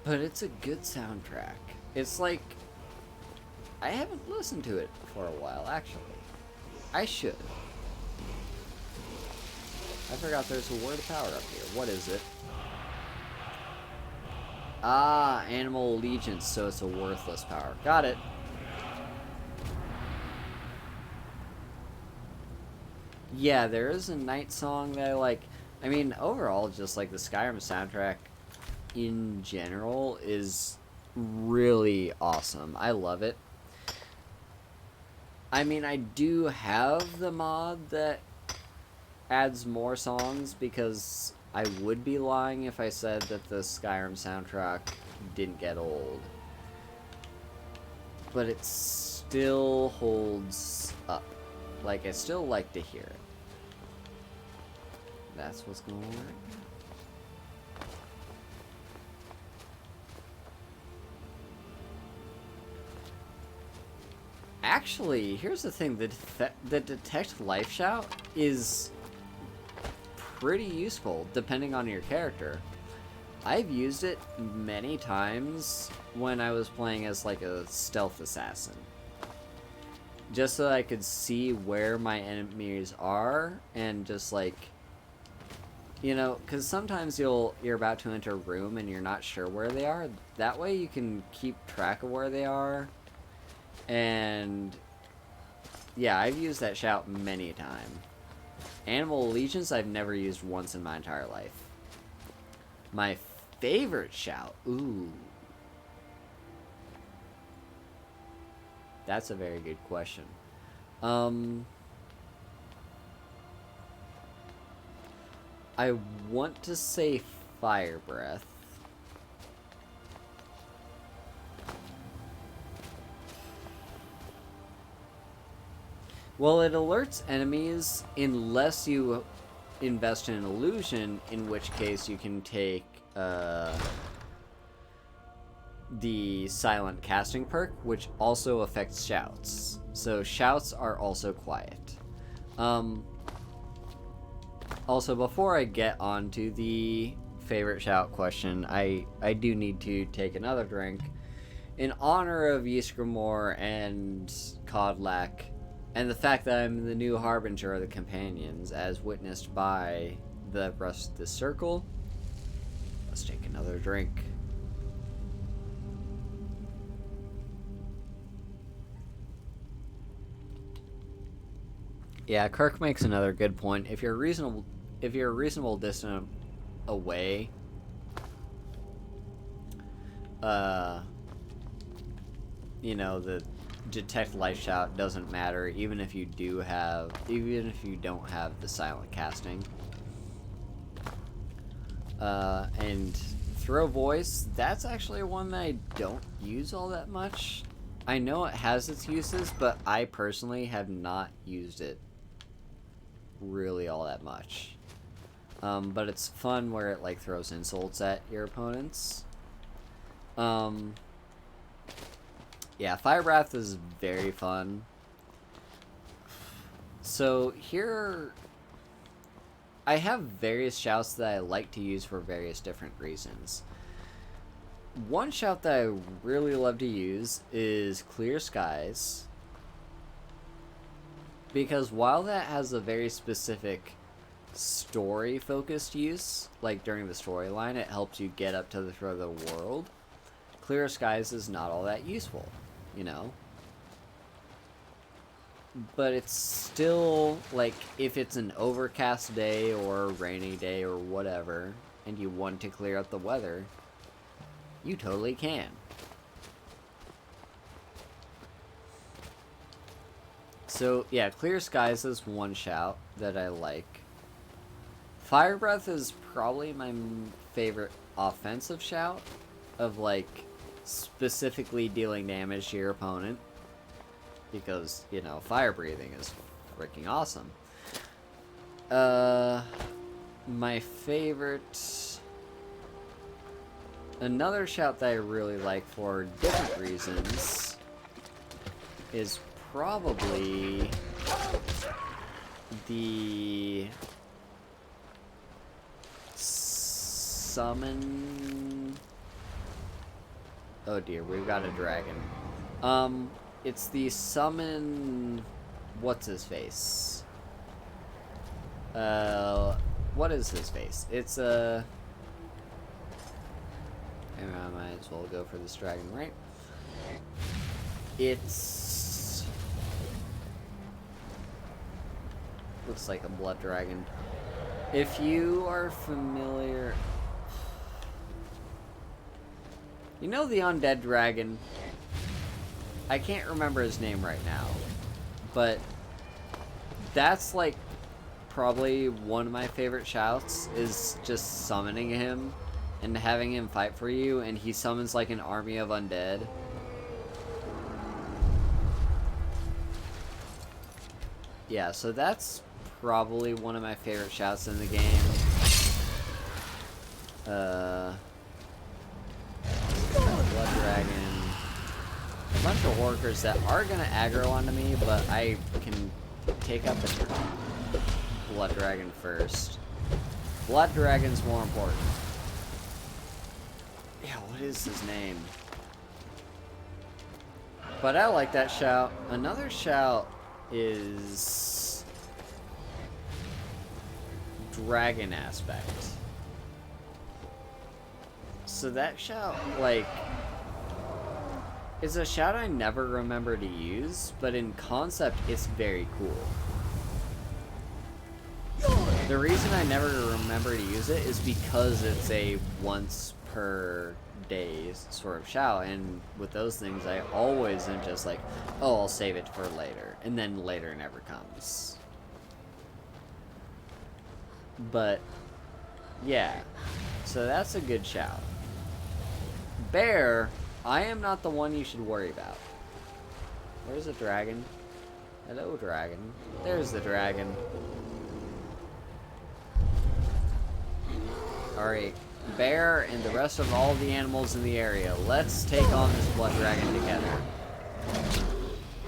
But it's a good soundtrack. It's like, I haven't listened to it for a while, actually. I should. I forgot there's a word of power up here. What is it? Ah, animal allegiance, so it's a worthless power. Got it. Yeah, there is a night song that I like. I mean, overall, just like the Skyrim soundtrack in general is really awesome. I love it. I mean, I do have the mod that adds more songs because I would be lying if I said that the Skyrim soundtrack didn't get old. But it still holds up. Like, I still like to hear it. That's what's going on right now. Actually, here's the thing. The Detect Life Shout is pretty useful, depending on your character. I've used it many times when I was playing as, like, a stealth assassin. Just so I could see where my enemies are, and just, like, you know, because sometimes you're about to enter a room and you're not sure where they are. That way you can keep track of where they are. And yeah, I've used that shout many times. Animal Allegiance I've never used once in my entire life. My favorite shout. Ooh. That's a very good question. I want to say Fire Breath. Well, it alerts enemies unless you invest in an illusion, in which case you can take the silent casting perk, which also affects shouts. So shouts are also quiet. Also, before I get on to the favorite shout question, I do need to take another drink in honor of Ysgramor and Kodlak, and the fact that I'm the new harbinger of the companions, as witnessed by the rest of the circle. Let's take another drink. Yeah, Kirk makes another good point. If you're a reasonable distance away, you know, the detect life shout doesn't matter, even if you don't have the silent casting. And throw voice, that's actually one that I don't use all that much. I know it has its uses, but I personally have not used it really all that much. But it's fun where it like throws insults at your opponents. Yeah, Fire Breath is very fun. So here, I have various shouts that I like to use for various different reasons. One shout that I really love to use is Clear Skies, because while that has a very specific story-focused use, like during the storyline, it helps you get up to the throat of the world, Clear Skies is not all that useful, you know? But it's still, like, if it's an overcast day or a rainy day or whatever, and you want to clear up the weather, you totally can. So, yeah, Clear Skies is one shout that I like. Fire Breath is probably my favorite offensive shout of, like, specifically dealing damage to your opponent. Because, you know, fire breathing is freaking awesome. My favorite... Another shout that I really like for different reasons is probably the summon... Oh dear, we've got a dragon. It's the summon... What's his face? What is his face? It's a... I might as well go for this dragon, right? It's... Looks like a blood dragon. If you are familiar... You know the undead dragon? I can't remember his name right now. But that's like probably one of my favorite shouts, is just summoning him and having him fight for you, and he summons like an army of undead. Yeah, so that's probably one of my favorite shouts in the game. Blood dragon. A bunch of orcers that are gonna aggro onto me, but I can take up the blood dragon first. Blood dragon's more important. Yeah, what is his name? But I like that shout. Another shout is dragon aspect. So that shout, like, is a shout I never remember to use, but in concept, it's very cool. The reason I never remember to use it is because it's a once per day sort of shout, and with those things I always am just like, oh, I'll save it for later, and then later never comes. But yeah, so that's a good shout. Bear, I am not the one you should worry about. Where's the dragon? Hello, dragon. There's the dragon. Alright, Bear and the rest of all the animals in the area, let's take on this blood dragon together.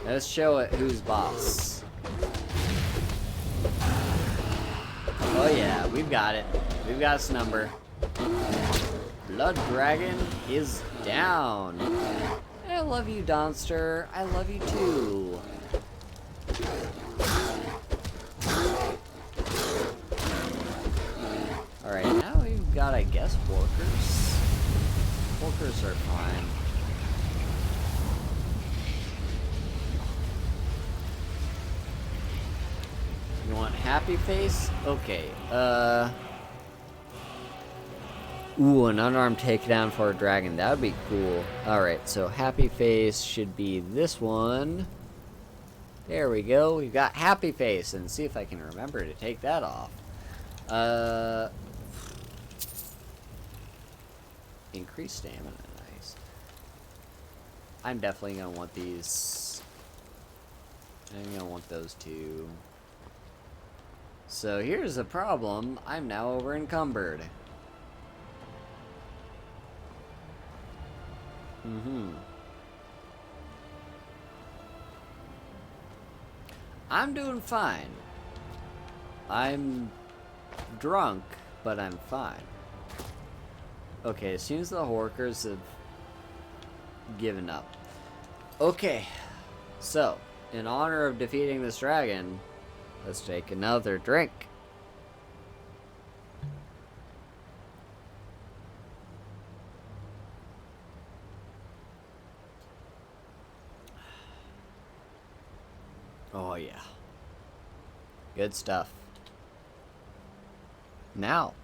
Let's show it who's boss. Oh yeah, we've got it. We've got its number. Blood dragon is down. I love you, Donster. I love you too. Alright, now we've got, I guess, workers. Workers are fine. You want happy face? Okay, Ooh, an unarmed takedown for a dragon. That would be cool. Alright, so happy face should be this one. There we go. We've got happy face. And see if I can remember to take that off. Increased stamina. Nice. I'm definitely going to want these. I'm going to want those two. So here's the problem. I'm now over encumbered. I'm doing fine. I'm drunk, but I'm fine. Okay, it seems the Horkers have given up. Okay, so, in honor of defeating this dragon, let's take another drink. Oh yeah. Good stuff. Now,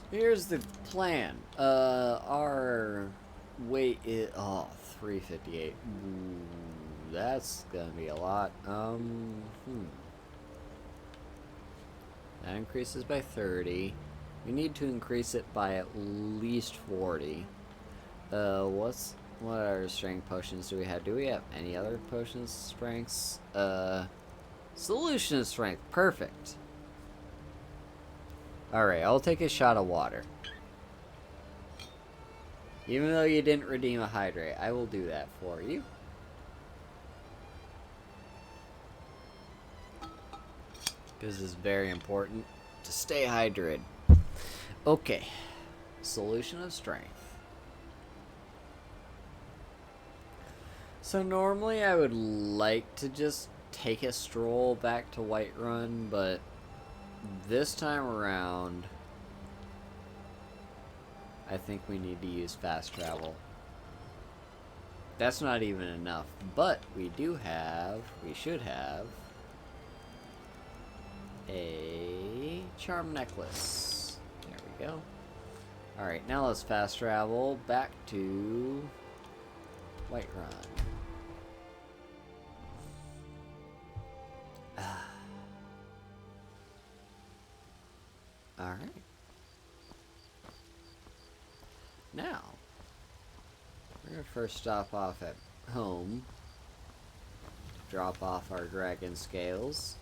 here's the plan. Our weight is 358. Ooh, that's gonna be a lot. That increases by 30. We need to increase it by at least 40. What other strength potions do we have? Do we have any other potions strengths? Solution of strength. Perfect. Alright, I'll take a shot of water. Even though you didn't redeem a hydrate, I will do that for you. Because it's very important to stay hydrated. Okay. Solution of strength. So normally I would like to just take a stroll back to Whiterun, but this time around I think we need to use fast travel. That's not even enough, but we should have a charm necklace. There we go. Alright, now let's fast travel back to Whiterun. Alright. Now, we're going to first stop off at home. Drop off our dragon scales.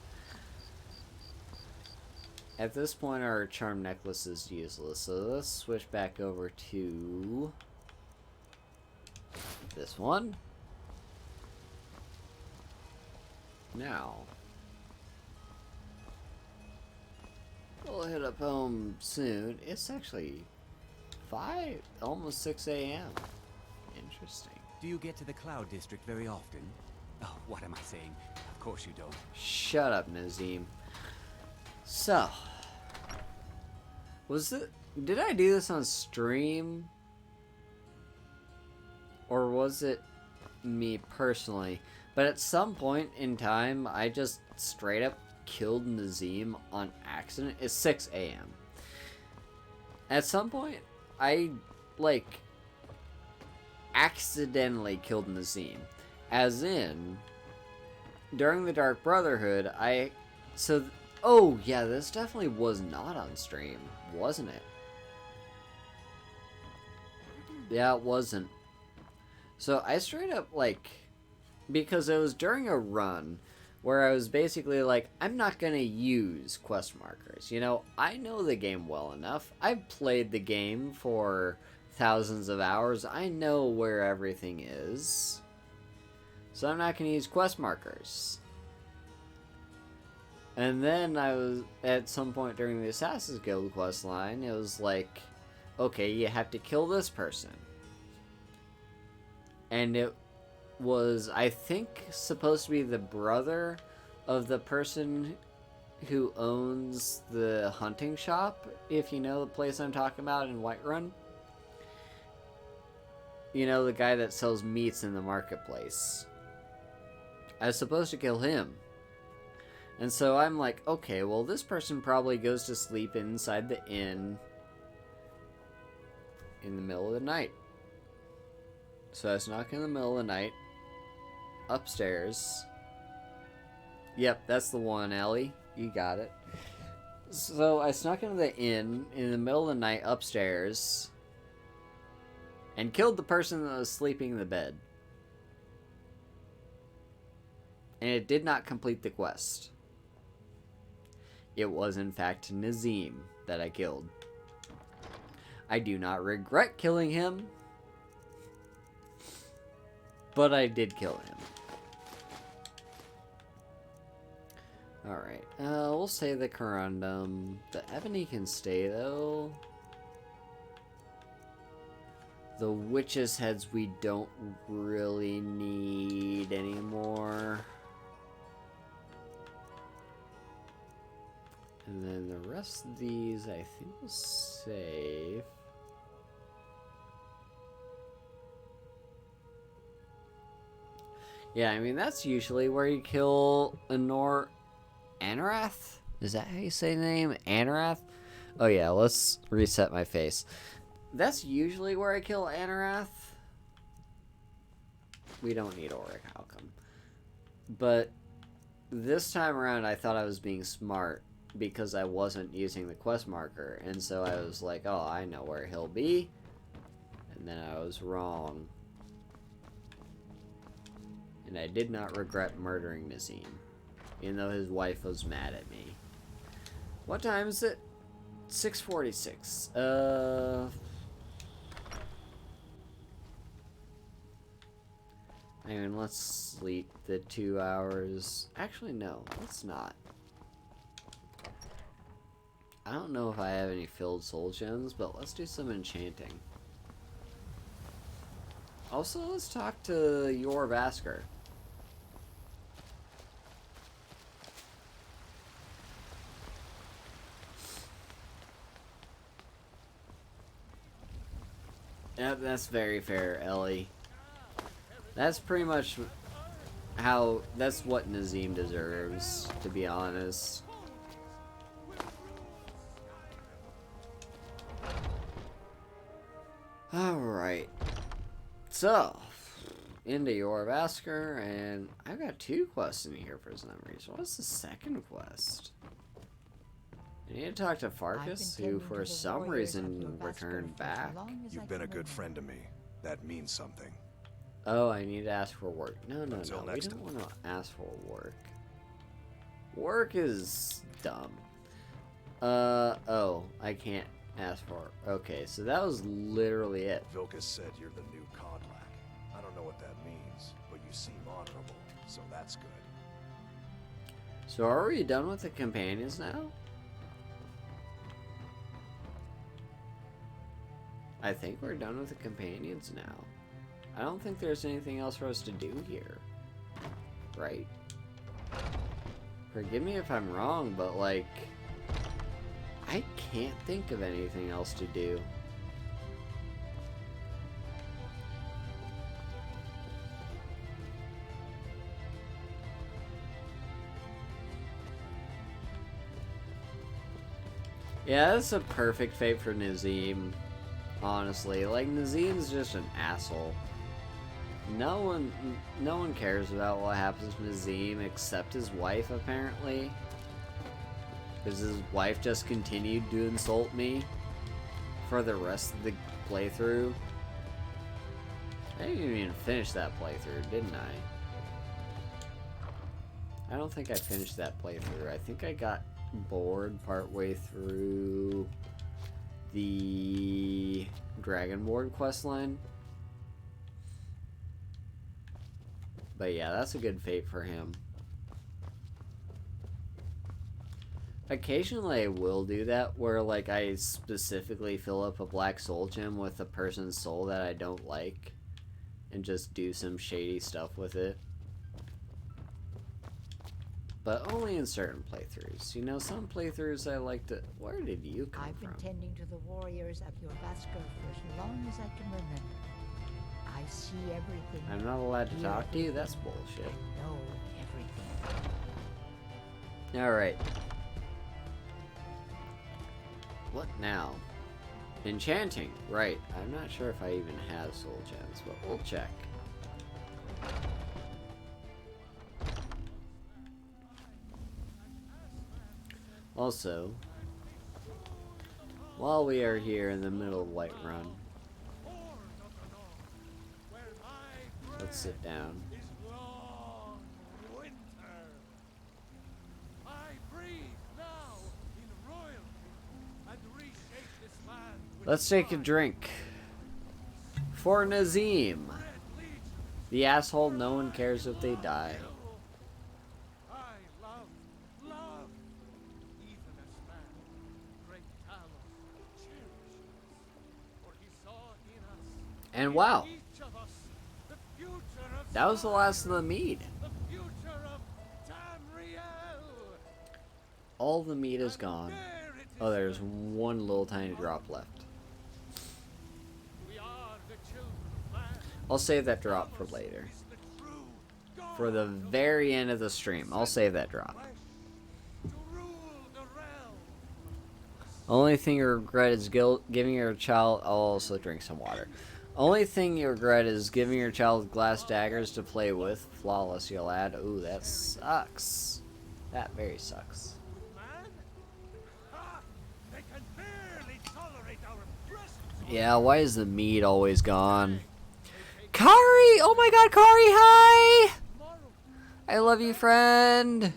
At this point, our charm necklace is useless, so let's switch back over to this one. Now, we'll hit up home soon. It's actually 5, almost 6 a.m. Interesting. Do you get to the Cloud District very often? Oh, what am I saying? Of course you don't. Shut up, Nazim. So, did I do this on stream? Or was it me personally? But at some point in time, I just straight up killed Nazim on accident. It's 6 a.m. At some point, I, like, accidentally killed Nazim. As in, during the Dark Brotherhood, oh, yeah, this definitely was not on stream, wasn't it? Yeah, it wasn't. So I straight up, like, because it was during a run where I was basically like, I'm not gonna use quest markers. You know, I know the game well enough. I've played the game for thousands of hours. I know where everything is. So I'm not gonna use quest markers. And then I was, at some point during the Assassin's Guild quest line, it was like, okay, you have to kill this person. And it was, I think, supposed to be the brother of the person who owns the hunting shop, if you know the place I'm talking about in Whiterun. You know, the guy that sells meats in the marketplace. I was supposed to kill him. And so I'm like, okay, well, this person probably goes to sleep inside the inn in the middle of the night. So I snuck in the middle of the night, upstairs. Yep, that's the one, Ellie. You got it. So I snuck into the inn in the middle of the night upstairs and killed the person that was sleeping in the bed. And it did not complete the quest. It was, in fact, Nazim that I killed. I do not regret killing him, but I did kill him. Alright, we'll say the Corundum. The Ebony can stay, though. The Witch's Heads we don't really need anymore. And then the rest of these, I think, we'll save. Yeah, I mean, that's usually where you kill Anarath? Is that how you say the name? Anarath? Oh yeah, let's reset my face. That's usually where I kill Anarath. We don't need Auric Halcom. But this time around, I thought I was being smart because I wasn't using the quest marker. And so I was like, oh, I know where he'll be. And then I was wrong. And I did not regret murdering Nazim, even though his wife was mad at me. What time is it? 6:46. I mean, let's sleep the 2 hours. Actually, no, let's not. I don't know if I have any filled soul gems, but let's do some enchanting. Also, let's talk to Yor Vasker. Yep, that's very fair, Ellie. That's pretty much how... That's what Nazim deserves, to be honest. Alright. So, into Yor Vasker, and I've got 2 quests in here for some reason. What's the second quest? I need to talk to Farkas, who for some reason returned back. You've been a good friend to me. That means something. Oh, I need to ask for work. No, we next don't want to ask for work. Work is dumb. Oh, I can't ask for it. Okay, so that was literally it. Vilkas said you're the new Kodlak. I don't know what that means, but you seem honorable, so that's good. So are we done with the companions now? I think we're done with the companions now. I don't think there's anything else for us to do here. Right? Forgive me if I'm wrong, but like... I can't think of anything else to do. Yeah, that's a perfect fate for Nazim. Honestly, like Nazim's just an asshole. No one cares about what happens to Nazim except his wife, apparently. Because his wife just continued to insult me for the rest of the playthrough. I didn't even finish that playthrough, didn't I? I don't think I finished that playthrough. I think I got bored partway through the Dragonborn questline. But yeah, that's a good fate for him. Occasionally I will do that, where like I specifically fill up a black soul gem with a person's soul that I don't like, and just do some shady stuff with it. But only in certain playthroughs. You know, some playthroughs I like to... Where did you come I've from? been tending to the warriors of your Vasker for as long as I can remember. I see everything. I'm not allowed to hear talk to you? everything, That's bullshit. and know everything. Alright. What now? Enchanting. Right. I'm not sure if I even have soul gems, but we'll check. Also, while we are here in the middle of Whiterun, let's sit down. Let's take a drink. For Nazim, the asshole no one cares if they die. And wow, that was the last of the mead. All the mead is gone. Oh, there's one little tiny drop left. I'll save that drop for later. For the very end of the stream, I'll save that drop. Only thing you regret is giving your child... I'll also drink some water. Only thing you regret is giving your child glass daggers to play with. Flawless, you'll add. Ooh, that sucks. That very sucks. Yeah, why is the meat always gone? Kari! Oh my god, Kari, hi! I love you, friend.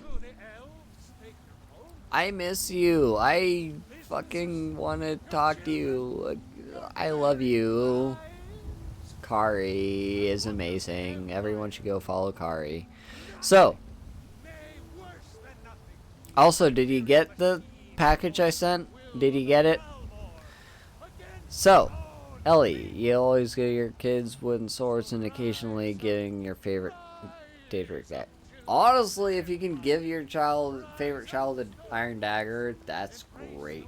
I miss you. I fucking want to talk to you. I love you. Kari is amazing. Everyone should go follow Kari. So, also, did you get the package I sent? Did you get it? So, Ellie, you always give your kids wooden swords and occasionally getting your favorite daedric back. Honestly, if you can give your favorite child an iron dagger, that's great.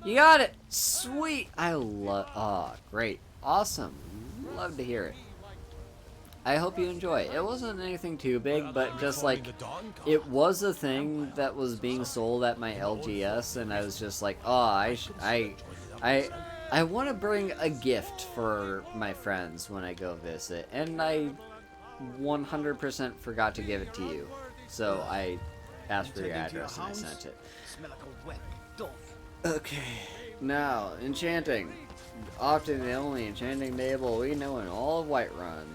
You got it! Sweet! I love... Oh, great. Awesome. Love to hear it. I hope you enjoy it. It wasn't anything too big, but just like... It was a thing that was being sold at my LGS, and I was just like, oh, I want to bring a gift for my friends when I go visit, and I 100% forgot to give it to you. So I asked for your address and I sent it. Okay, now, enchanting. Often the only enchanting table we know in all of Whiterun.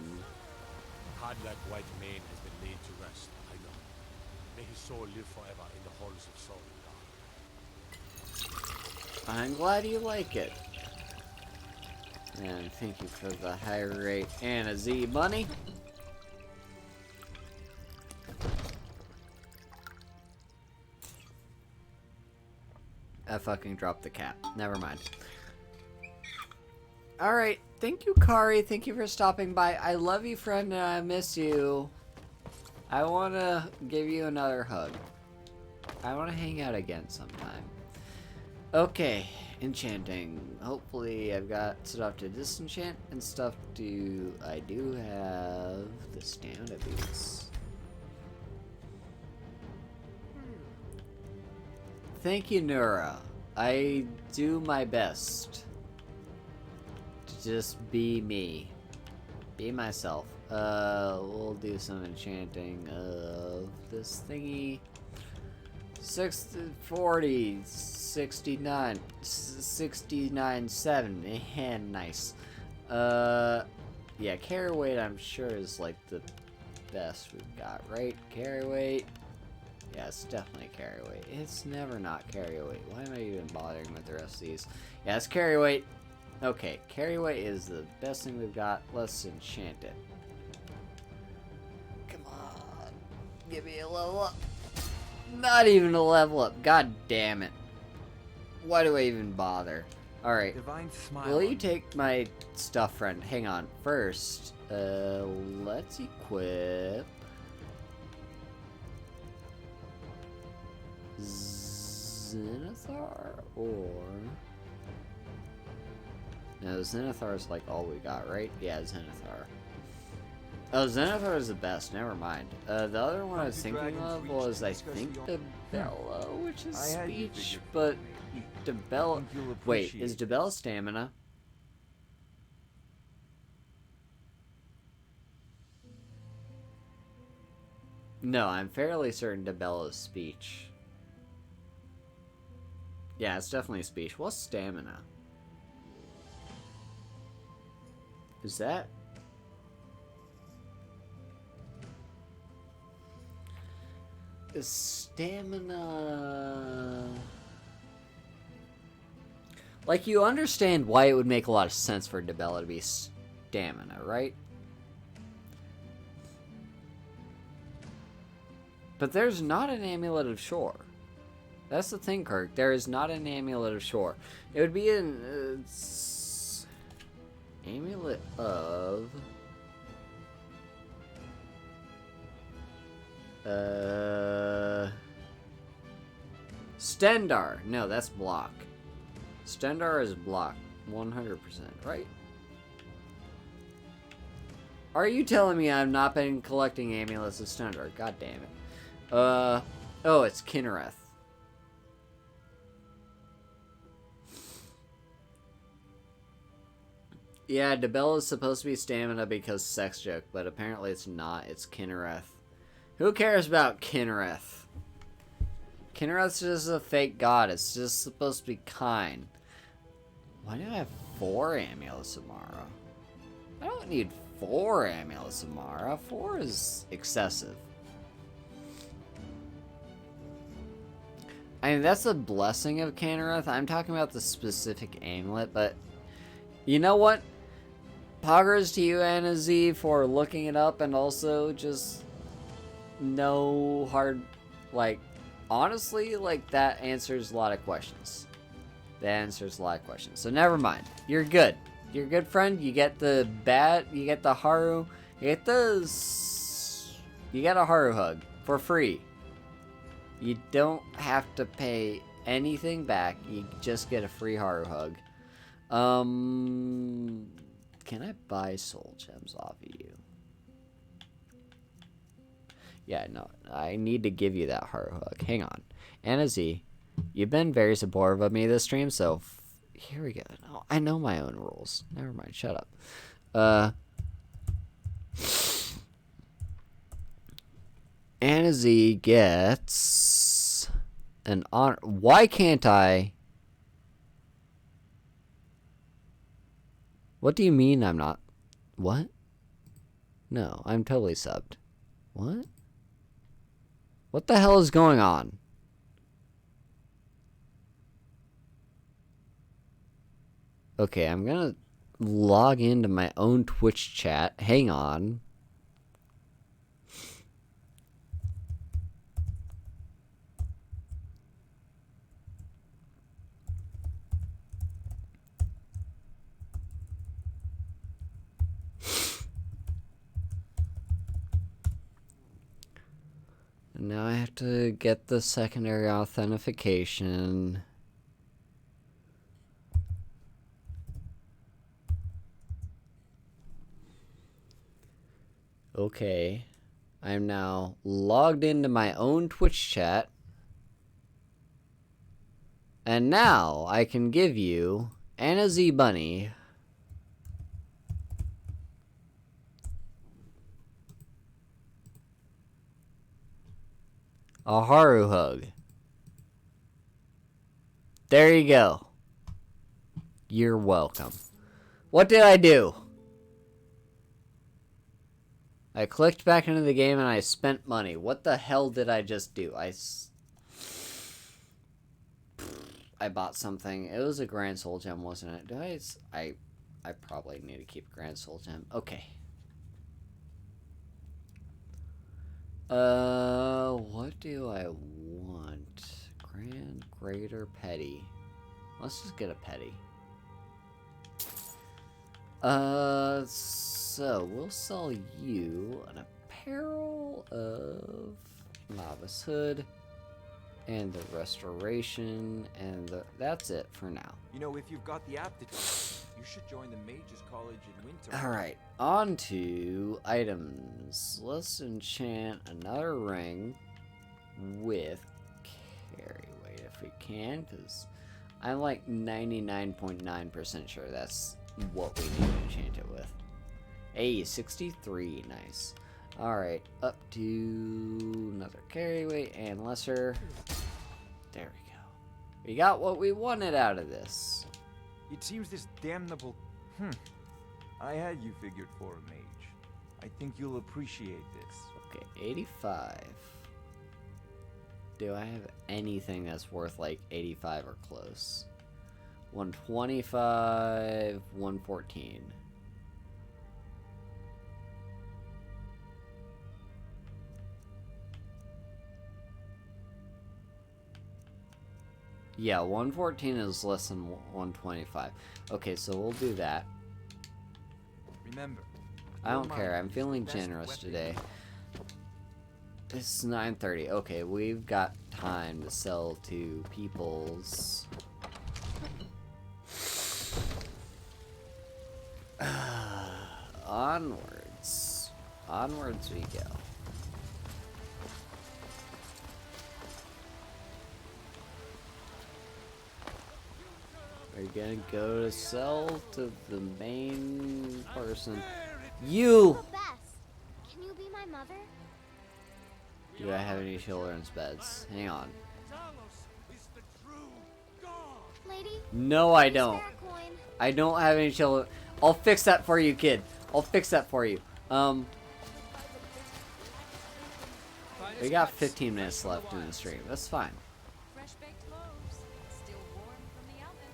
Godlike white mane has been laid to rest, I know. May his soul live forever in the halls of Sovngarde. I'm glad you like it. And thank you for the high rate and a Z money. I fucking dropped the cap. Never mind. Alright, thank you, Kari. Thank you for stopping by. I love you, friend, and I miss you. I want to give you another hug. I want to hang out again sometime. Okay, enchanting. Hopefully I've got stuff to disenchant and stuff to... I do have the stand of these. thank you, Nura. I do my best to just be me. Be myself. We'll do some enchanting of this thingy. 40, 69, 69, 7. And nice. Yeah, carry weight I'm sure is like the best we've got, right? Carry weight. Yeah, it's definitely carry weight. It's never not carry weight. Why am I even bothering with the rest of these? Yeah, it's carry weight. Okay, carry weight is the best thing we've got. Let's enchant it. Come on. Give me a level up. Not even a level up. God damn it. Why do I even bother? Alright. Divine smile. Will you take my stuff, friend? Hang on. First, let's equip Zenithar or... No, Zenithar's like all we got, right? Yeah, Zenithar. Oh, Zenithar is the best. Never mind. The other one I was thinking of was, I think, Debella, which is speech, but Debella... Wait, is Debella stamina? No, I'm fairly certain Debella's speech. Yeah, it's definitely speech. What's stamina? Is that... Is stamina... Like, you understand why it would make a lot of sense for Debella to be stamina, right? But there's not an amulet of shore. That's the thing, Kirk. There is not an amulet of shore. It would be an... amulet of... Stendar. No, that's block. Stendar is block. 100%, right? Are you telling me I've not been collecting amulets of Stendar? God damn it. Oh, it's Kinnereth. Yeah, Debella is supposed to be stamina because sex joke, but apparently it's not. It's Kinnereth. Who cares about Kinnereth? Kinnereth's just a fake god. It's just supposed to be kind. Why do I have 4 amulets of Mara? I don't need 4 amulets of Mara. 4 is excessive. I mean, that's a blessing of Kinnereth. I'm talking about the specific amulet, but you know what? Poggers to you, Anna Z, for looking it up and also just no hard, like, honestly, like, that answers a lot of questions. That answers a lot of questions. So never mind. You're good. You're a good friend. You get the bat, you get the Haru, you get you get a Haru hug for free. You don't have to pay anything back. You just get a free Haru hug. Can I buy soul gems off of you? Yeah, no, I need to give you that Haru hug. Hang on. Anna Z, you've been very supportive of me this stream, so here we go. No, I know my own rules. Never mind, shut up. Anna Z gets an honor. Why can't I? What do you mean I'm not? What? No, I'm totally subbed. What? What the hell is going on? Okay, I'm gonna log into my own Twitch chat. Hang on. Now I have to get the secondary authentication. Okay. I'm now logged into my own Twitch chat. And now I can give you Anna Z Bunny. A Haru hug. There you go. You're welcome. What did I do? I clicked back into the game and I spent money. What the hell did I just do? I bought something. It was a Grand Soul Gem, wasn't it? Did I probably need to keep a Grand Soul Gem. Okay. What do I want? Grand, Greater, Petty. Let's just get a Petty. So we'll sell you an apparel of Novice Hood and the restoration, and that's it for now. You know, if you've got the aptitude, you should join the Mages College in winter. Alright, on to items. Let's enchant another ring with carry weight if we can, because I'm like 99.9% sure that's what we need to enchant it with. Hey, 63, nice. Alright, up to another carry weight and lesser. There we go. We got what we wanted out of this. It seems this damnable... I had you figured for a mage. I think you'll appreciate this. Okay, 85. Do I have anything that's worth like 85 or close? 125, 114. Yeah, 114 is less than 125. Okay, so we'll do that. Remember, I don't care. I'm feeling generous today. It's 9:30. Okay, we've got time to sell to people's. Onwards. Onwards we go. We're gonna go to sell to the main person. You! Oh, Bess, can you be my mother? Do I have any children's beds? Hang on. Lady? No, I don't. Spare a coin. I don't have any children. I'll fix that for you, kid. I'll fix that for you. We got 15 minutes left in the stream. That's fine. Fresh baked loaves, still warm from the oven.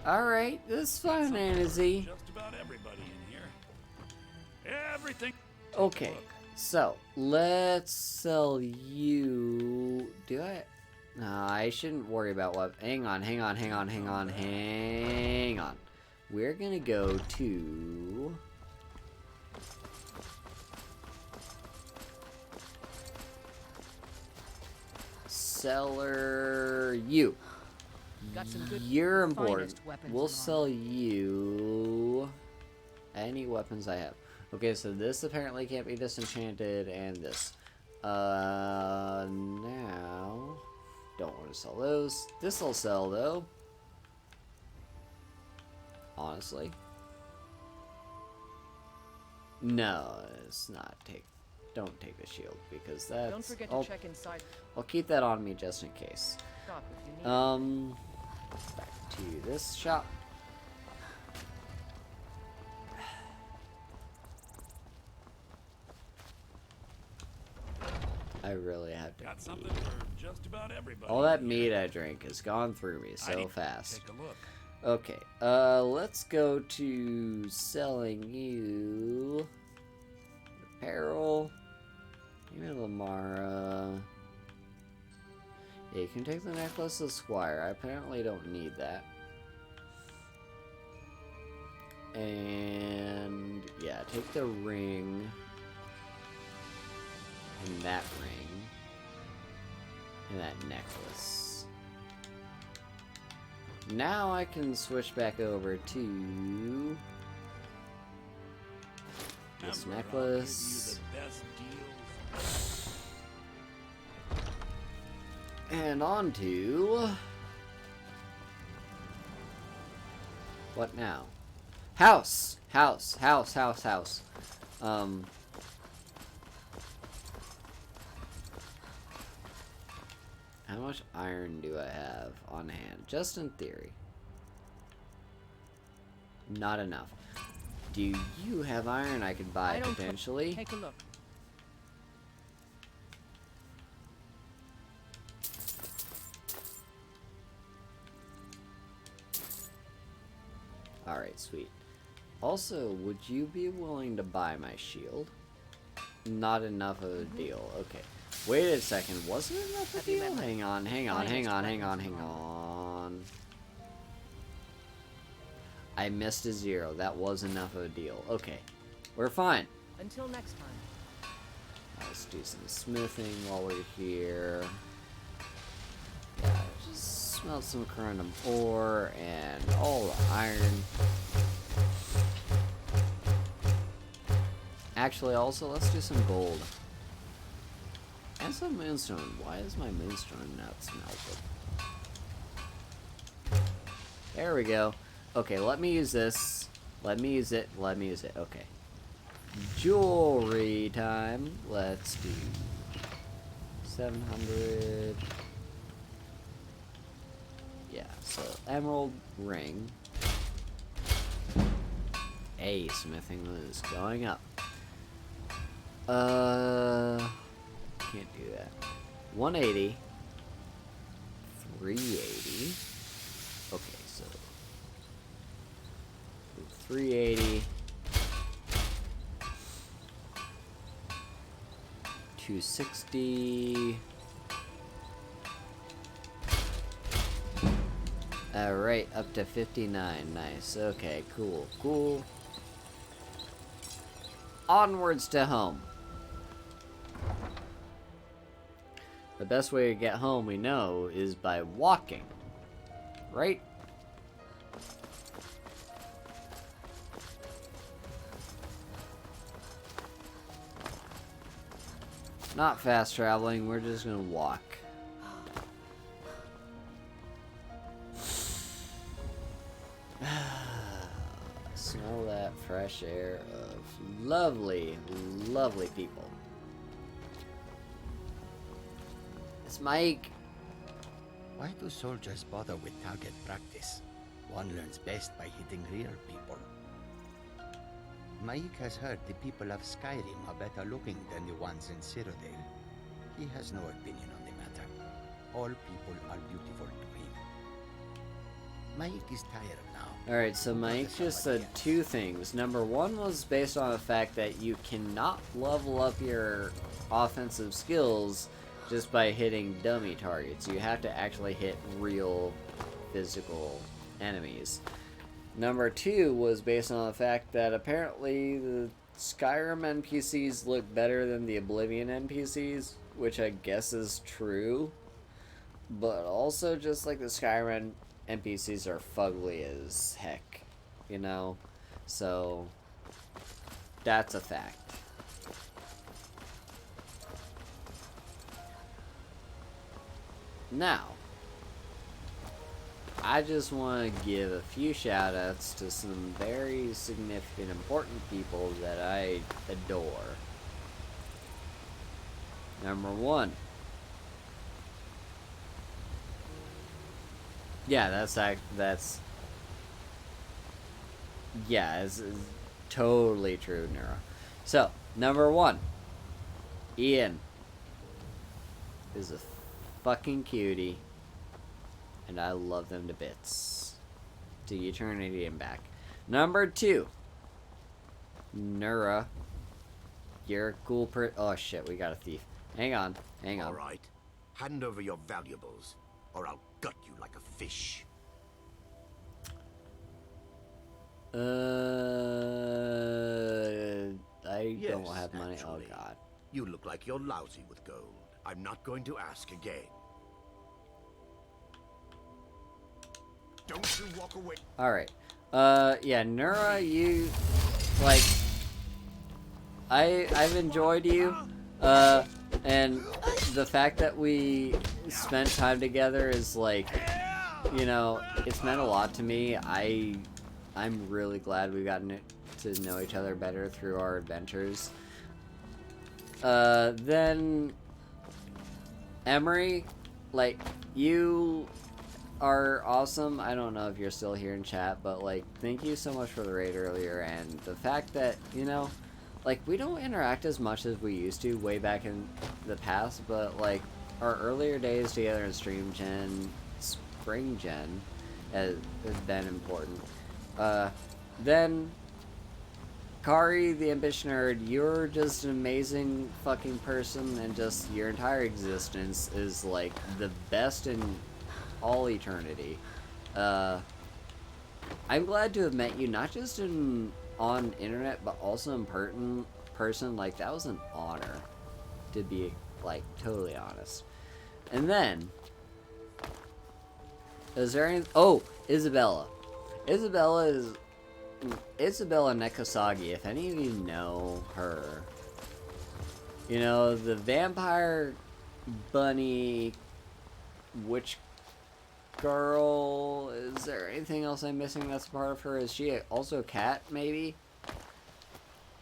Alright, this is fine, Anna Z. Just about everybody in here. Everything. Okay, so let's sell you. Do I? No, I shouldn't worry about what. Hang on. We're gonna go to. Seller you. Got some good You're important. finest weapons We'll in sell you any weapons I have. Okay, so this apparently can't be disenchanted, and this. Now don't want to sell those. This will sell though. Honestly. No, it's not. Don't take the shield because that's. Don't forget to check inside. I'll keep that on me just in case. Stop if you need. Back to this shop. I really have to. Got something for just about everybody. All that mead I drink has gone through me so fast. Take a look. Okay, let's go to selling you apparel. Give me Lamara. Yeah, you can take the necklace of Squire. I apparently don't need that. And yeah, take the ring. And that ring. And that necklace. Now I can switch back over to this necklace. And on to... what now? House! House! House! House! House! How much iron do I have on hand? Just in theory. Not enough. Do you have iron I could buy potentially? Take a look. Alright, sweet. Also, would you be willing to buy my shield? Not enough of a deal. Okay. Wait a second. Wasn't it enough of a deal? Hang on, hang on, hang on, hang on, hang on. I missed a 0. That was enough of a deal. Okay. We're fine. Until next time. Let's do some smithing while we're here. Yeah, just smelt some corundum ore and all the iron. Actually, also, let's do some gold. And some moonstone. Why is my moonstone not smelted? There we go. Okay, let me use this. Let me use it. Let me use it. Okay. Jewelry time. Let's do 700. Yeah, so emerald ring. Hey, smithing is going up. Can't do that. 180. 380. Okay, so 380. 260. Alright, up to 59. Nice. Okay, cool. Cool. Onwards to home. The best way to get home, we know, is by walking. Right? Not fast traveling, we're just gonna walk. Smell that fresh air of lovely, lovely people. It's Mike. Why do soldiers bother with target practice? One learns best by hitting real people. Mike has heard the people of Skyrim are better looking than the ones in Cyrodiil. He has no opinion on the matter. All people are beautiful to him. Mike is tired now. Alright, so Mike just said two things. Number one was based on the fact that you cannot level up your offensive skills just by hitting dummy targets. You have to actually hit real physical enemies. Number two was based on the fact that apparently the Skyrim NPCs look better than the Oblivion NPCs, which I guess is true. But also just like the Skyrim NPCs are fugly as heck, you know? So, that's a fact. Now, I just want to give a few shout outs to some very significant, important people that I adore. Number one. Yeah, that's it's totally true, Nero. So, number one. Ian is a fucking cutie. And I love them to bits. To eternity and back. Number two. Nura. You're a cool oh shit, we got a thief. Hang on. Hang on. Alright. Hand over your valuables, or I'll gut you like a fish. I Yes, don't have money. naturally. Oh god. You look like you're lousy with gold. I'm not going to ask again. Don't you walk away. Alright. Yeah, Nura, you like I've enjoyed you. And the fact that we spent time together is like, you know, it's meant a lot to me. I'm really glad we've gotten to know each other better through our adventures. Then Emery, like, you are awesome. I don't know if you're still here in chat, but like, thank you so much for the raid earlier, and the fact that, you know, like, we don't interact as much as we used to way back in the past, but like, our earlier days together in Stream Gen, Spring Gen, has been important. Then, Kari, the Ambition Nerd, you're just an amazing fucking person, and just your entire existence is like the best in all eternity. I'm glad to have met you, not just on internet, but also in person. Like, that was an honor, to be like totally honest. And then, is there any? Oh, Isabella. Isabella Nekosagi. If any of you know her, you know, the vampire bunny witch girl. Is there anything else I'm missing that's a part of her? Is she also a cat, maybe?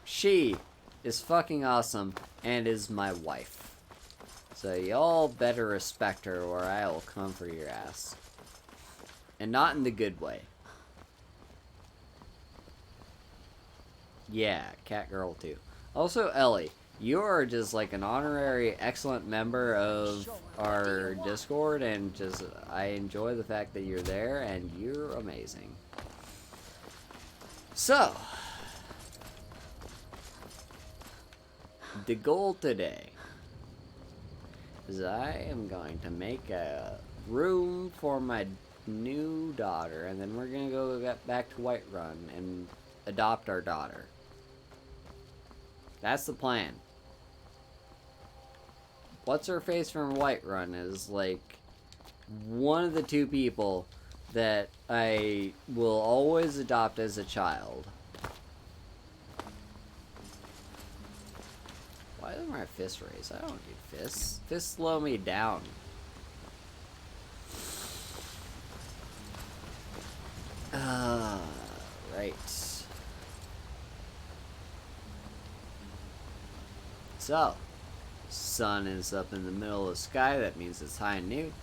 She is fucking awesome and is my wife. So y'all better respect her or I will come for your ass. And not in the good way. Yeah, cat girl too. Also, Ellie, you are just like an honorary excellent member of our Discord, and just I enjoy the fact that you're there and you're amazing. So, the goal today is I am going to make a room for my new daughter, and then we're gonna go back to Whiterun and adopt our daughter. That's the plan. What's her face from Whiterun is like one of the two people that I will always adopt as a child. Why is my fist raised? I don't need fists. Fists slow me down. Right. So, sun is up in the middle of the sky. That means it's high noon.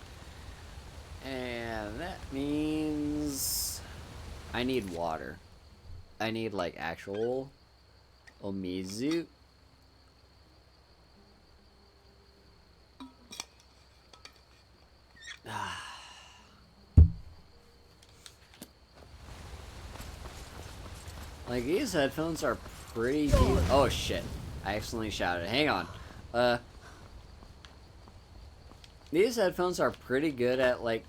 And that means I need water. I need like actual omizu. Like, these headphones are pretty deep. Oh shit, I accidentally shouted. Hang on. These headphones are pretty good at like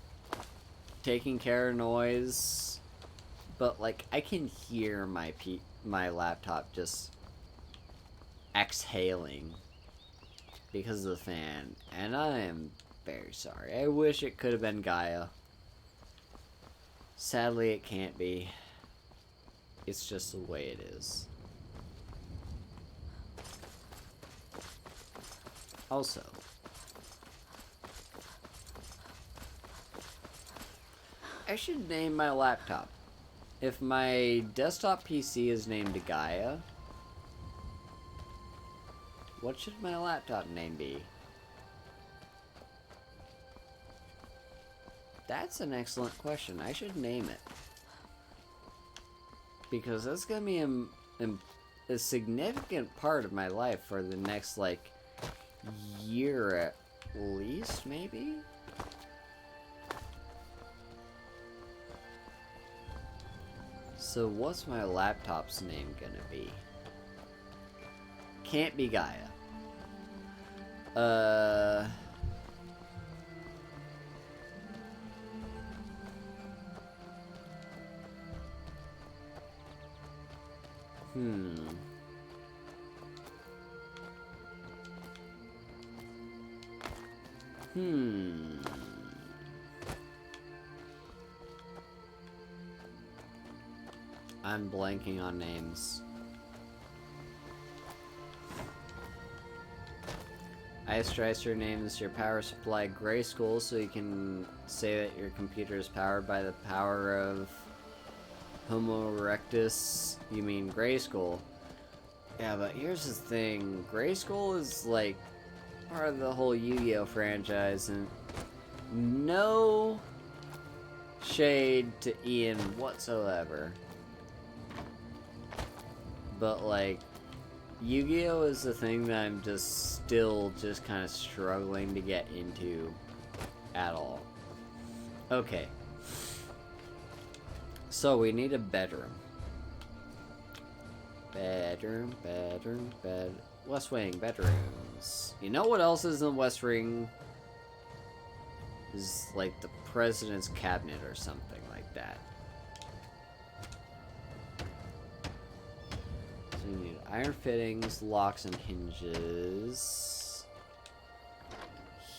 taking care of noise, but like I can hear my laptop just exhaling because of the fan, and I am very sorry. I wish it could have been Gaia. Sadly, it can't be. It's just the way it is. Also, I should name my laptop. If my desktop PC is named Gaia, what should my laptop name be? That's an excellent question. I should name it. Because that's gonna be a significant part of my life for the next, like, year at least, maybe? So what's my laptop's name gonna be? Can't be Gaia. I'm blanking on names. I Ice Dreiser names your power supply Grayskull so you can say that your computer is powered by the power of Homo erectus. You mean Grayskull. Yeah, but here's the thing. Grayskull is like part of the whole Yu-Gi-Oh franchise, and no shade to Ian whatsoever. But like, Yu-Gi-Oh is the thing that I'm still kind of struggling to get into at all. Okay. So we need a bedroom. Bedroom. West Wing, bedrooms. You know what else is in the West Wing? Is like the president's cabinet or something like that. So you need iron fittings, locks, and hinges.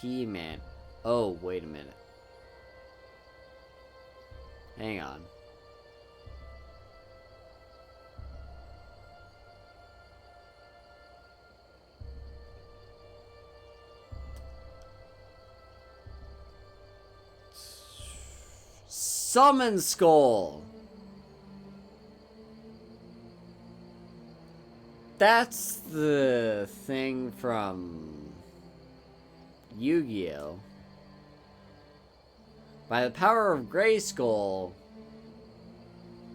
He-Man. Oh, wait a minute. Hang on. Summon Skull! That's the thing from Yu-Gi-Oh! By the power of Grayskull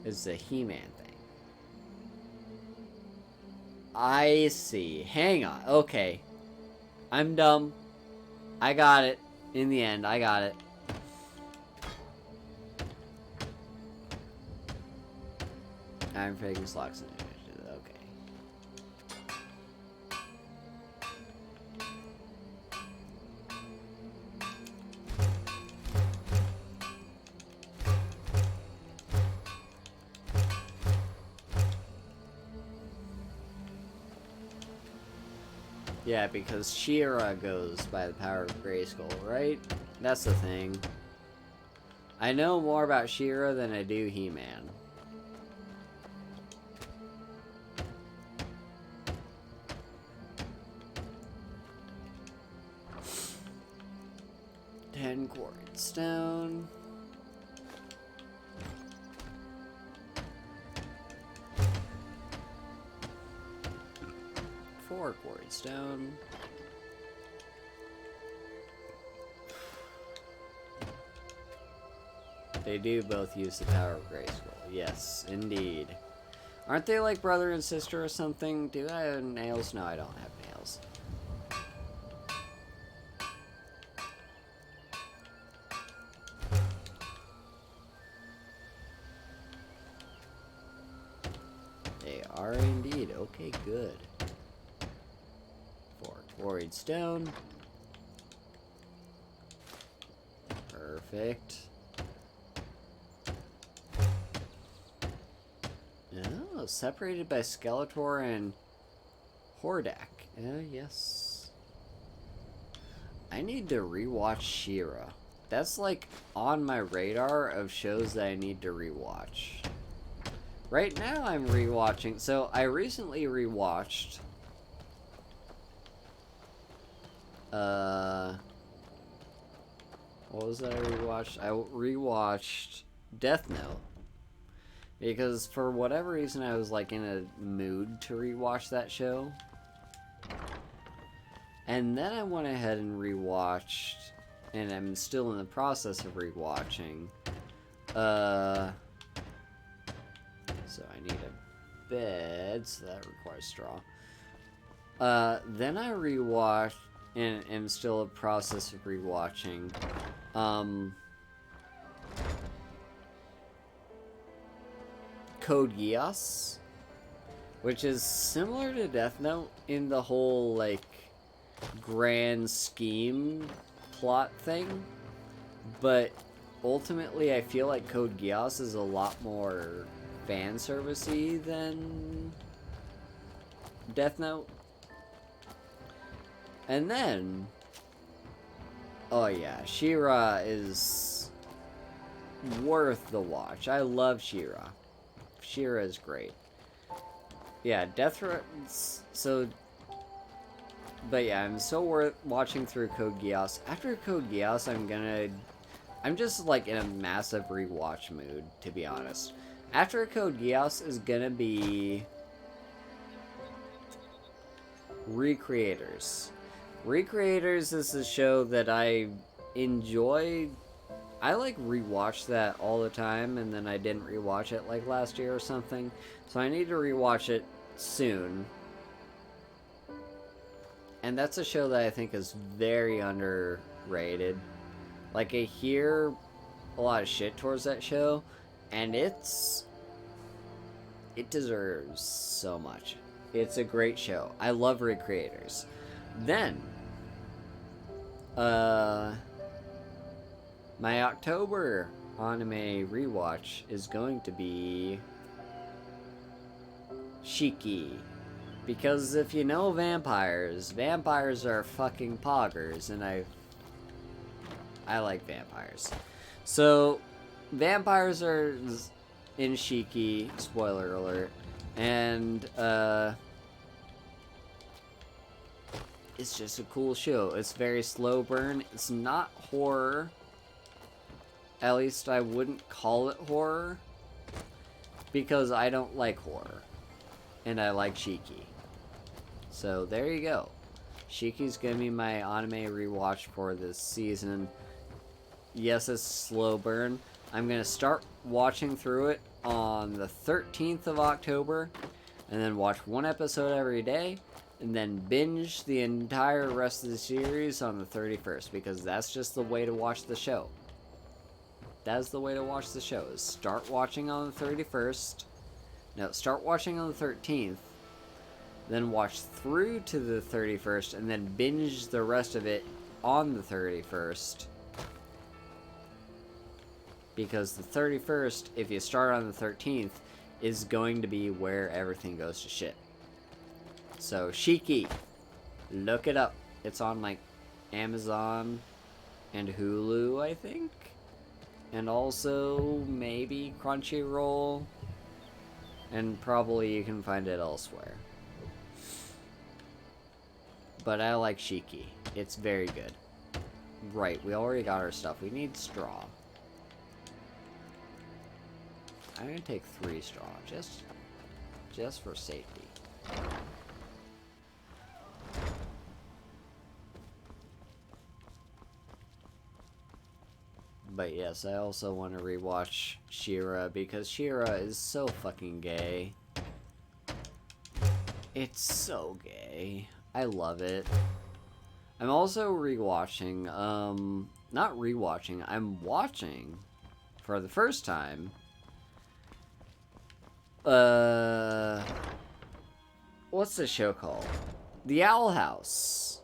is the He-Man thing. I see. Hang on. Okay. I'm dumb. I got it. In the end, I got it. Iron Fittings, locks, and hinges. Okay. Yeah, because She-Ra goes by the power of Grayskull, right? That's the thing. I know more about She-Ra than I do He-Man. Quarried stone. 4 quarried stone. They do both use the power of Grayskull. Yes, indeed. Aren't they like brother and sister or something? Do I have nails? No, I don't have nails. They are indeed. Okay, good. 4 quarried stone. Perfect. Oh, separated by Skeletor and Hordak. Yes. I need to rewatch She-Ra. That's like on my radar of shows that I need to rewatch. Right now I'm rewatching, so I recently rewatched what was that I rewatched? I rewatched Death Note. Because for whatever reason I was like in a mood to rewatch that show. And then I went ahead and rewatched, and I'm still in the process of rewatching, so I need a bed, so that requires straw. Then I rewatched, and am still in the process of rewatching, Code Geass, which is similar to Death Note in the whole, like, grand scheme plot thing, but ultimately I feel like Code Geass is a lot more fan servicey than Death Note. And then, oh yeah, She-Ra is worth the watch. I love She-Ra. She-Ra is great. Yeah, so But yeah, I'm still watching through Code Geass. After Code Geass, I'm just like in a massive rewatch mood, to be honest. After Code Geass is gonna be Recreators. Recreators is a show that I enjoy. I like rewatch that all the time, and then I didn't rewatch it like last year or something. So I need to rewatch it soon. And that's a show that I think is very underrated. Like, I hear a lot of shit towards that show, and it deserves so much. It's a great show. I love Recreators. Then, my October anime rewatch is going to be Shiki. Because if you know vampires are fucking poggers, and I like vampires. So, vampires are in Shiki, spoiler alert, and it's just a cool show. It's very slow burn. It's not horror. At least I wouldn't call it horror, because I don't like horror, and I like Shiki. So there you go. Shiki's gonna be my anime rewatch for this season. Yes, it's slow burn. I'm gonna start watching through it on the 13th of October, and then watch one episode every day, and then binge the entire rest of the series on the 31st, because that's just the way to watch the show. That's the way to watch the show, is start watching on the 31st. No, start watching on the 13th, then watch through to the 31st, and then binge the rest of it on the 31st. Because the 31st, if you start on the 13th, is going to be where everything goes to shit. So, Shiki, look it up. It's on, like, Amazon and Hulu, I think? And also, maybe Crunchyroll. And probably you can find it elsewhere. But I like Shiki. It's very good. Right, we already got our stuff. We need straw. I'm gonna take 3 straw, just for safety. But yes, I also want to rewatch She-Ra, because She-Ra is so fucking gay. It's so gay. I love it. I'm also rewatching, not rewatching, I'm watching, for the first time, what's the show called? The Owl House.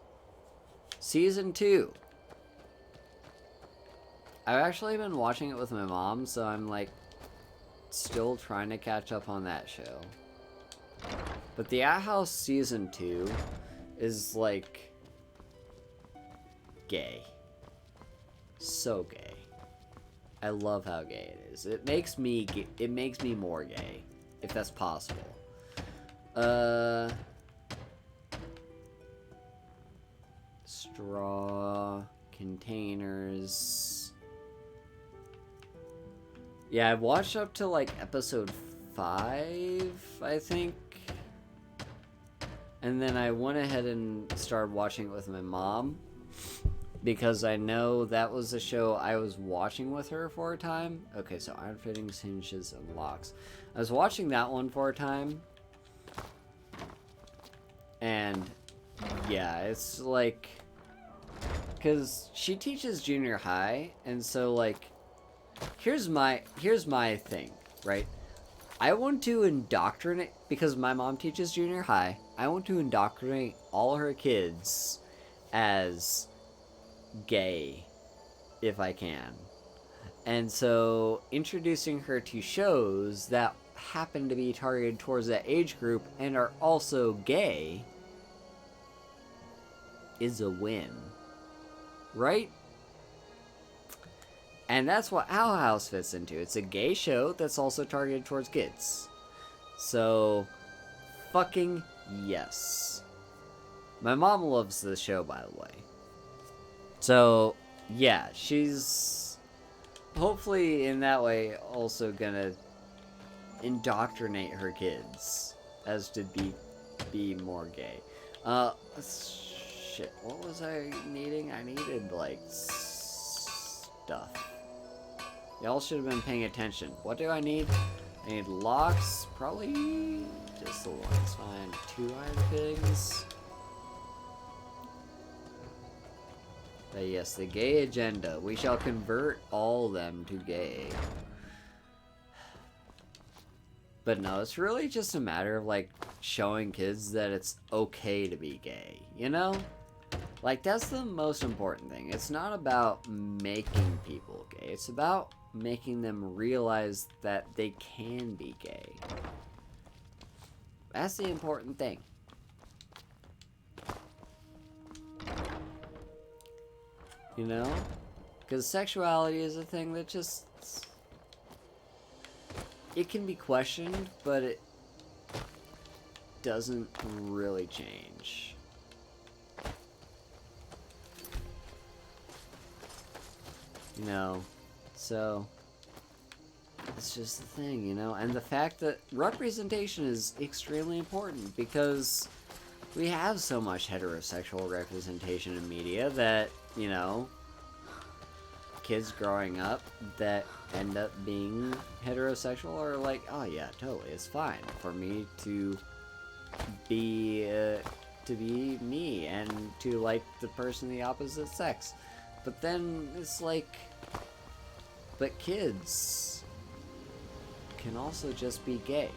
Season 2. I've actually been watching it with my mom, so I'm, like, still trying to catch up on that show. But The Owl House Season 2 is, like, gay. So gay. I love how gay it is. It makes me more gay, if that's possible. Straw, containers. Yeah, I've watched up to, like, episode 5, I think. And then I went ahead and started watching it with my mom, because I know that was the show I was watching with her for a time. Okay, so iron fittings, hinges, and locks. I was watching that one for a time. And, yeah, it's like, because she teaches junior high, and so, like, here's my thing, right? I want to indoctrinate, because my mom teaches junior high, I want to indoctrinate all her kids as gay, if I can. And so, introducing her to shows that happen to be targeted towards that age group and are also gay is a win. Right? And that's what Owl House fits into. It's a gay show that's also targeted towards kids. So, fucking yes. My mom loves the show, by the way. So, yeah, she's hopefully in that way also gonna indoctrinate her kids as to be more gay. Shit, what was I needing? I needed, like, stuff. Y'all should have been paying attention. What do I need? I need locks, probably just the one's fine. 2 iron fittings. But yes, the gay agenda. We shall convert all them to gay. But no, it's really just a matter of, like, showing kids that it's okay to be gay, you know? Like, that's the most important thing. It's not about making people gay. It's about making them realize that they can be gay. That's the important thing. You know? Because sexuality is a thing that just... It can be questioned, but it doesn't really change. You know? So... It's just the thing, you know? And the fact that representation is extremely important, because we have so much heterosexual representation in media that, you know, kids growing up that end up being heterosexual are like, oh yeah, totally, it's fine for me to be me and to like the person of the opposite sex. But then it's like, but kids can also just be gay.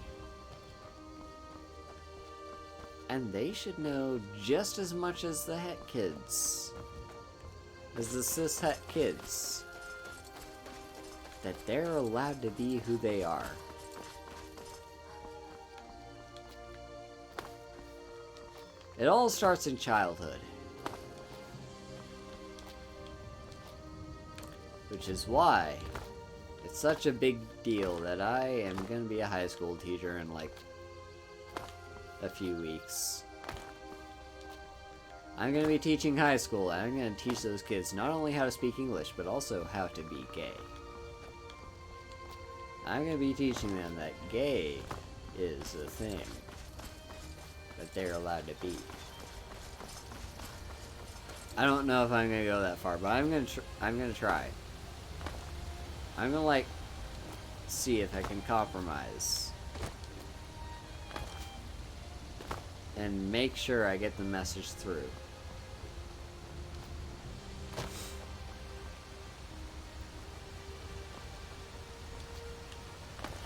And they should know just as much as the het kids, as the cis het kids, that they're allowed to be who they are. It all starts in childhood. Which is why it's such a big deal that I am gonna be a high school teacher in like a few weeks. I'm gonna be teaching high school, and I'm gonna teach those kids not only how to speak English, but also how to be gay. I'm gonna be teaching them that gay is a thing that they're allowed to be. I don't know if I'm gonna go that far, but I'm gonna try. I'm gonna, like, see if I can compromise and make sure I get the message through.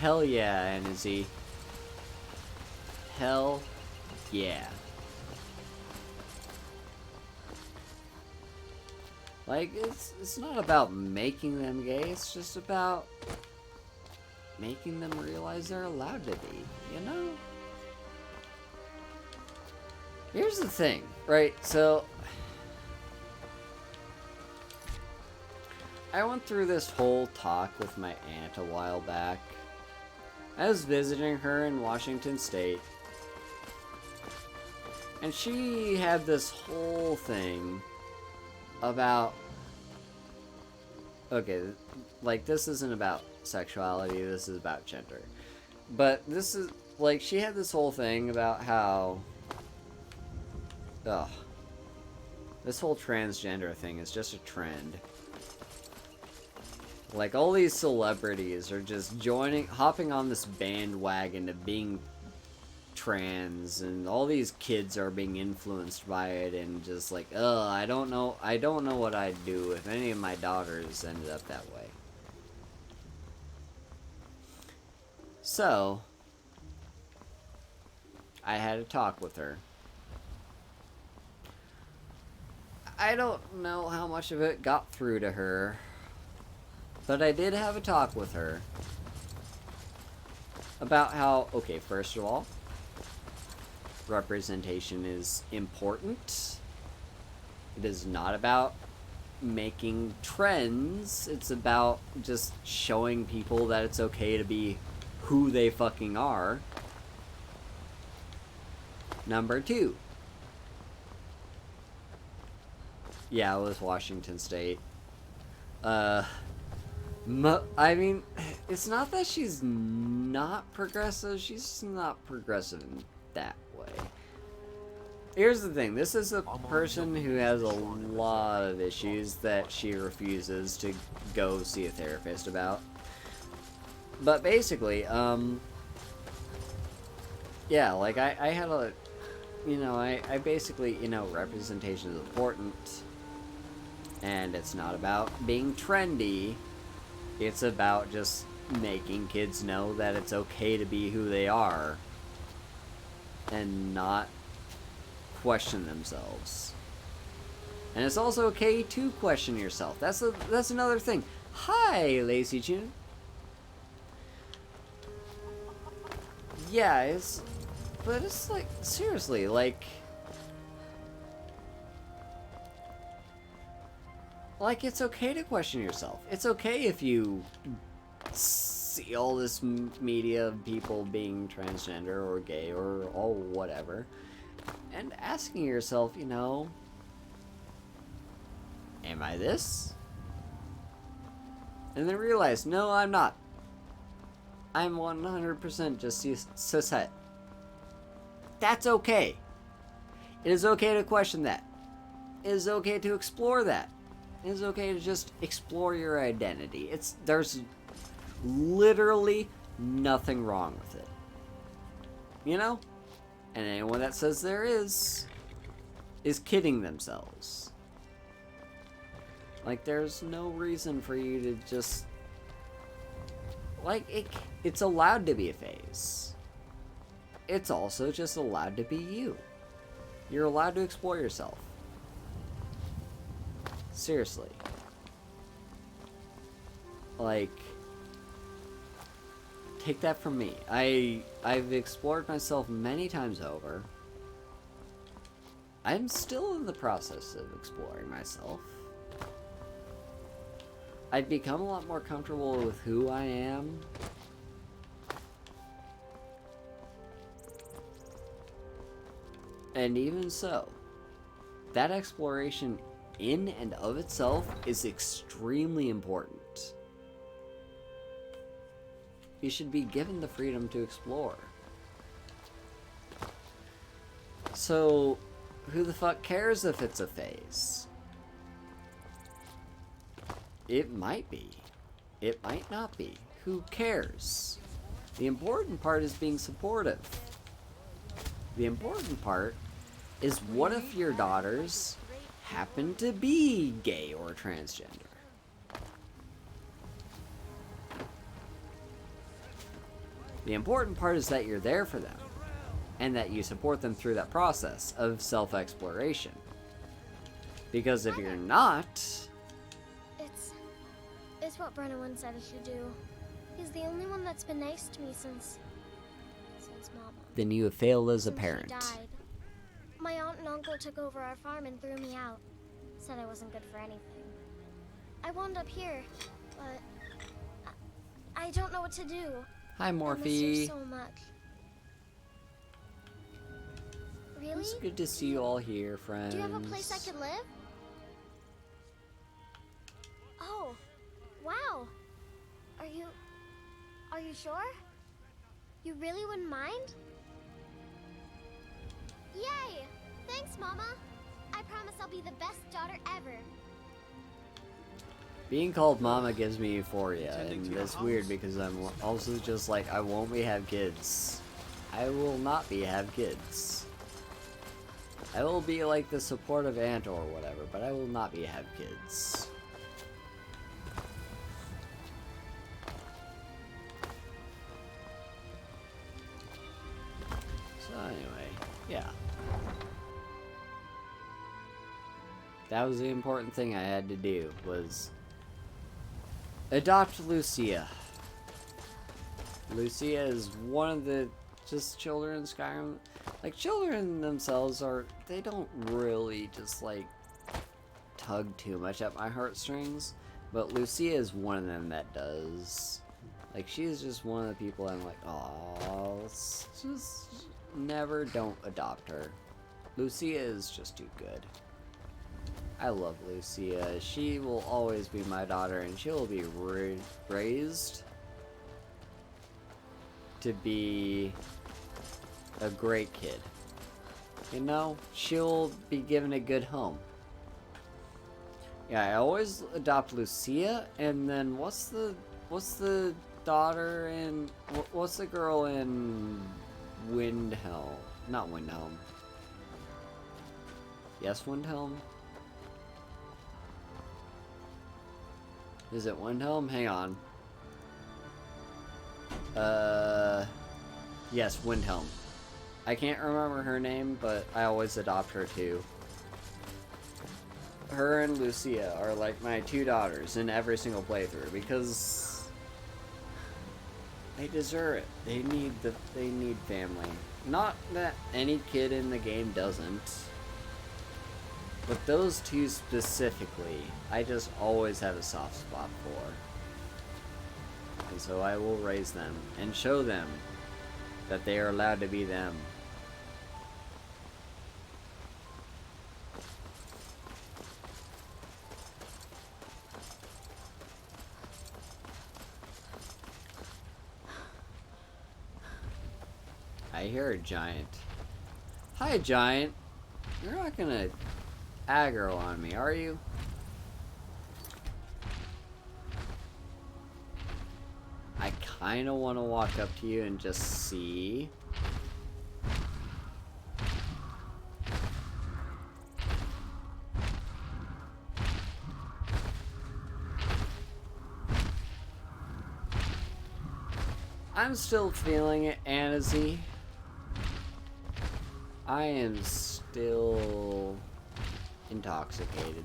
Hell yeah, Anazzy. Hell yeah. Like, it's not about making them gay, it's just about making them realize they're allowed to be, you know? Here's the thing, right? So, I went through this whole talk with my aunt a while back. I was visiting her in Washington State, and she had this whole thing about, okay, like, this isn't about sexuality, this is about gender, but this is, like, she had this whole thing about how, this whole transgender thing is just a trend. Like, all these celebrities are just hopping on this bandwagon of being trans, and all these kids are being influenced by it, and just like, I don't know what I'd do if any of my daughters ended up that way. So, I had a talk with her. I don't know how much of it got through to her, but I did have a talk with her about how, okay, first of all, representation is important. It is not about making trends. It's about just showing people that it's okay to be who they fucking are. Number 2, Yeah, it was Washington State. I mean, it's not that she's not progressive, she's just not progressive in that way. Here's the thing, this is a person who has a lot of issues that she refuses to go see a therapist about. But basically, yeah, like, I had a, you know, I basically, you know, representation is important. And it's not about being trendy. It's about just making kids know that it's okay to be who they are. And not question themselves. And it's also okay to question yourself. That's another thing. Hi, Lacey June. Yeah, but it's like, seriously, like, it's okay to question yourself. It's okay if you see all this media of people being transgender or gay or all whatever, and asking yourself, you know, am I this? And then realize, no, I'm not. I'm 100% just cishet. That's okay. It is okay to question that. It is okay to explore that. It is okay to just explore your identity. There's literally nothing wrong with it. You know? And anyone that says there is kidding themselves. Like, there's no reason for you to just... Like, it's allowed to be a phase. It's also just allowed to be you. You're allowed to explore yourself. Seriously. Like, take that from me. I've explored myself many times over. I'm still in the process of exploring myself. I've become a lot more comfortable with who I am. And even so, that exploration in and of itself is extremely important. You should be given the freedom to explore. So, who the fuck cares if it's a phase? It might be. It might not be. Who cares? The important part is being supportive. The important part is, what if your daughters happen to be gay or transgender? The important part is that you're there for them, and that you support them through that process of self-exploration. Because if you're not... It's what Brennan once said I should do. He's the only one that's been nice to me since Mama. Then you have failed as a Since parent. she died. My aunt and uncle took over our farm and threw me out. Said I wasn't good for anything. I wound up here, but I don't know what to do. Hi, I miss Morphe. her so much. Really? It's good to see you all here, friends. Do you have a place I could live? Oh, wow. Are you sure? You really wouldn't mind? Yay! Thanks, Mama. I promise I'll be the best daughter ever. Being called mama gives me euphoria, and that's weird because I'm also just like, I won't have kids. I will not have kids. I will be like the supportive aunt or whatever, but I will not have kids. So anyway, yeah. That was the important thing I had to do, was adopt Lucia. Lucia is one of the just children in Skyrim. Like, children themselves they don't really just like tug too much at my heartstrings, but Lucia is one of them that does. Like, she's just one of the people I'm like, oh, don't adopt her. Lucia is just too good. I love Lucia. She will always be my daughter, and she will be raised to be a great kid. You know, she'll be given a good home. Yeah, I always adopt Lucia, and then what's the daughter in what's the girl in Windhelm? Not Windhelm. Yes, Windhelm. Is it Windhelm? Hang on. Yes, Windhelm. I can't remember her name, but I always adopt her too. Her and Lucia are like my two daughters in every single playthrough because they deserve it. They need family. Not that any kid in the game doesn't. But those two specifically, I just always have a soft spot for. And so I will raise them and show them that they are allowed to be them. I hear a giant. Hi, giant. You're not gonna aggro on me, are you? I kinda wanna walk up to you and just see. I'm still feeling it, Anazi. I am still intoxicated.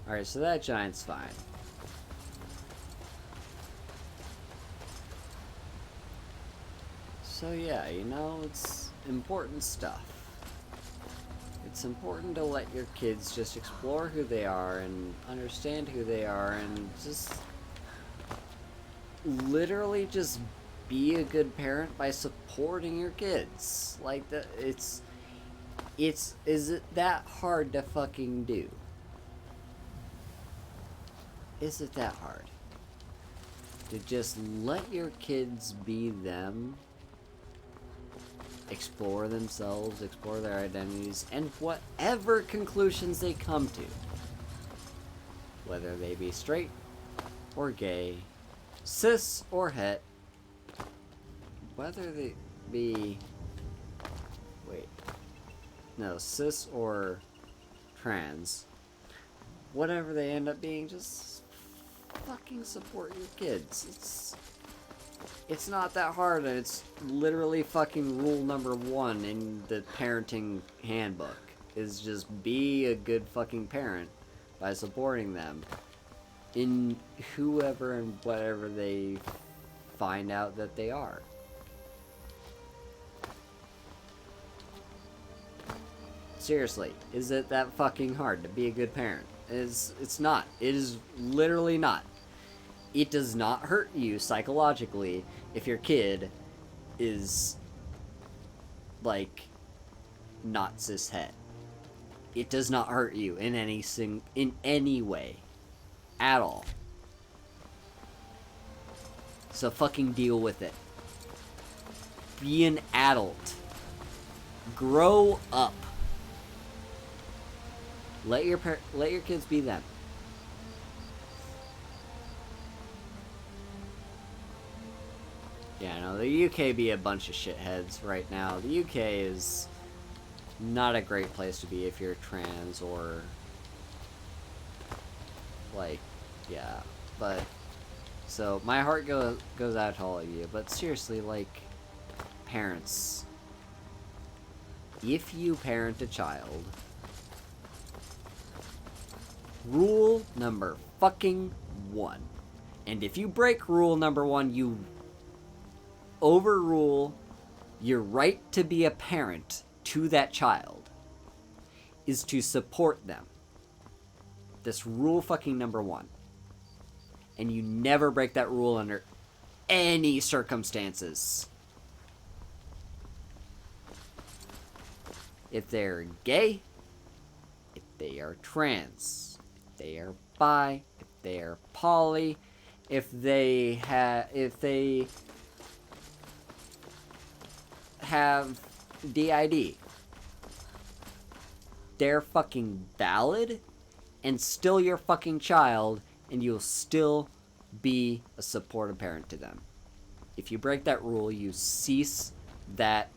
Alright, so that giant's fine. So yeah, you know, it's important stuff. It's important to let your kids just explore who they are and understand who they are and just literally just be a good parent by supporting your kids. Like that, is it that hard to fucking do? Is it that hard? To just let your kids be them, explore themselves, explore their identities, and whatever conclusions they come to. Whether they be straight or gay, cis or het, whether they be cis or trans, whatever they end up being, just fucking support your kids. It's not that hard, and it's literally fucking rule number 1 in the parenting handbook, is just be a good fucking parent by supporting them in whoever and whatever they find out that they are. Seriously, is it that fucking hard to be a good parent? It's not. It is literally not. It does not hurt you psychologically if your kid is, like, not cishet. It does not hurt you in any way. At all. So fucking deal with it. Be an adult. Grow up. Let your kids be them. Yeah, no, the UK be a bunch of shitheads right now. The UK is not a great place to be if you're trans or, like, yeah. But, so, my heart goes out to all of you. But seriously, like, parents, if you parent a child, rule number fucking 1. And if you break rule number 1, you overrule your right to be a parent to that child, is to support them. That's rule fucking number 1. And you never break that rule under any circumstances. If they're gay, they are trans, if they are bi, if they are poly, if they have DID. They're fucking valid and still your fucking child, and you'll still be a supportive parent to them. If you break that rule, you cease that,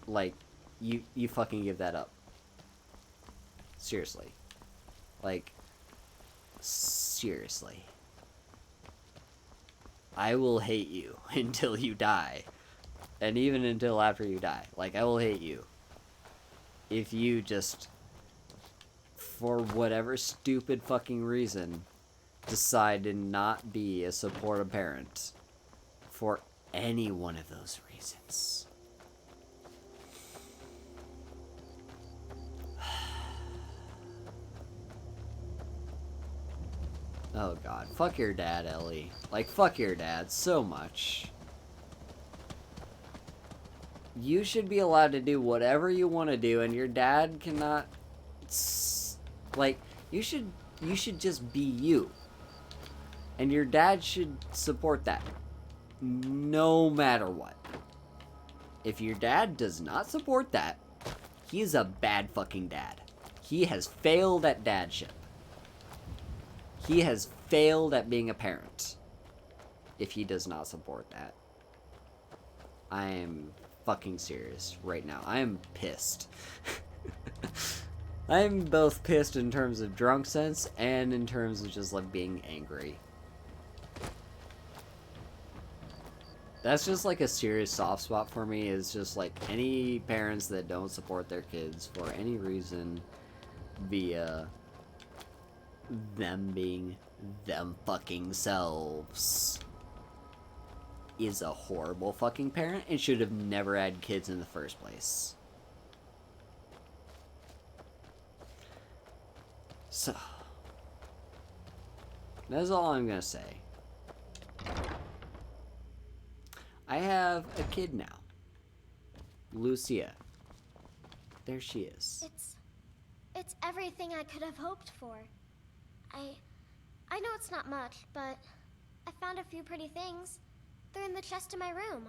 like, you fucking give that up. Seriously. Like, seriously. I will hate you until you die. And even until after you die. Like, I will hate you. If you just, for whatever stupid fucking reason, decide to not be a supportive parent. For any one of those reasons. Oh god, fuck your dad, Ellie. Like, fuck your dad so much. You should be allowed to do whatever you want to do, and your dad cannot... Like, you should just be you. And your dad should support that. No matter what. If your dad does not support that, he's a bad fucking dad. He has failed at dadship. He has failed at being a parent. If he does not support that. I am fucking serious right now. I am pissed. I'm both pissed in terms of drunk sense and in terms of just like being angry. That's just like a serious soft spot for me, is just like any parents that don't support their kids for any reason via them being them fucking selves is a horrible fucking parent and should have never had kids in the first place. So, that's all I'm gonna say. I have a kid now. Lucia. There she is. It's everything I could have hoped for. I know it's not much, but I found a few pretty things. They're in the chest in my room.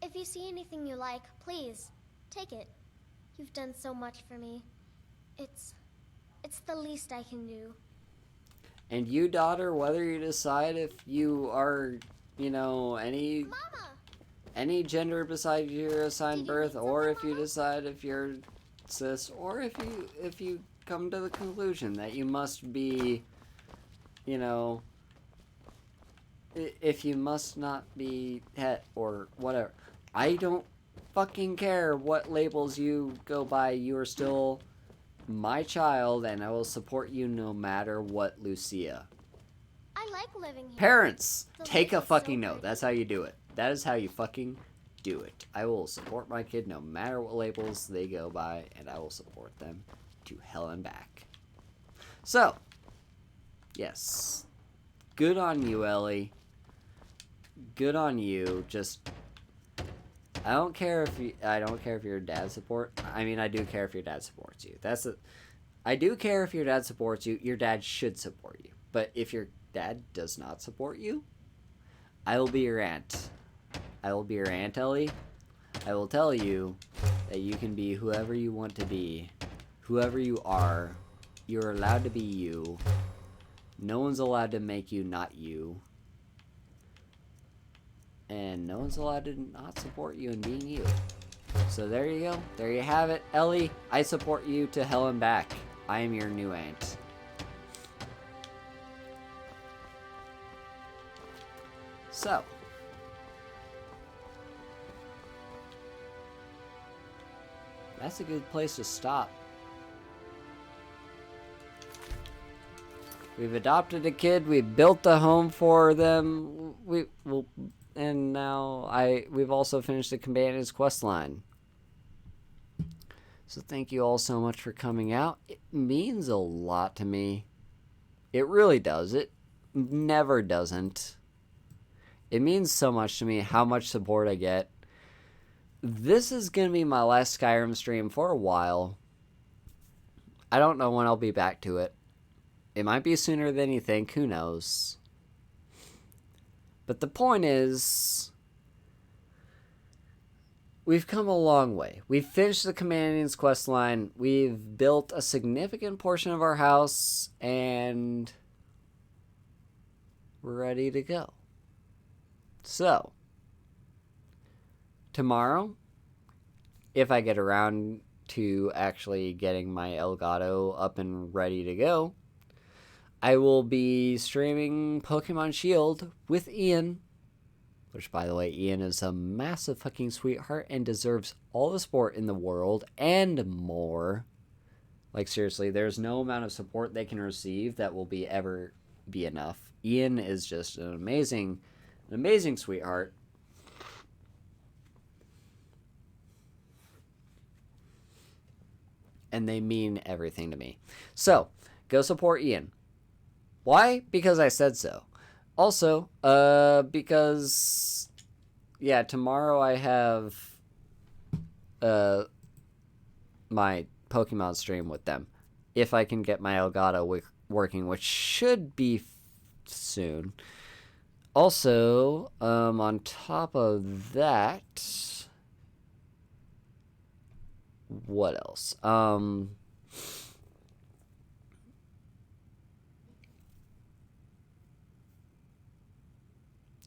If you see anything you like, please, take it. You've done so much for me. It's the least I can do. And you, daughter, whether you decide if you are, you know, any gender besides your assigned birth, or if you decide if you're cis, or if you come to the conclusion that you must be, you know, if you must not be het or whatever. I don't fucking care what labels you go by. You are still my child, and I will support you no matter what, Lucia. I like living here. Parents, take a fucking note. That's how you do it. That is how you fucking do it. I will support my kid no matter what labels they go by, and I will support them to hell and back. So, yes. Good on you, Ellie. Good on you. Just, I don't care if your dad support. I mean, I do care if your dad supports you. I do care if your dad supports you. Your dad should support you. But if your dad does not support you, I will be your aunt. I will be your Aunt Ellie. I will tell you that you can be whoever you want to be. Whoever you are. You're allowed to be you. No one's allowed to make you not you. And no one's allowed to not support you in being you. So there you go. There you have it. Ellie, I support you to hell and back. I am your new aunt. So. That's a good place to stop. We've adopted a kid. We built a home for them. And now we've also finished the Companion's quest line. So thank you all so much for coming out. It means a lot to me. It really does. It never doesn't. It means so much to me how much support I get. This is going to be my last Skyrim stream for a while. I don't know when I'll be back to it. It might be sooner than you think. Who knows? But the point is, we've come a long way. We've finished the Companions quest line. We've built a significant portion of our house, and we're ready to go. So, tomorrow, if I get around to actually getting my Elgato up and ready to go, I will be streaming Pokemon Shield with Ian. Which, by the way, Ian is a massive fucking sweetheart and deserves all the support in the world and more. Like, seriously, there's no amount of support they can receive that will ever be enough. Ian is just an amazing sweetheart. And they mean everything to me. So, go support Ian. Why? Because I said so. Also, because, yeah, tomorrow I have my Pokemon stream with them. If I can get my Elgato working, which should be soon. Also, on top of that, what else?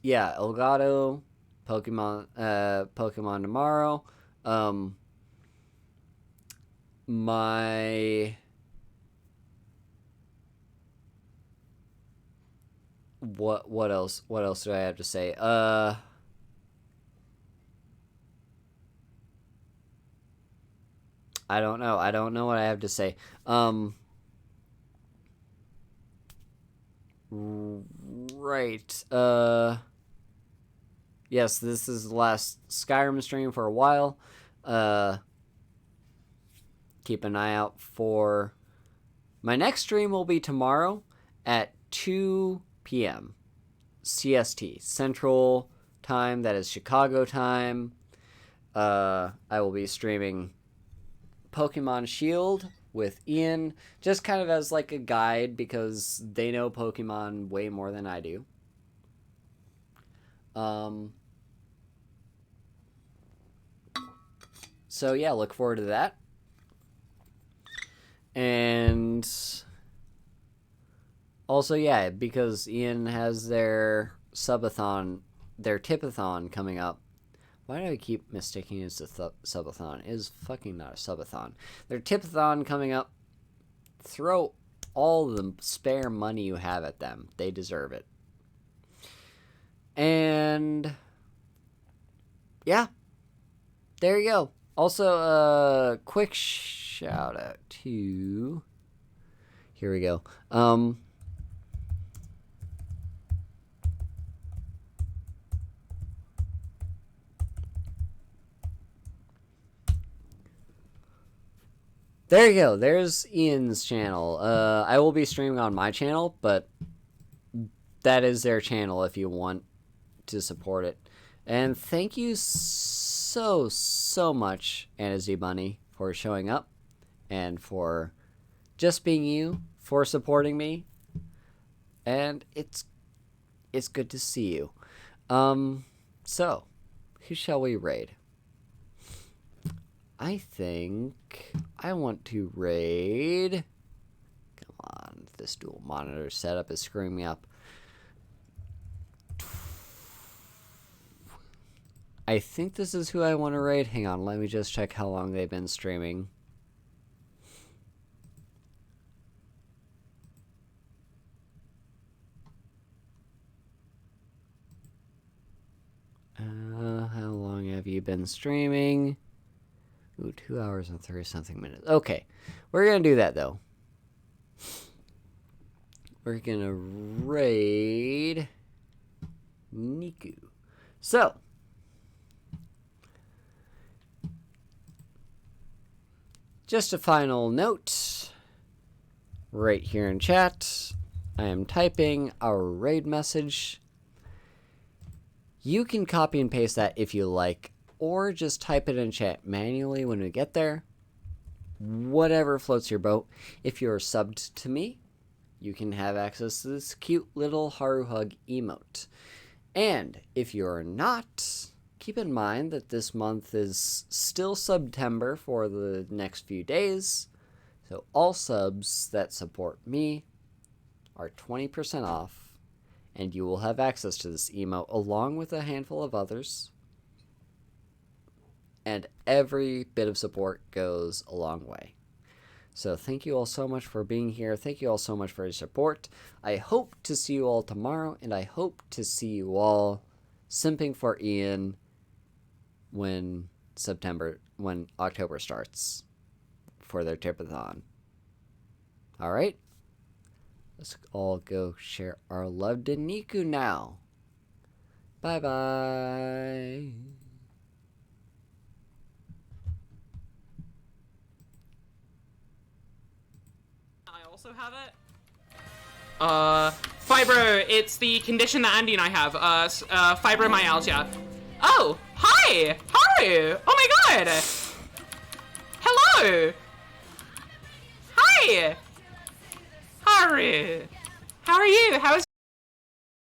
Yeah, Elgato, Pokemon tomorrow. My what else? What else do I have to say? I don't know. I don't know what I have to say. Right. Yes, this is the last Skyrim stream for a while. Keep an eye out for my next stream will be tomorrow at 2 p.m. CST, Central Time. That is Chicago time. I will be streaming Pokemon Shield with Ian, just kind of as like a guide because they know Pokemon way more than I do. So yeah, look forward to that. And also, yeah, because Ian has their subathon, their tipathon coming up. Why do I keep mistaking it as a subathon? It is fucking not a subathon. Their tipathon coming up. Throw all the spare money you have at them. They deserve it. And yeah, there you go. Also, a quick shout out to, here we go. There you go. There's Ian's channel. I will be streaming on my channel, but that is their channel if you want to support it. And thank you so much, Anna Z Bunny, for showing up and for just being you, for supporting me. And it's good to see you. So, who shall we raid? I think I want to raid. Come on, this dual monitor setup is screwing me up. I think this is who I want to raid. Hang on, let me just check how long they've been streaming. How long have you been streaming? Ooh, 2 hours and 30-something minutes. Okay, we're going to do that, though. We're going to raid Niku. So, just a final note. Right here in chat, I am typing our raid message. You can copy and paste that if you like, or just type it in chat manually when we get there. whatever floats your boat. If you're subbed to me, you can have access to this cute little Haru Hug emote. And if you're not, keep in mind that this month is still September for the next few days. So all subs that support me are 20% off, and you will have access to this emote along with a handful of others. And every bit of support goes a long way. So thank you all so much for being here. Thank you all so much for your support. I hope to see you all tomorrow, and I hope to see you all simping for Ian when October starts for their Tipathon. All right? Let's all go share our love to Niku now. Bye-bye. I also have it. Fibro, it's the condition that Andy and I have. Fibromyalgia. Oh, hi! Haru! Oh my god! Hello! Hi! Haru! How are you? How's